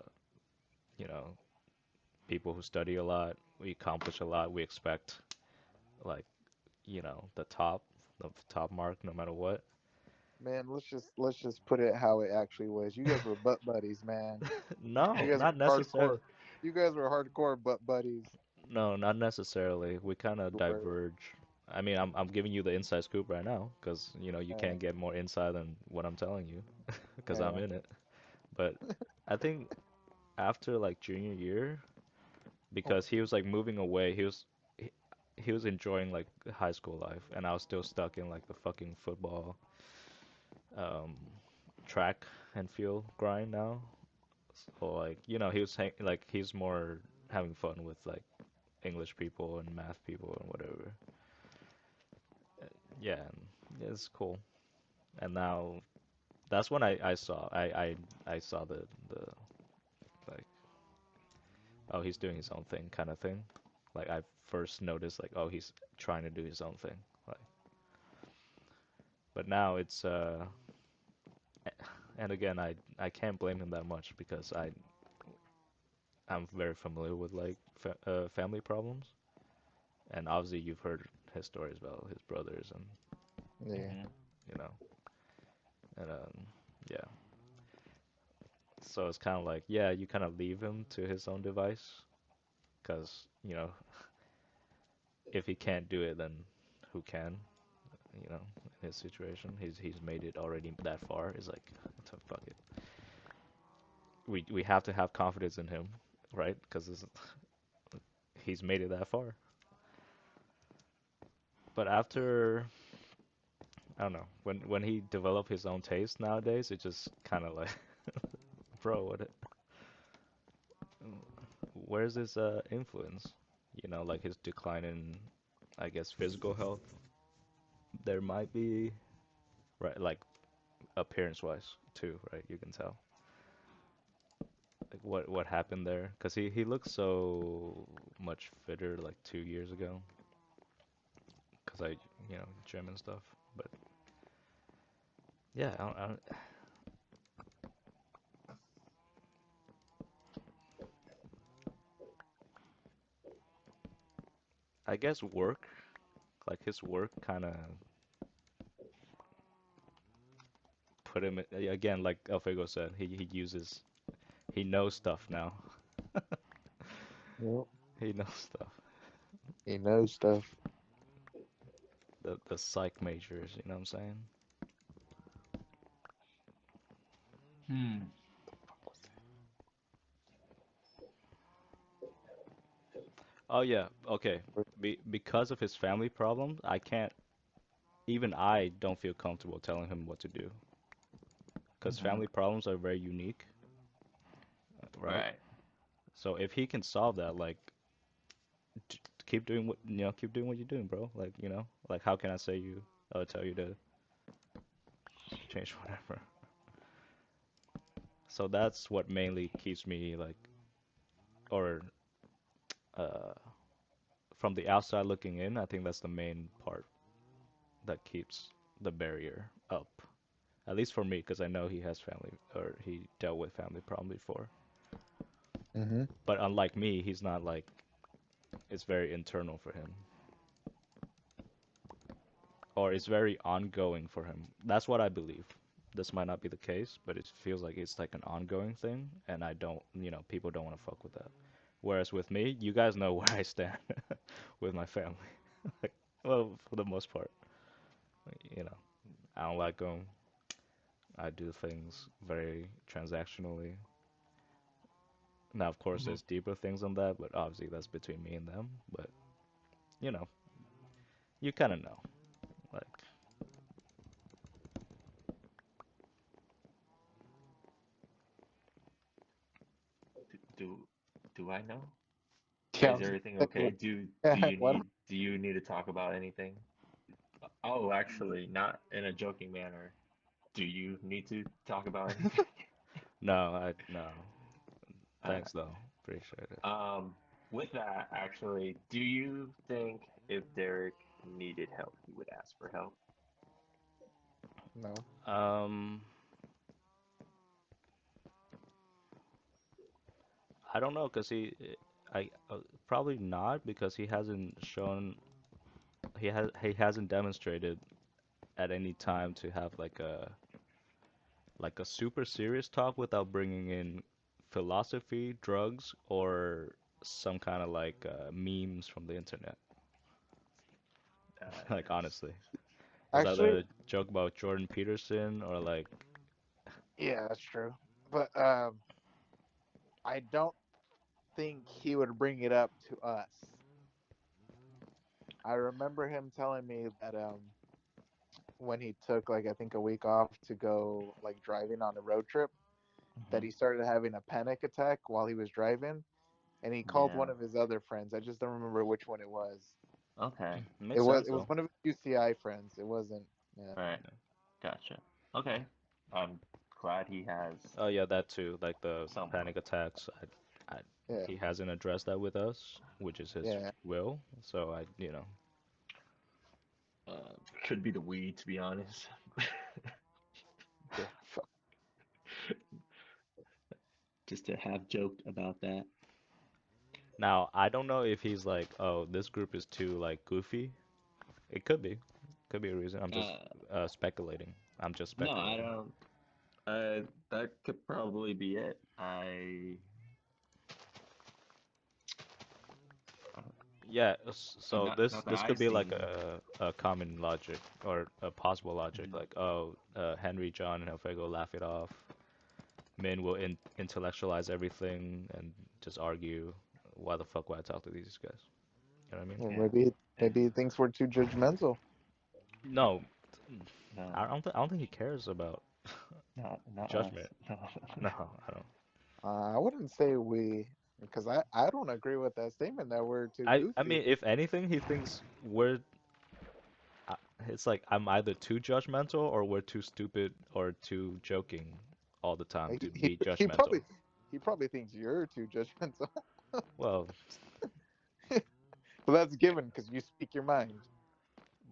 you know people who study a lot, we accomplish a lot, we expect like the top mark no matter what. man, let's just put it how it actually was. You guys were butt buddies, man. You No, guys not were necessarily. hardcore. You guys were hardcore butt buddies. No, not necessarily. We kind of You were, diverge. I mean, I'm giving you the inside scoop right now because you uh, can't get more inside than what I'm telling you because I'm uh, in it. But I think after like junior year, oh, because he was like moving away, he, he was enjoying like high school life, and I was still stuck in like the fucking football, um, track and field grind now. So like he was like he's more having fun with like English people and math people and whatever. Yeah, and it's cool. And now that's when I saw the like oh he's doing his own thing kind of thing. Like I first noticed like oh he's trying to do his own thing. Like but now it's and again I can't blame him that much because I'm very familiar with like family problems and obviously you've heard his stories about his brothers and yeah. Mm-hmm. you know and yeah. So it's kind of like, yeah, you kind of leave him to his own device, because, if he can't do it, then who can, in his situation. He's made it already that far. It's like, fuck it. We have to have confidence in him, right? Because he's made it that far. But after, I don't know, when he developed his own taste nowadays, it just kind of like, bro, where's his influence? Like his decline in, I guess, physical health. There might be, right, like appearance wise too, right? You can tell. Like what happened there? Because he looked so much fitter like 2 years ago. Because gym and stuff. But yeah, I guess work, like his work kind of put him again, like Alfego said, he knows stuff now. Yep. He knows stuff. He knows stuff. The psych majors, you know what I'm saying? Hmm. Oh yeah, okay. Because of his family problems, I can't even I don't feel comfortable telling him what to do. Because Hmm. family problems are very unique, right? Right. So if he can solve that, like keep doing what keep doing what you're doing, bro. Like, like how can I say you tell you to change whatever. So that's what mainly keeps me like or uh from the outside looking in, I think that's the main part that keeps the barrier up. At least for me, because I know he has family or he dealt with family problem before. Mm-hmm. But unlike me, he's not like it's very internal for him. Or it's very ongoing for him. That's what I believe. This might not be the case, but it feels like it's like an ongoing thing, and I don't, people don't want to fuck with that. Whereas with me, you guys know where I stand with my family. Like, well, for the most part, you know, I don't like them. I do things very transactionally. Now, of course, Hmm. there's deeper things on that, but obviously that's between me and them. But you know, you kind of know. Like, Do do I know? Yeah, I Is was gonna everything say, okay? yeah, what? Do you need to talk about anything? Oh, actually, not in a joking manner. Do you need to talk about anything? no, no. Uh, Thanks though. Appreciate it. um, with that, actually, do you think if Derek needed help, he would ask for help? No. Um, I don't know, cause I probably not because he hasn't shown he hasn't demonstrated at any time to have like a super serious talk without bringing in philosophy, drugs, or some kind of like memes from the internet. Like Yes. honestly, it's Actually, either a joke about Jordan Peterson or like yeah, that's true. But I don't think he would bring it up to us. I remember him telling me that when he took like I think a week off to go like driving on a road trip, that Hmm. he started having a panic attack while he was driving, and he called Yeah. one of his other friends. I just don't remember which one it was. Okay. makes It sense was though. one of his UCI friends. It wasn't. Yeah. Right. Gotcha. Okay. I'm glad he has Oh yeah, that too. Like the someone. panic attacks. Yeah. He hasn't addressed that with us, which is his Yeah. will. So Could be the weed, to be honest. Yeah. Fuck. Just to have joked about that. now I don't know if he's like, oh, this group is too like goofy. It could be a reason. I'm just Uh, speculating. I'm just no, I speculating. don't. That could probably be it. Yeah, so this Not that this I've could be like seen. a common logic or a possible logic, Mhm. like oh, Henry, John, and Elfego laugh it off. Min will intellectualize everything and just argue. Why the fuck would I talk to these guys? You know what I mean? Or Yeah. Yeah. maybe he thinks we're too judgmental. No, No, I don't think he cares about not us. judgment. No. No, I don't. I wouldn't say we, because I don't agree with that statement that we're too I goofy. mean, if anything, he thinks uh, it's like I'm either too judgmental or we're too stupid or too joking all the time He to he, be he judgmental. probably he probably thinks you're too judgmental. Well, But that's given because you speak your mind.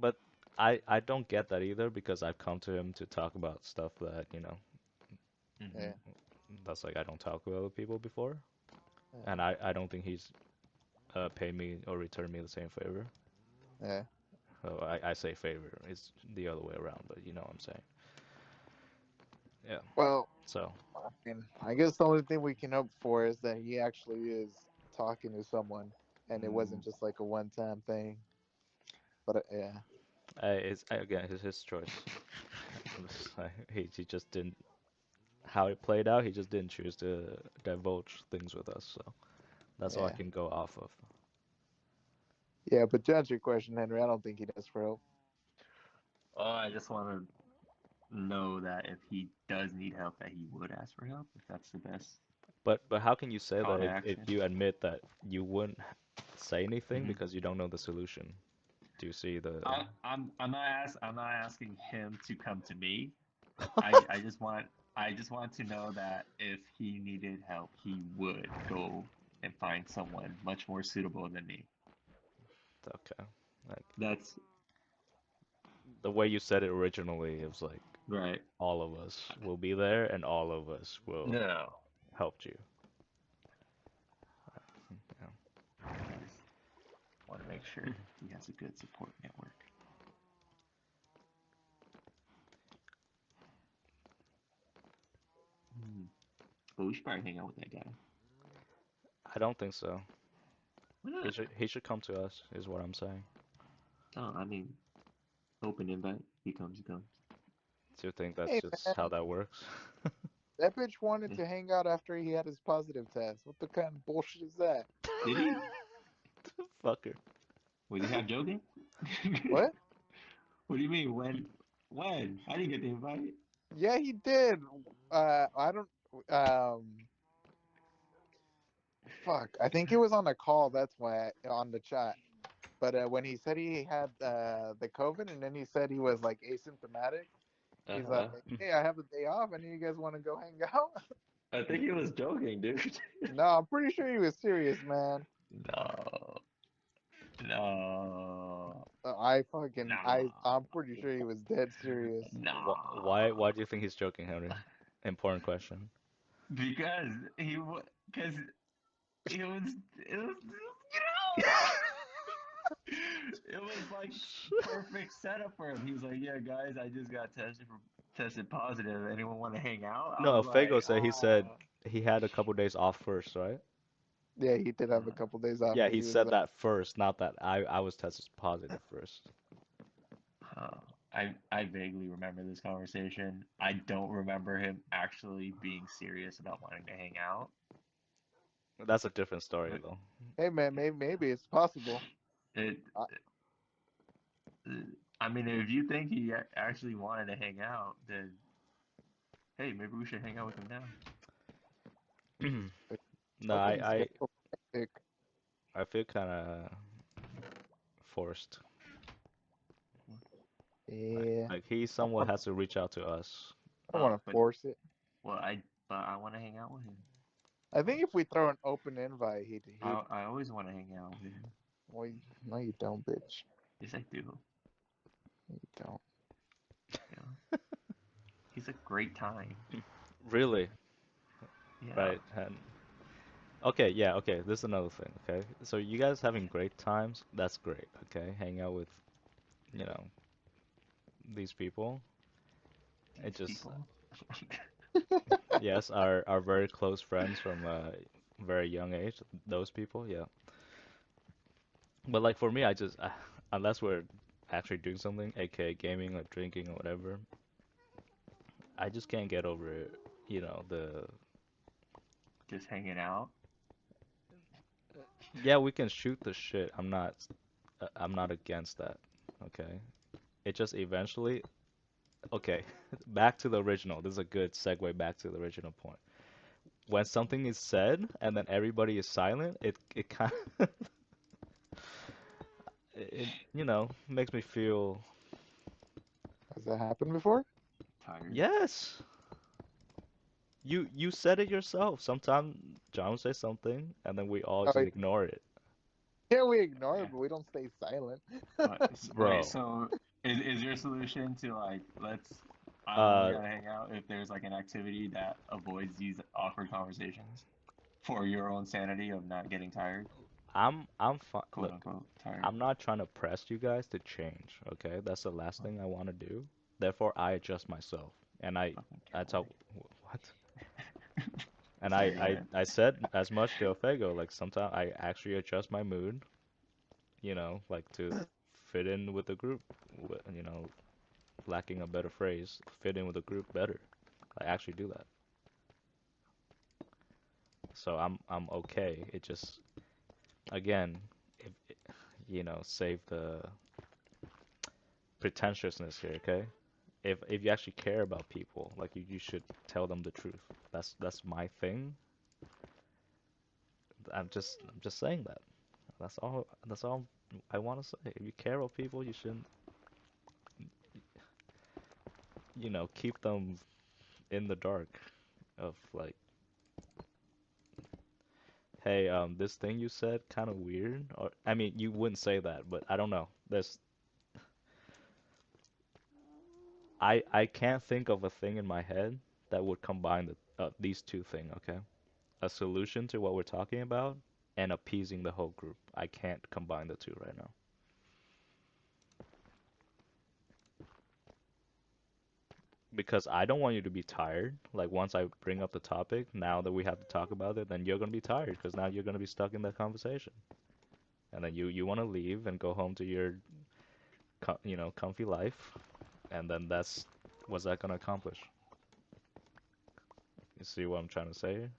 but I don't get that either because I've come to him to talk about stuff that, Hmm. Yeah. that's like I don't talk with other people before. Yeah. And I don't think he's paid me or returned me the same favor. Yeah. So I say favor. It's the other way around, but you know what I'm saying. Yeah. Well, So, I mean, I guess the only thing we can hope for is that he actually is talking to someone. and it wasn't just like a one-time thing. But yeah, Again, his choice. He just didn't how it played out. He just didn't choose to divulge things with us. So that's all I yeah, can go off of. yeah. But to answer your question, Henry, I don't think he does for help. Oh, I just want to know that if he does need help, that he would ask for help. If that's the best But how can you say call that to if action. you admit that you wouldn't say anything hmm because you don't know the solution? Do you see the? I'm not asking him to come to me. I just want to know that if he needed help, he would go and find someone much more suitable than me. Okay. Like That's the way you said it originally, it was like right. all of us will be there and all of us will No, help you. Yeah. I just want to make sure he has a good support network. Hmm. But we should probably hang out with that guy. I don't think so. Why He not? should come to us, is what I'm saying. Oh, I mean, open invite. He comes, he comes. Do you think that's Hey just how man, that works? that bitch wanted Eh, to hang out after he had his positive test. What the kind of bullshit is that? Did he? Fucker. Was he half joking? What? What do you mean? When? When? I didn't get the invite. Yeah, he did. I don't. Um, fuck. I think it was on the call. That's why on the chat. But when he said he had the COVID, and then he said he was like asymptomatic, he's like, Uh-huh. "Hey, I have a day off, and you guys want to go hang out?" I think he was joking, dude. No, I'm pretty sure he was serious, man. No, no, I'm pretty sure he was dead serious. Why do you think he's joking, Henry? Important question. Because because it was it was you know it was like perfect setup for him. He was like, "Yeah, guys, I just got tested positive. Anyone want to hang out?" I No, was Fago like, said he had a couple days off first, right? Yeah, he did have a uh, couple days off Yeah, because he he was. said that first, not that I was tested positive first. uh, I vaguely remember this conversation. I don't remember him actually being serious about wanting to hang out. That's a different story But though. Hey, man, maybe it's possible. it, I, I mean, if you think he actually wanted to hang out, then hey, maybe we should hang out with him now. No, open schedule. Hectic. I feel kind of forced. Yeah, Like he I somewhat want. has to reach out to us. I don't want to But force it. well, I want to hang out with him. I think if we throw an open invite, he'd. I always want to hang out with him. Well, no, you don't, bitch. Yes, I do. You don't. You know, he's a great time. Really, Yeah. right? And okay, yeah, okay. This is another thing. Okay, so you guys having great times? That's great. Okay, hang out with you know these people. It These just people. yes, our very close friends from a very young age. Those people, yeah. But like for me, I just unless we're actually doing something, aka gaming or drinking or whatever, I just can't get over it. You know, the Just hanging out. yeah, we can shoot the shit. I'm not against that. Okay. It just eventually okay, back to the original. This is a good segue back to the original point. When something is said and then everybody is silent, it kind of it makes me feel Has that happened before? Tired. yes. You said it yourself. Sometimes John will say something and then we all Oh, just ignore it. yeah, we ignore it, Yeah. but we don't stay silent. Wait, Bro. so is your solution to like I only Uh gotta hang out if there's like an activity that avoids these awkward conversations for your own sanity of not getting tired, I'm fine. quote Look, unquote tired. I'm not trying to press you guys to change, okay? That's the last thing I want to do. Therefore, I adjust myself. And Fucking I tell coward. what? And Same here. I said as much to Ofego, like sometimes I actually adjust my mood, like to fit in with the group, lacking a better phrase, fit in with the group better. I actually do that. So I'm okay. It just again, if save the pretentiousness here, okay? If you actually care about people, like you should tell them the truth. That's my thing. I'm just saying that. That's all I want to say. If you care about people, you shouldn't, keep them in the dark of like, hey, this thing you said kind of weird. Or I mean, you wouldn't say that, but I don't know. I can't think of a thing in my head that would combine these two things, okay? A solution to what we're talking about and appeasing the whole group. I can't combine the two right now. Because I don't want you to be tired. Like once I bring up the topic, now that we have to talk about it, then you're gonna be tired because now you're gonna be stuck in that conversation, and then you want to leave and go home to your comfy life, and then that's what's that gonna accomplish? You see what I'm trying to say here?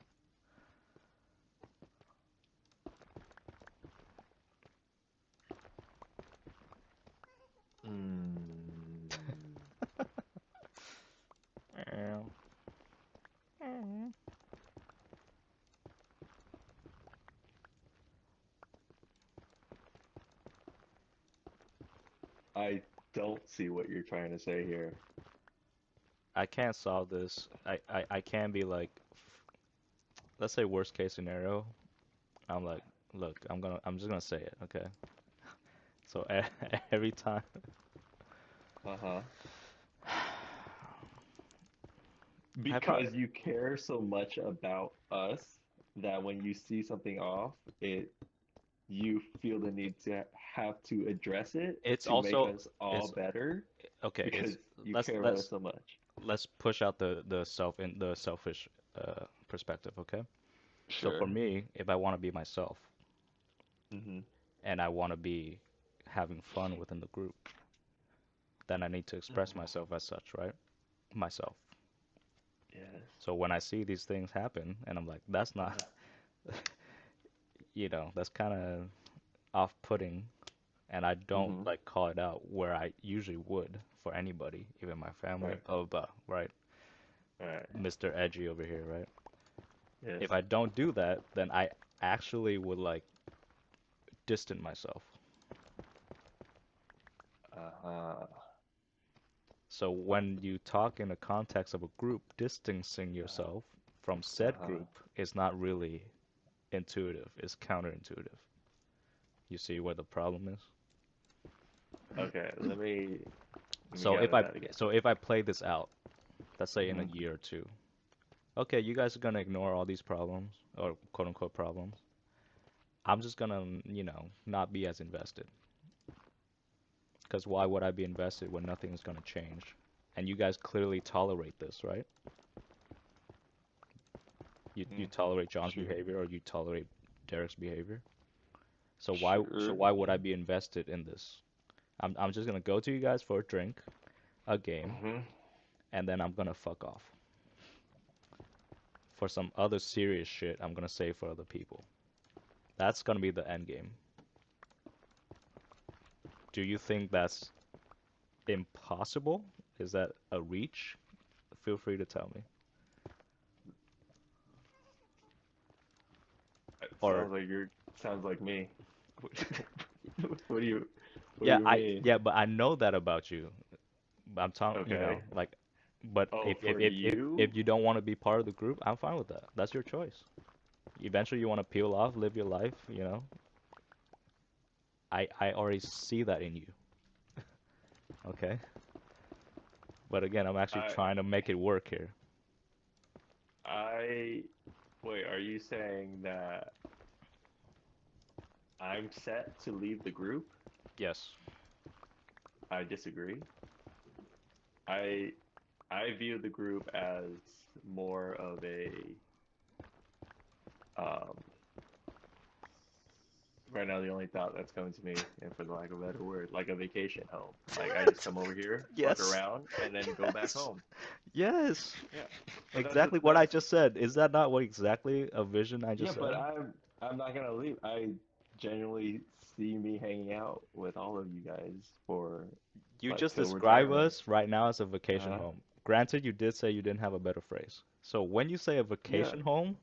Mm, I don't see what you're trying to say here. I can't solve this. I can be like, let's say worst case scenario. I'm like, look, I'm just gonna say it, okay? So every time, Uh-huh. I probably Because you care so much about us that when you see something off, you feel the need to have to address it it's to make also us all it's better okay. because you Let's care about us let's so much. let's push out the selfish perspective, okay? So for Sure. me, if I want to be myself Mm-hmm. and I want to be having fun within the group, then I need to express Mm-hmm. myself as such, right? Myself. Yes. So when I see these things happen and I'm like, that's not, Uh-huh. that's kind of off-putting, and I don't Mm-hmm. like call it out where I usually would for anybody, even my family, Right. blah, blah, blah, right? Right. Mr. Edgy over here, right? Yes. If I don't do that, then I actually would like distant myself. Uh-huh. So when you talk in the context of a group, distancing Uh-huh. yourself from said Uh-huh. group is not really intuitive, it's counterintuitive. You see where the problem is? Okay, let me So if gather I that again. so if I play this out, let's say in a Mm-hmm. year or two, okay, you guys are gonna ignore all these problems or quote unquote problems. I'm just gonna, not be as invested. Because why would I be invested when nothing is gonna change? And you guys clearly tolerate this, right? You Mm-hmm. tolerate John's Sure. behavior or you tolerate Derek's behavior. So Sure. why would I be invested in this? I'm just gonna go to you guys for a drink, a game, Mm-hmm. and then I'm gonna fuck off. For some other serious shit, I'm gonna save for other people. That's gonna be the end game. Do you think that's impossible? Is that a reach? Feel free to tell me. It Or sounds like me. What do you what do yeah, you mean? but I know that about you. I'm talking, Okay. like, but Oh, if if for if if, you? if you don't want to be part of the group, I'm fine with that. That's your choice. Eventually, you want to peel off, live your life. I already see that in you. Okay. But again, I'm actually I trying to make it work here. I wait, are you saying that I'm set to leave the group? Yes. I disagree. I I view the group as more of a Um, right now, the only thought that's coming to me, and for the lack of a better word, like a vacation home. Like I just come over here, fuck Yes. around, and then go back Yes. home. Yes. Yeah, but Exactly what I that's just said. Is that not what exactly a vision I yeah. just But said? I'm not gonna leave. I genuinely see me hanging out with all of you guys for You like just till describe retirement. us right now as a vacation Uh-huh. home. Granted, you did say you didn't have a better phrase. So when you say a Yeah. vacation home,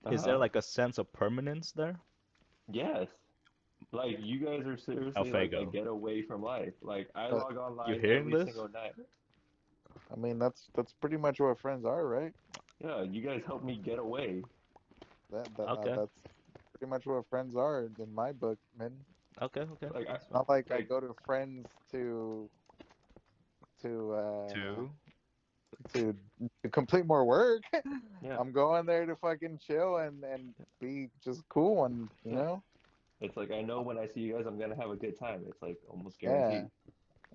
is there Uh-huh. like a sense of permanence there? Yes. Like you guys are seriously like a Alfago, getaway from life. Like I But log you online hearing every this? single night. I mean, that's pretty much what friends are, right? Yeah, you guys help me get away. Okay, That's pretty much what friends are in my book, man. okay, okay. Like That's fine. Not like I like go to friends to Two. to to complete more work. yeah, I'm going there to fucking chill and be just cool and you yeah. know, It's like I know when I see you guys, I'm gonna have a good time. It's like almost yeah, guaranteed.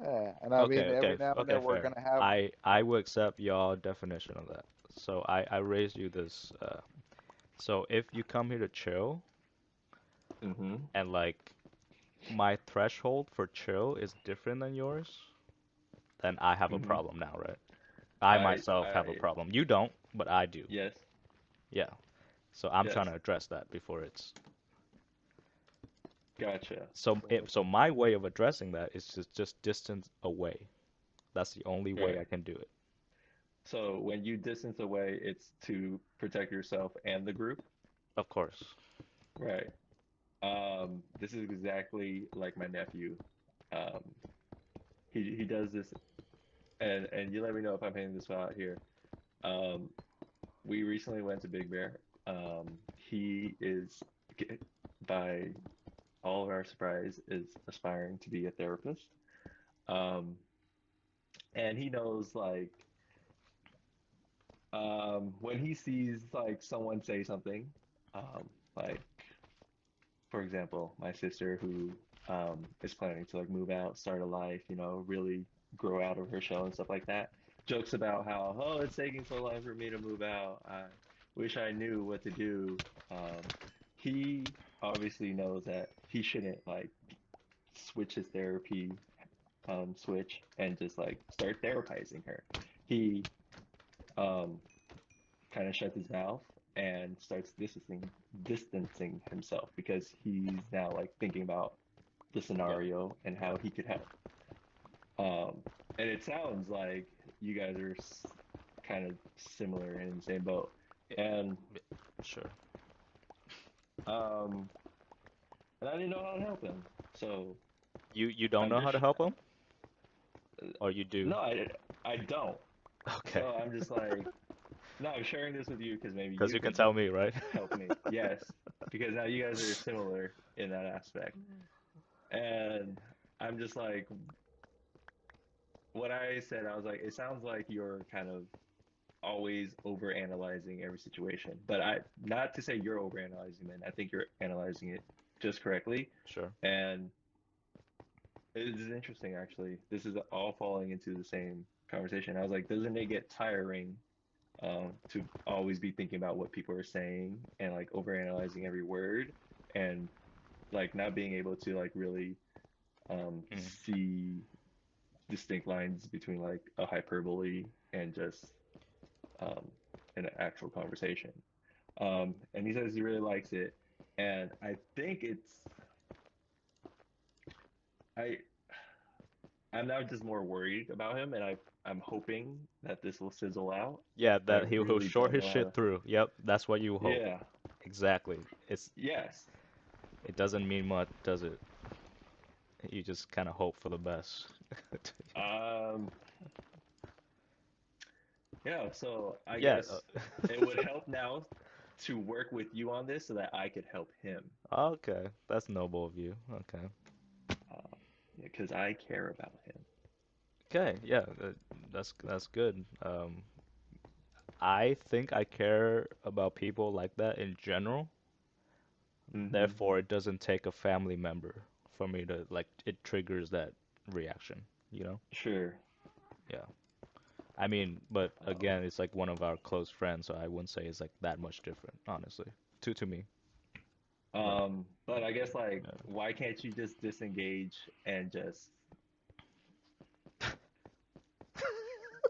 yeah. And I Okay, mean, okay, every now and okay, then we're fair. gonna have. I will accept your definition of that. So I raised you this. So if you come here to chill, Mm-hmm. and like my threshold for chill is different than yours, then I have a Mm-hmm. problem now, right? I myself have a I problem. You don't, but I do. yes, Yeah. So I'm yes. trying to address that before it's Gotcha. so my way of addressing that is just distance away. That's the only way Right. I can do it. So when you distance away, it's to protect yourself and the group. Of course. Right. This is exactly like my nephew. Um, he does this, and you let me know if I'm hitting this out here. Um, we recently went to Big Bear. He is, by all of our surprise, is aspiring to be a therapist. Um, and he knows like when he sees like someone say something, like for example, my sister who is planning to like move out, start a life, really grow out of her shell and stuff like that, jokes about how, oh, it's taking so long for me to move out. I wish I knew what to do. He obviously knows that he shouldn't like switch his therapy switch and just like start therapizing her. He um, kind of shuts his mouth and starts distancing himself because he's now like thinking about the Yeah. scenario and Yeah. how he could help. Um, and it sounds like you guys are kind of similar in the same boat. It- And sure. um, and I didn't know how to help him, so You don't I'm know how just to help him, or you do? no, I don't. Okay. So I'm just like, no, I'm sharing this with you because maybe Because you you can could tell me, right? help me. Yes, because now you guys are similar in that aspect. And I'm just like, what I said, I was like, it sounds like you're kind of always over analyzing every situation. But not to say you're over analyzing it. I think you're analyzing it just correctly. Sure. And it is interesting, actually. This is all falling into the same conversation. I was like, doesn't it get tiring to always be thinking about what people are saying and like over analyzing every word and like not being able to like really Mm. see distinct lines between like a hyperbole and just um, an actual conversation. And he says he really likes it, and I think I I'm now just more worried about him, and I'm hoping that this will sizzle out, Yeah, but I that he'll really short don't his know how shit to. through. Yep, that's what you hope. Yeah, Exactly. yes. It doesn't mean much, does it? You just kind of hope for the best. Um, yeah, so I Yeah. guess it would help now to work with you on this so that I could help him. Okay, that's noble of you. Okay. Uh, because I care about him. Okay, yeah, that's good. I think I care about people like that in general. Hmm. Therefore, it doesn't take a family member for me to like it triggers that reaction, you know? Sure. Yeah. I mean, but Um, again, it's like one of our close friends, so I wouldn't say it's like that much different, honestly. to me. But I guess like, Yeah. why can't you just disengage and just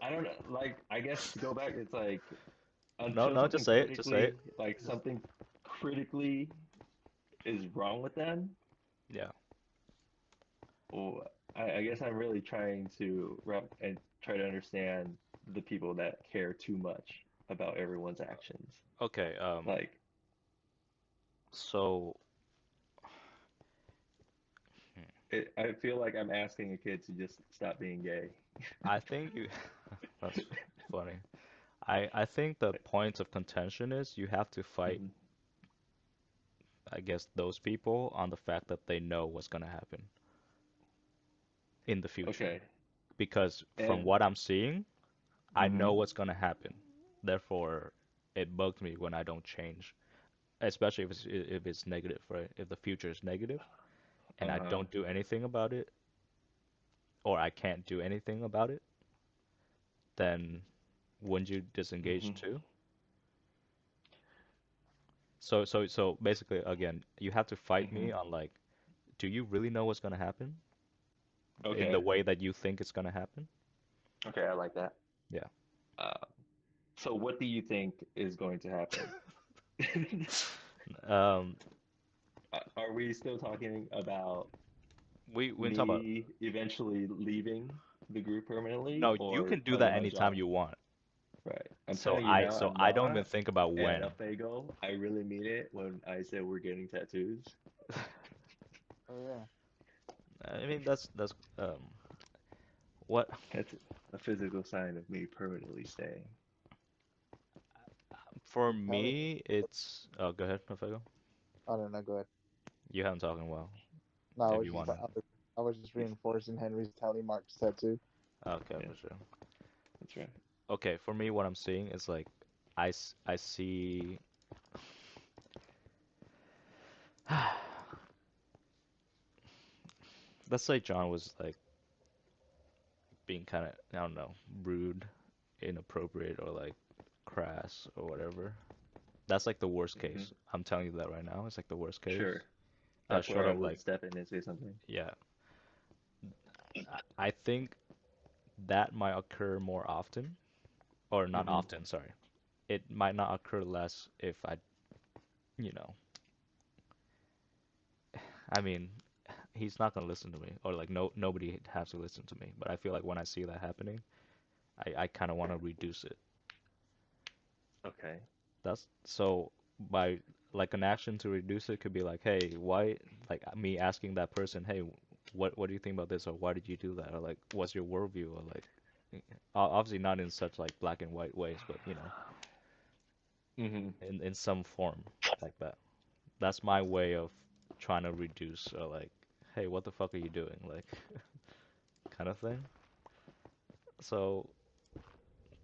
I don't know, like I guess to go back, it's like No, until no, just something say it. Just say it. critically, like something critically is wrong with them, Yeah. well, I guess I'm really trying to wrap and try to understand the people that care too much about everyone's actions. Okay. Like, So. hmm, I feel like I'm asking a kid to just stop being gay. I think you. That's funny. I think the point of contention is you have to fight, Mhm. I guess, those people on the fact that they know what's gonna happen in the future. Okay. Because from And what I'm seeing, I know mhm. what's gonna happen. Therefore, it bugs me when I don't change, especially if it's negative, right? If the future is negative and I Uh-huh. don't do anything about it, or I can't do anything about it, then wouldn't you disengage Mhm. too? So basically, again, you have to fight Mhm. me on like, do you really know what's gonna happen in the Okay. way that you think it's gonna happen? Okay, I like that. Yeah. Uh, so what do you think is going to happen? Um, Are we still talking about we can talk about. me eventually leaving the group permanently No, you or can do quitting that my anytime job? you want. Right. I'm So telling you I now, so I'm I don't even not. think about And when. up they go. I really mean it when I say we're getting tattoos. Oh yeah. I mean that's what That's a physical sign of me permanently staying. for I was, me it's go ahead, Rafael. I don't know. Go ahead. You haven't talking well. No, If you wanna. I was just reinforcing Henry's tally marks tattoo. Okay, Yeah, for sure. that's right. Okay, for me what I'm seeing is like I see let's say John was like being kind of, I don't know, rude, inappropriate, or like crass or whatever. That's like the worst Hmm. case. I'm telling you that right now. It's like the worst case. Sure. That's Short where I of would like, step in and say something. yeah, I think that might occur more often, or not Hmm. often, sorry. It might not occur less if I, you know, I mean, he's not gonna listen to me, or like nobody has to listen to me. But I feel like when I see that happening, I kind of want to reduce it. Okay. That's so by like an action to reduce it could be like, hey, why like me asking that person, hey, what do you think about this, or why did you do that, or like what's your worldview, or like obviously not in such like black and white ways, but Hmm. in some form like that. That's my way of trying to reduce or like, hey, what the fuck are you doing, like kind of thing. So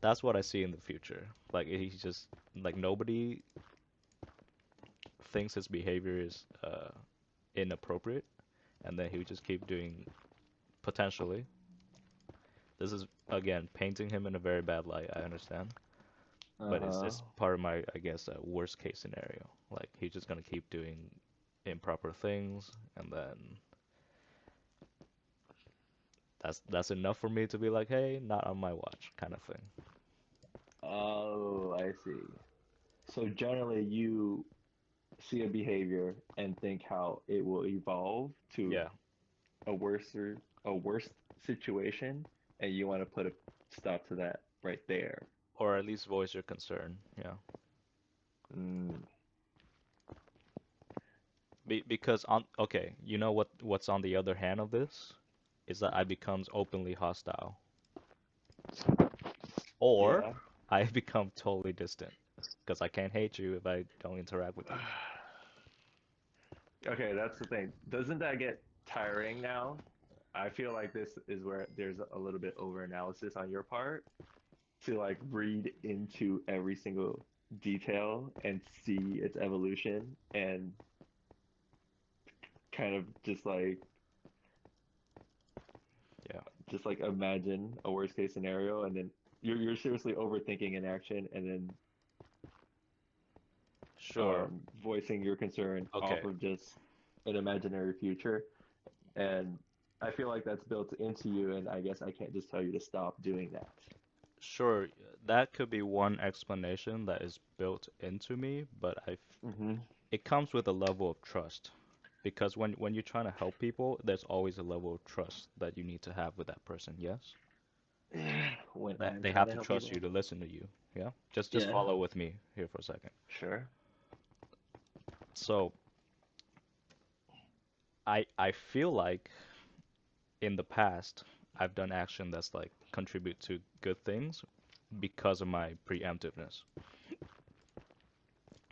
that's what I see in the future. Like he's just like nobody thinks his behavior is inappropriate, and then he would just keep doing potentially. This is again painting him in a very bad light. I understand, but it's Uh-huh. just part of my, I guess, worst case scenario. Like he's just gonna keep doing improper things, and then that's enough for me to be like, hey, not on my watch, kind of thing. Oh, I see. So generally you see a behavior and think how it will evolve to Yeah, a worse situation, and you want to put a stop to that right there. or at least voice your concern. Yeah, Mm, because on okay, you know what's on the other hand of this is that I becomes openly hostile, or yeah. I become totally distant because I can't hate you if I don't interact with you. Okay, that's the thing. Doesn't that get tiring now? I feel like this is where there's a little bit over analysis on your part to like read into every single detail and see its evolution and kind of Yeah, just like imagine a worst case scenario and then you're seriously overthinking an action and then Sure. voicing your concern off Okay. of just an imaginary future. And I feel like that's built into you, and I guess I can't just tell you to stop doing that. Sure. That could be one explanation that is built into me, but Mm-hmm. it comes with a level of trust. Because when you're trying to help people, there's always a level of trust that you need to have with that person, yes? When That I'm they trying have to to help trust you people. to listen to you, yeah? Just Yeah, follow with me here for a second. sure. So, I feel like in the past I've done action that's like contribute to good things because of my preemptiveness.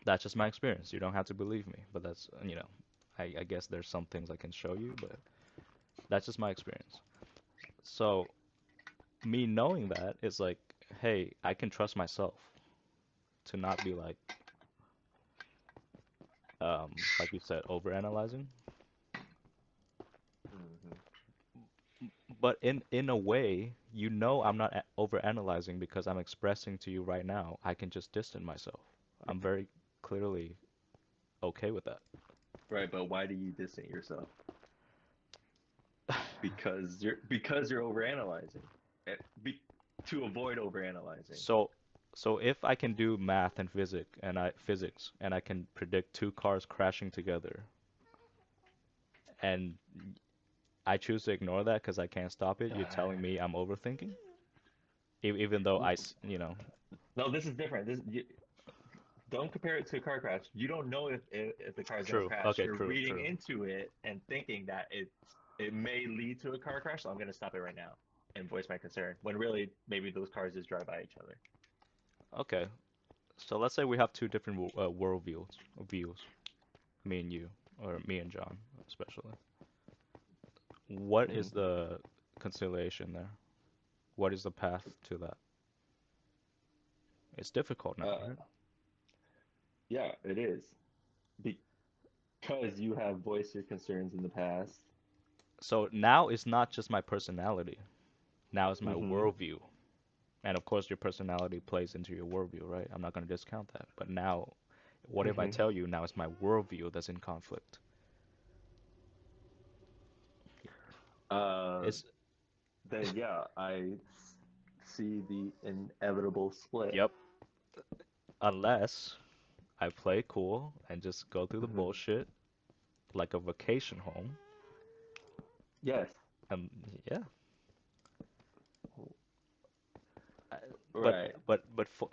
That's just my experience. You don't have to believe me, but that's, I guess there's some things I can show you, but that's just my experience. So, me knowing that is like, hey, I can trust myself to not be like you said, overanalyzing. Hmm. But in a way, I'm not overanalyzing because I'm expressing to you right now. I can just distance myself. I'm very clearly okay with that. Right, but why do you distance yourself? Because you're overanalyzing. Eh, Be, to avoid overanalyzing. So if I can do math and physics and I can predict two cars crashing together and I choose to ignore that because I can't stop it, you're telling me I'm overthinking? Even though No, this is different. Don't compare it to a car crash. You don't know if the car is going to true. crash. Okay, You're true, reading true. into it and thinking that it may lead to a car crash, so I'm going to stop it right now and voice my concern. When really, maybe those cars just drive by each other. Okay. So let's say we have two different views, me and you, or me and John, especially. What Hmm. is the conciliation there? What is the path to that? It's difficult now, Uh, right? yeah, it is because you have voiced your concerns in the past. So now it's not just my personality. Now it's my Hmm. worldview. And of course, your personality plays into your worldview, right? I'm not going to discount that. But now, what if I Hmm. tell you now it's my worldview that's in conflict? Uh, It's, then yeah, see the inevitable split. yep, unless I play cool and just go through the Hmm. bullshit like a vacation home. Yes, And yeah, I- but right.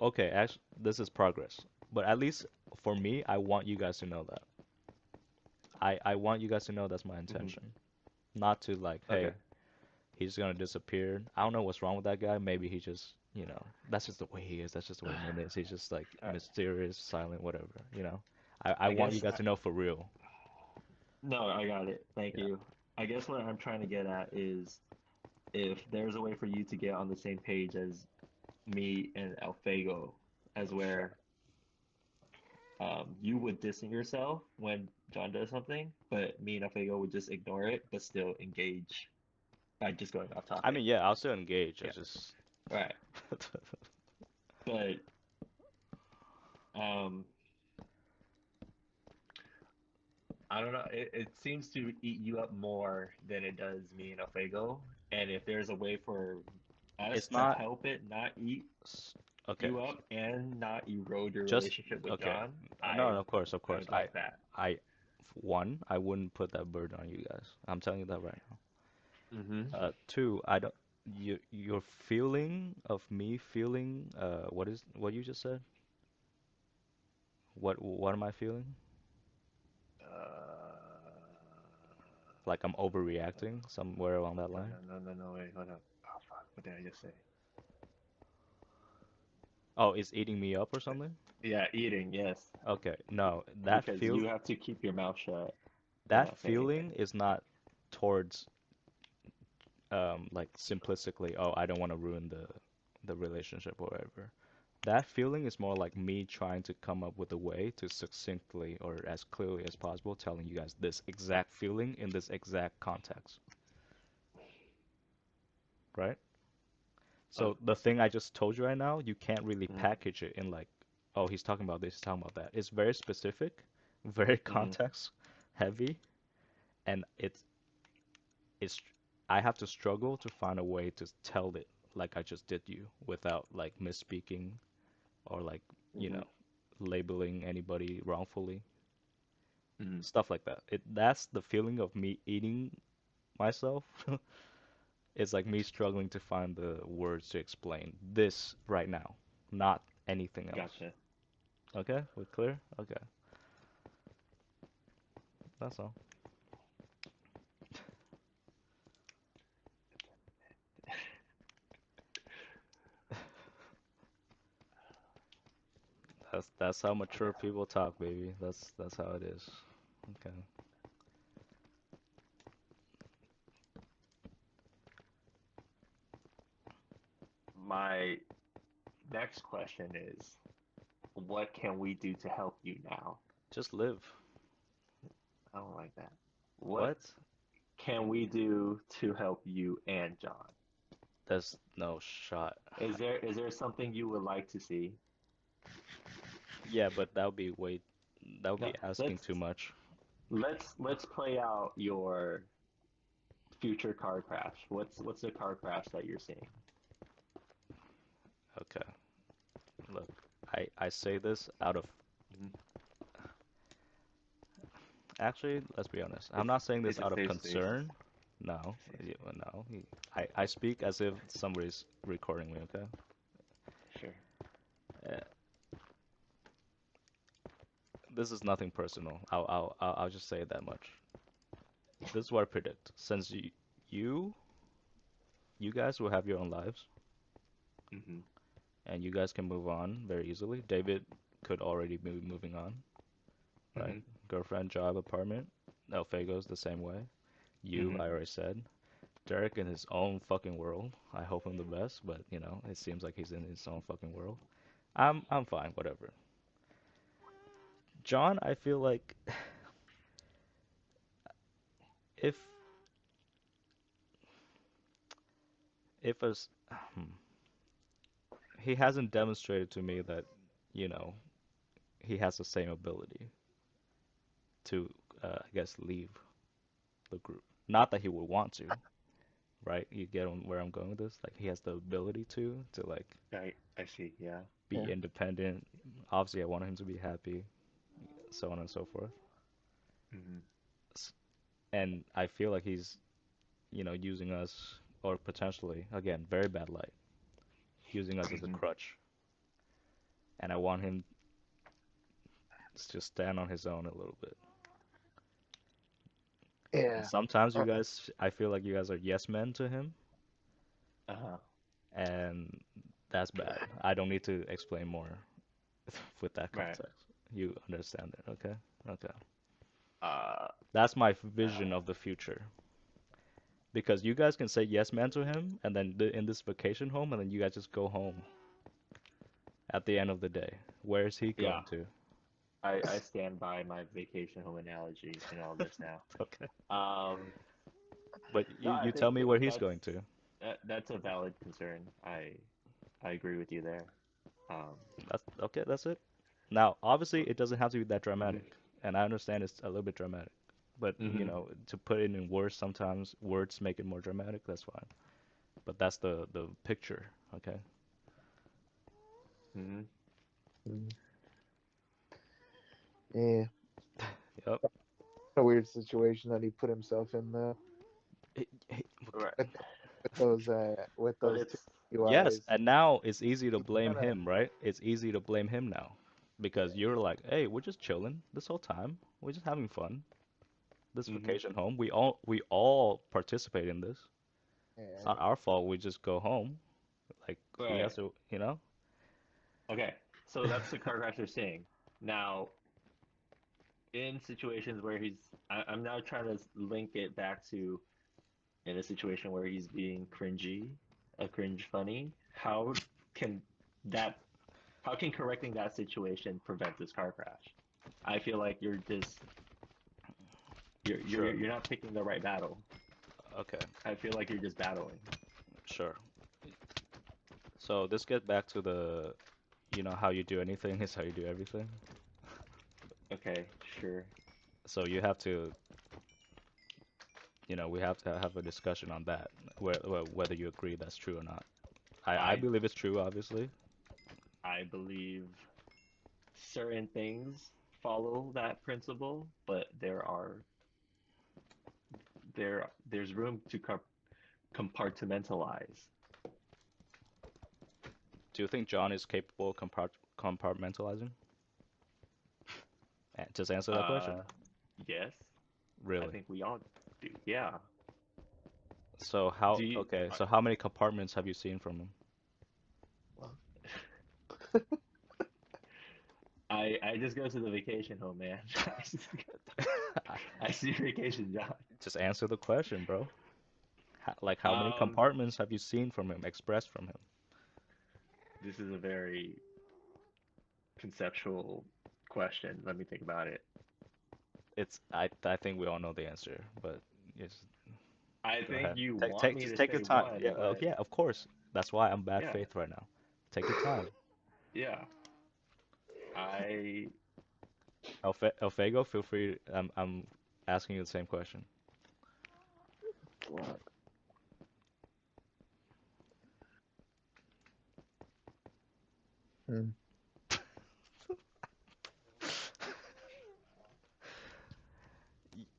okay, actually, this is progress. But at least for me, I want you guys to know that. I want you guys to know that's my Hmm. intention. Not to like, Okay. hey, he's gonna disappear. I don't know what's wrong with that guy. Maybe he just, that's just the way he is. That's just the way Min is. He's just like All right. mysterious, silent, whatever. I I want you guess guys to know for real. no, I got it. Thank Yeah. you. I guess what I'm trying to get at is if there's a way for you to get on the same page as me and Alfego, as where you would distance yourself when John does something, but me and Alfego would just ignore it, but still engage by just going off I topic. mean, yeah, I'll still engage. I Yeah, just right. But um, I don't know. It seems to eat you up more than it does me and Alfego. And if there's a way for us it's to not help it not eat s- okay. you up and not erode your Just relationship with okay. John, No, I no, of I course. would like that. I wouldn't put that burden on you guys. I'm telling you that right now. Mm-hmm. Two, I don't. Your feeling of me feeling. What you just said? What am I feeling? Like I'm overreacting somewhere along that No, line. no, no, no, no, wait, hold up. Oh, fuck. What did I just say? Oh, it's eating me up or something? Yeah, eating, yes. Okay, no, Because you have to keep your mouth shut and that not say anything. feeling is not towards like simplistically, oh, I don't want to ruin the relationship or whatever. That feeling is more like me trying to come up with a way to succinctly or as clearly as possible telling you guys this exact feeling in this exact context, right? Uh, So the thing I just told you right now, you can't really mm, package it in like oh, he's talking about this, he's talking about that. It's very specific, very Mm-hmm. context heavy, and it's I have to struggle to find a way to tell it like I just did you without like misspeaking or like, you Mm-hmm. know, labeling anybody wrongfully. Mm-hmm. Stuff like that. That's the feeling of me eating myself. It's like me struggling to find the words to explain this right now, not anything else. Gotcha. Okay? We're clear? Okay. That's all. That's how Okay. mature people talk, baby. That's how it is. Okay. My next question is, what can we do to help you now? Just live. I don't like that. What What? can we do to help you and John? There's no shot. Is there something you would like to see? Yeah, but that would No, be asking let's too much. let's play out your future car crash. What's the car crash that you're seeing? Okay. Look, I say this out of Mhm. actually, let's be honest. I'm It's not saying this it's a out of safe space. concern. No, Safe no. I speak as if somebody's recording me, okay? space. Sure. Uh, this is nothing personal. I'll just say that much. This is what I predict. Since you you guys will have your own lives Mm-hmm. and you guys can move on very easily. David could already be moving on, right? Mm-hmm. Girlfriend, job, apartment. Elfago's the same way. You, Mm-hmm. I already said. Derek in his own fucking world. I hope him the best, but you know, it seems like he's in his own fucking world. I'm fine, whatever. John, I feel like if if as he hasn't demonstrated to me that, you know, he has the same ability to, I guess, leave the group. Not that he would want to, right? You get on where I'm going with this? Like he has the ability to like I see. Yeah. be Yeah. independent. Obviously, I want him to be happy, so on and so forth. Mm-hmm. S- And I feel like he's, you know, using us or potentially, again, very bad light, using us as a Mm-hmm. crutch. And I want him to just stand on his own a little bit. And Yeah. sometimes you Uh, guys, I feel like you guys are yes men to him, Uh-huh. and that's bad. I don't need to explain more with that Right. context. You understand it, okay? Okay. Uh. That's my vision of the future. Because you guys can say yes man to him, and then in this vacation home, and then you guys just go home at the end of the day. Where is he Yeah. going to? I stand by my vacation home analogy in all this now. Okay. Um. But No, I you tell think me where he's that's going to. that's a valid concern. I agree with you there. Um. That's okay, that's it. Now, obviously, it doesn't have to be that Mhm. dramatic, and I understand it's a little bit dramatic. But, you Mhm. know, to put it in words sometimes, words make it more dramatic, that's fine. But that's the picture, okay? Mhm. mm, yeah. Yep. A weird situation that he put himself in though. Right. With, with But those two it's Yes, UIs. and now it's easy to He's blame gonna. him, right? It's easy to blame him now because you're like, hey, we're just chilling this whole time. We're just having fun. This Mhm. vacation home, we all participate in this. It's Yeah. not our fault. We just go home. Like he has Right. to, you know? Okay. So that's the car crash you're seeing. Now, in situations where I'm now trying to link it back to in a situation where he's being cringy, a cringe funny. Can that, how can correcting that situation prevent this car crash? I feel like Sure. you're not picking the right battle. Okay. I feel like you're just battling. Sure. So this get back to the you know how you do anything is how you do everything. Okay, sure. So you have to, we have to have a discussion on that, whether you agree that's true or not. I I believe it's true, obviously. I believe certain things follow that principle, but there's room to compartmentalize. Do you think John is capable of compartmentalizing? Just answer that question. Uh, yes, I Really? think we all do. Yeah. So Do you? okay, so how many compartments have you seen from him? Well, I just go to the vacation home, man. I see vacation job. Just answer the question, bro. Like, how many Um, compartments have you seen from him, expressed from him? this is a very conceptual question. Let me think about it. I think we all know the answer, but just I go think ahead. you want me Just to take your say time. one, Yeah, but yeah, of course. That's why I'm bad yeah, faith right now. Take your time. yeah. I Elfego, feel free. I'm asking you the same question. Fuck. Hmm.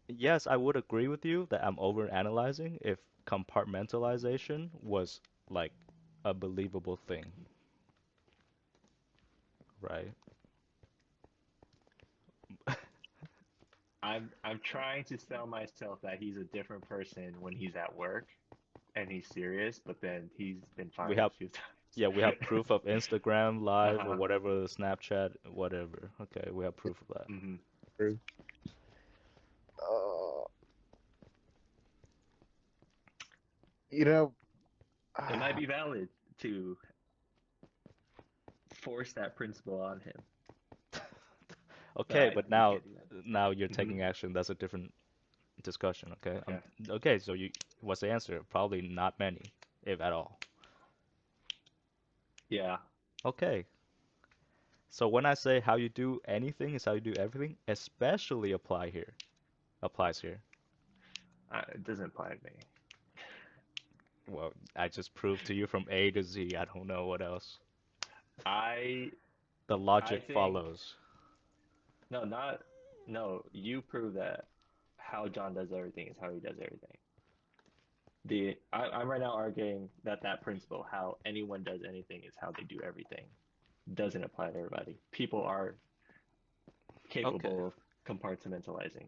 Yes, I would agree with you that I'm overanalyzing if compartmentalization was like a believable thing, right? I'm trying to sell myself that he's a different person when he's at work and he's serious, but then he's been We fired a have, few yeah, we have times. proof of Instagram Live or Uh-huh. whatever, Snapchat, whatever. Okay, we have proof of that. Hmm. True. Uh, you know, It might be valid to force that principle on him, but Okay, but we now can't do that. now you're Hmm. taking action. That's a different discussion, okay? Okay. Okay, so what's the answer? Probably not many, if at all. Yeah, Okay. So when I say how you do anything is how you do everything, especially applies here. it doesn't apply to me. Well, I just proved to you from A to Z. I don't know what else. I The I logic think follows. no, not no. You prove that how John does everything is how he does everything. I'm right now arguing that that principle, how anyone does anything is how they do everything, doesn't apply to everybody. People are Okay. capable of compartmentalizing.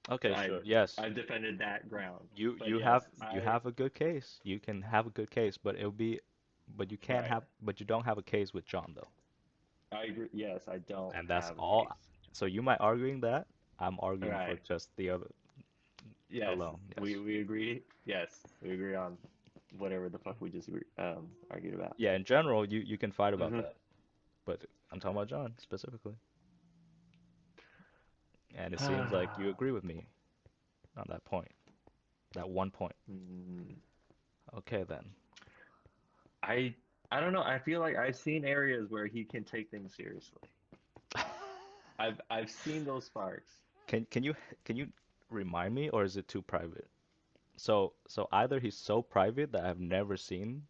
Okay, I've sure. Yes. I've defended that ground, You but you yes, have you I have a good case. You can have a good case, but you can't right. have but you don't have a case with John though. I agree. Yes, I don't And that's have a all. case. So you might arguing that. I'm All arguing for right. just the other Yes, alone. we Yes. we agree. Yes, we agree on whatever the fuck we just argued about. Yeah, in general, you can fight about Hmm. that, but I'm talking about John specifically. And it seems like you agree with me on that point, that one point. Mm, Okay then. I I don't know. I feel like I've seen areas where he can take things seriously. I've seen those sparks. Can you remind me, or is it too private? So either he's so private that I've never seen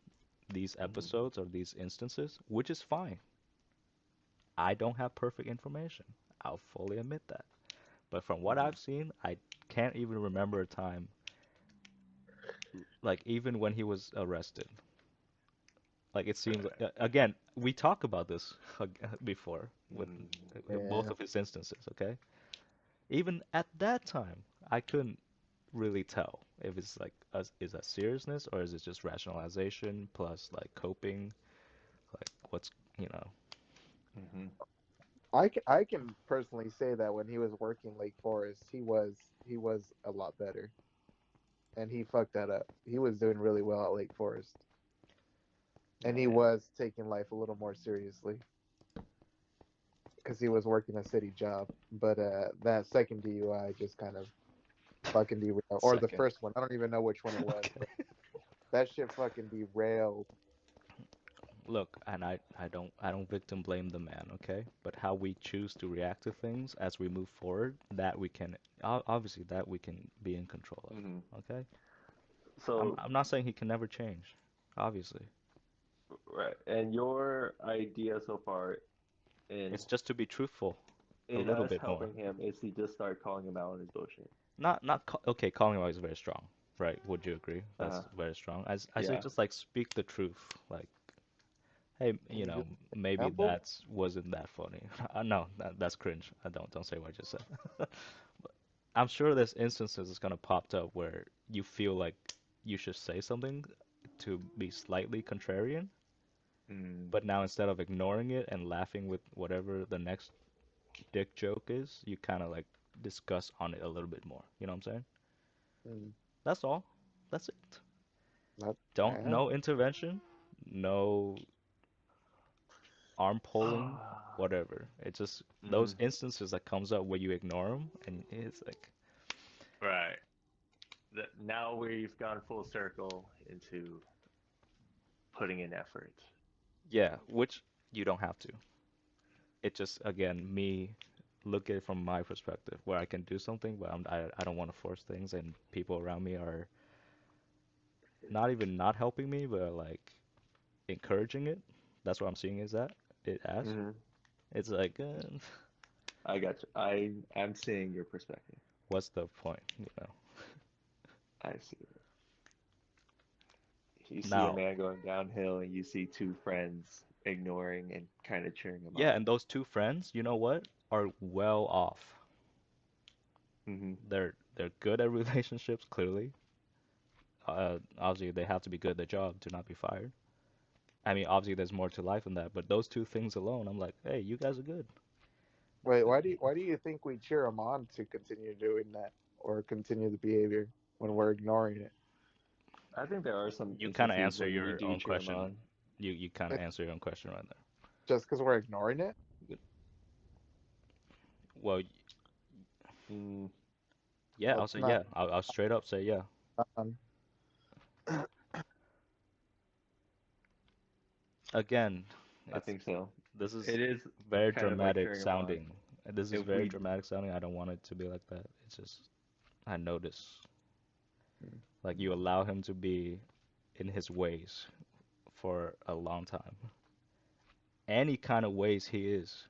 these Hmm. episodes or these instances, which is fine. I don't have perfect information. I'll fully admit that. But from what Hmm. I've seen, I can't even remember a time, like even when he was arrested. Like it seems like, again, we talked about this before with Hmm. both yeah. of his instances, okay? Even at that time, I couldn't really tell if it's like is that seriousness or is it just rationalization plus like coping, like what's, you know. Hmm. I can personally say that when he was working Lake Forest, he was a lot better, and he fucked that up. He was doing really well at Lake Forest, and he Okay. was taking life a little more seriously because he was working a city job. But that second DUI just kind of fucking derailed, or the Second. first one. I don't even know which one it was, Okay. but that shit fucking derailed Look, and I don't victim blame the man, okay? But how we choose to react to things as we move forward, that we can obviously that we can be in control Hmm. of, okay? I'm So I'm not saying he can never change, obviously. right, and your idea so far in It's just to be truthful a in little us bit more. helping him is to just start calling him out on his bullshit. Okay, calling him out is very strong, right? Would you agree? Uh-huh. That's very strong. I say Yeah. just like speak the truth, like hey, Can you give maybe an example? that's wasn't that funny. No, that's cringe. I don't say what I just said. I'm sure there's instances it's gonna pop up where you feel like you should say something to be slightly contrarian, Mm. but now instead of ignoring it and laughing with whatever the next dick joke is, you kind of like discuss on it a little bit more. You know what I'm saying? Mm, That's all. That's it. That, Don't yeah. no intervention, no arm pulling, whatever. It's just those Mm. instances that comes up where you ignore them, and it's like, Right. Now we've gone full circle into putting in effort. yeah, which you don't have to. It just again me look at it from my perspective where I can do something, but I don't want to force things, and people around me are not even not helping me, but like encouraging it. That's what I'm seeing is that it as. Hmm. It's like, I got you. I'm seeing your perspective. what's the point, you know? I see it. You see a Now, man going downhill and you see two friends ignoring and kind of cheering him yeah, on. and those two friends, you know what, are well off. Hmm. They're good at relationships, clearly. Obviously, they have to be good at their job to not be fired. I mean, obviously, there's more to life than that, but those two things alone, I'm like, hey, you guys are good. Wait, why do you think we cheer him on to continue doing that or continue the behavior when we're ignoring it? I think there are some You kind of instances answer when we your do own cheer him question. on. You kind of Like, answer your own question right there. just because we're ignoring it? Well, Mm, yeah, Well, I'll it's say not. yeah. I'll straight up say yeah. Um, Again, I it's think so. this is It is very kind of like dramatic cheering him on. sounding. This is If very we, dramatic sounding. I don't want it to be like that. It's just I notice like you allow him to be in his ways for a long time. Any kind of ways he is,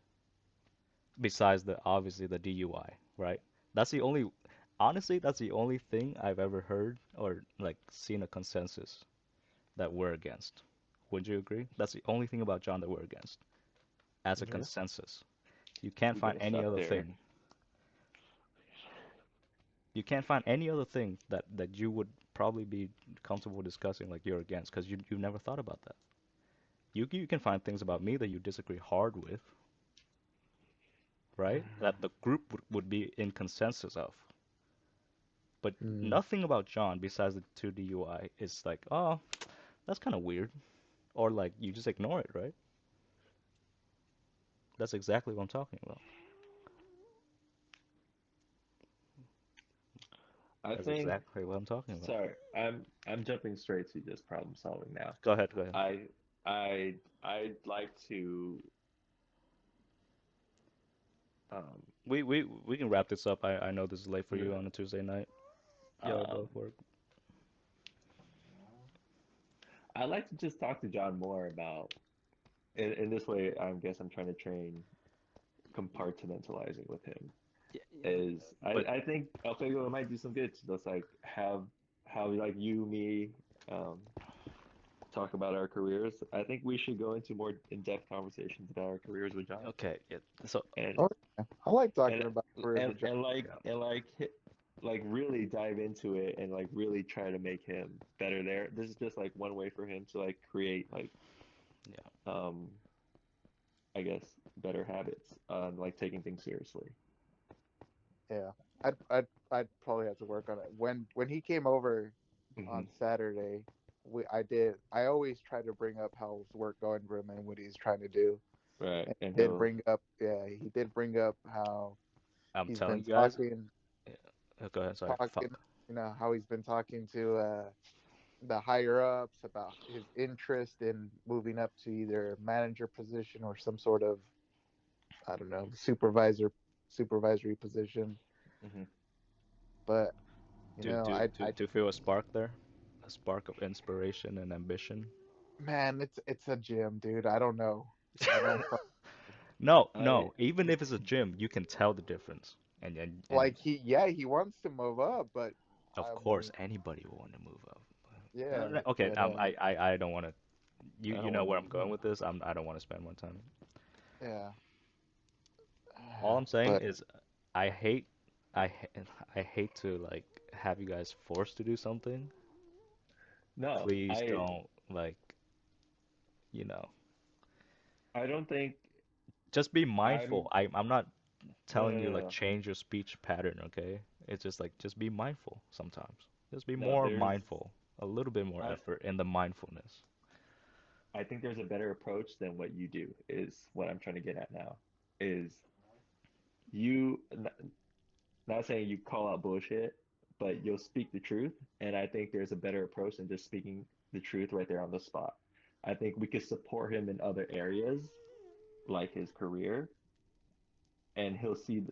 besides the obviously the DUI, right? That's the only, honestly, that's the only thing I've ever heard or like seen a consensus that we're against. Would you agree? That's the only thing about John that we're against as a yeah. consensus. You can't we find gotta any stop other there. thing. You can't find any other thing that you would probably be comfortable discussing like you're against because you never thought about that. You can find things about me that you disagree hard with, right? That the group would be in consensus of. But Mm. nothing about John besides the two DUI is like, oh, that's kind of weird. Or like you just ignore it, right? That's exactly what I'm talking about. I That's think, exactly what I'm talking about. sorry, I'm jumping straight to just problem solving now. Go ahead, go ahead. I I'd like to um We can wrap this up. I know this is late for you yeah, on a Tuesday night. Y'all um both work. I'd like to just talk to John more about in this way. I guess I'm trying to train compartmentalizing with him. Yeah, Is but I think Alfredo might do some good to just like have like you me um talk about our careers. I think we should go into more in-depth conversations about our careers with John okay, yeah. So and Oh, yeah. I like and talking about careers with John. like really dive into it and like really try to make him better there. This is just like one way for him to like create like yeah, um I guess better habits on like taking things seriously. Yeah, I'd probably have to work on it. When he came over Hmm. on Saturday, I always try to bring up how's work going for him and what he's trying to do. Right. And And he did he'll bring up, yeah, he did bring up how I'm he's telling been you guys. talking, Yeah, go ahead. Sorry. talking, Fuck. how he's been talking to the higher ups about his interest in moving up to either manager position or some sort of, I don't know, supervisory position. Hmm. But Do do do I do you feel a spark there? A spark of inspiration and ambition? man, it's a gym, dude. I don't know. I don't No, I no. Even if it's a gym, you can tell the difference. And like he wants to move up, but of I course, mean, anybody will want to move up. yeah, Okay, but I don't want to. You I you don't know want where to. I'm going with this. I don't want to spend more time. yeah, All I'm saying but is, I hate, I hate to like have you guys forced to do something. No, Please don't like, you know, I don't think just be I'm. mindful. I'm not No, telling no, you no, like no. change your speech pattern, okay? It's just like just be mindful sometimes. Just be No, more there's. mindful. A little bit more I effort in the mindfulness. I think there's a better approach than what you do. Is what I'm trying to get at now. Is you not saying you call out bullshit, but you'll speak the truth. And I think there's a better approach than just speaking the truth right there on the spot. I think we could support him in other areas, like his career, and he'll see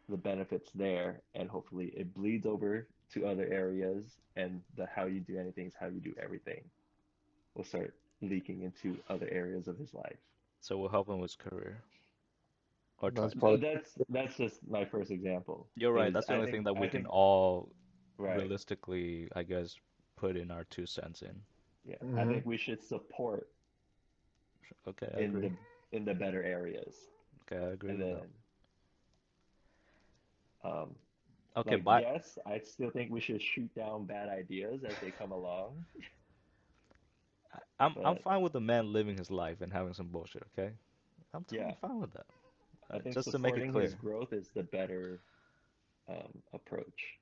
the benefits there, and hopefully it bleeds over to other areas, and the how you do anything is how you do everything will start leaking into other areas of his life. So we'll help him with his career or try that's to. No, probably that's just my first example. You're right. Is That's the only thing that I we can think all right. realistically, I guess, put in our 2 cents in. Yeah, I hmm think we should support Okay, I in agree. the better areas, Okay, I agree and with that. then um, Okay, like but yes, I still think we should shoot down bad ideas as they come along, I'm but fine with the man living his life and having some bullshit, okay? I'm yeah, totally fine with that. I think Just to make it supporting his clear. growth is the better approach.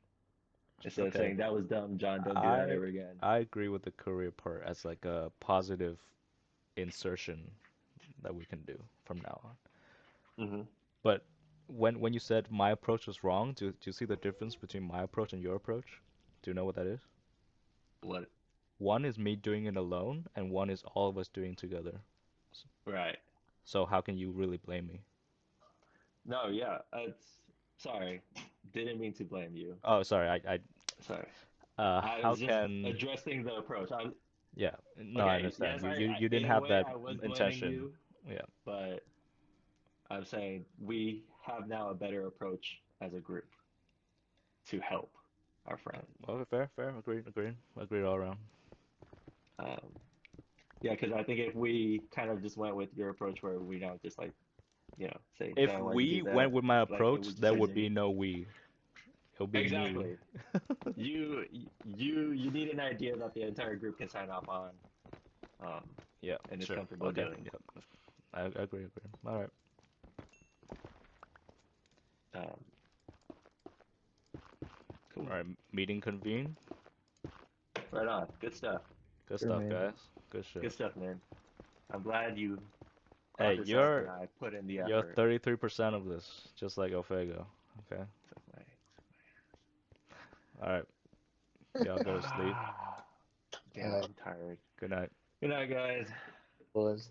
Instead of Okay, saying that was dumb, John, don't do that I ever again. I agree with the career part as like a positive insertion that we can do from now on. Hmm. But when you said my approach was wrong, do you see the difference between my approach and your approach? Do you know what that is? What? One is me doing it alone, and one is all of us doing together. S- Right. So how can you really blame me? No, yeah, it's sorry. Didn't mean to blame you. Oh, sorry. Sorry. I How was just can? addressing the approach. Yeah, no, I Okay, understand. yes, You didn't in a have way that I was blaming intention. you, Yeah. but I'm saying we have now a better approach as a group to help our friend. Okay, fair, fair. Agreed all around. Um, yeah, because I think if we kind of just went with your approach where we don't just like, say, If John, why'd you we do went that? with my Like it approach, would just there turn would be into no we. It'll be me. exactly. You need an idea that the entire group can sign off on, um, Yeah, and is sure. comfortable Okay. doing. Yeah. I agree. All right. Um, cool. All right. Meeting convened. Right on. Good stuff. Good sure, stuff, man. guys. Good shit. Good stuff, man. I'm glad you brought Hey, this up and I put in the you're effort. 33% of this, just like Alfego. Okay. Suck All right. Y'all go to sleep. my- Damn, Uh, I'm tired. Good night. Good night, guys. was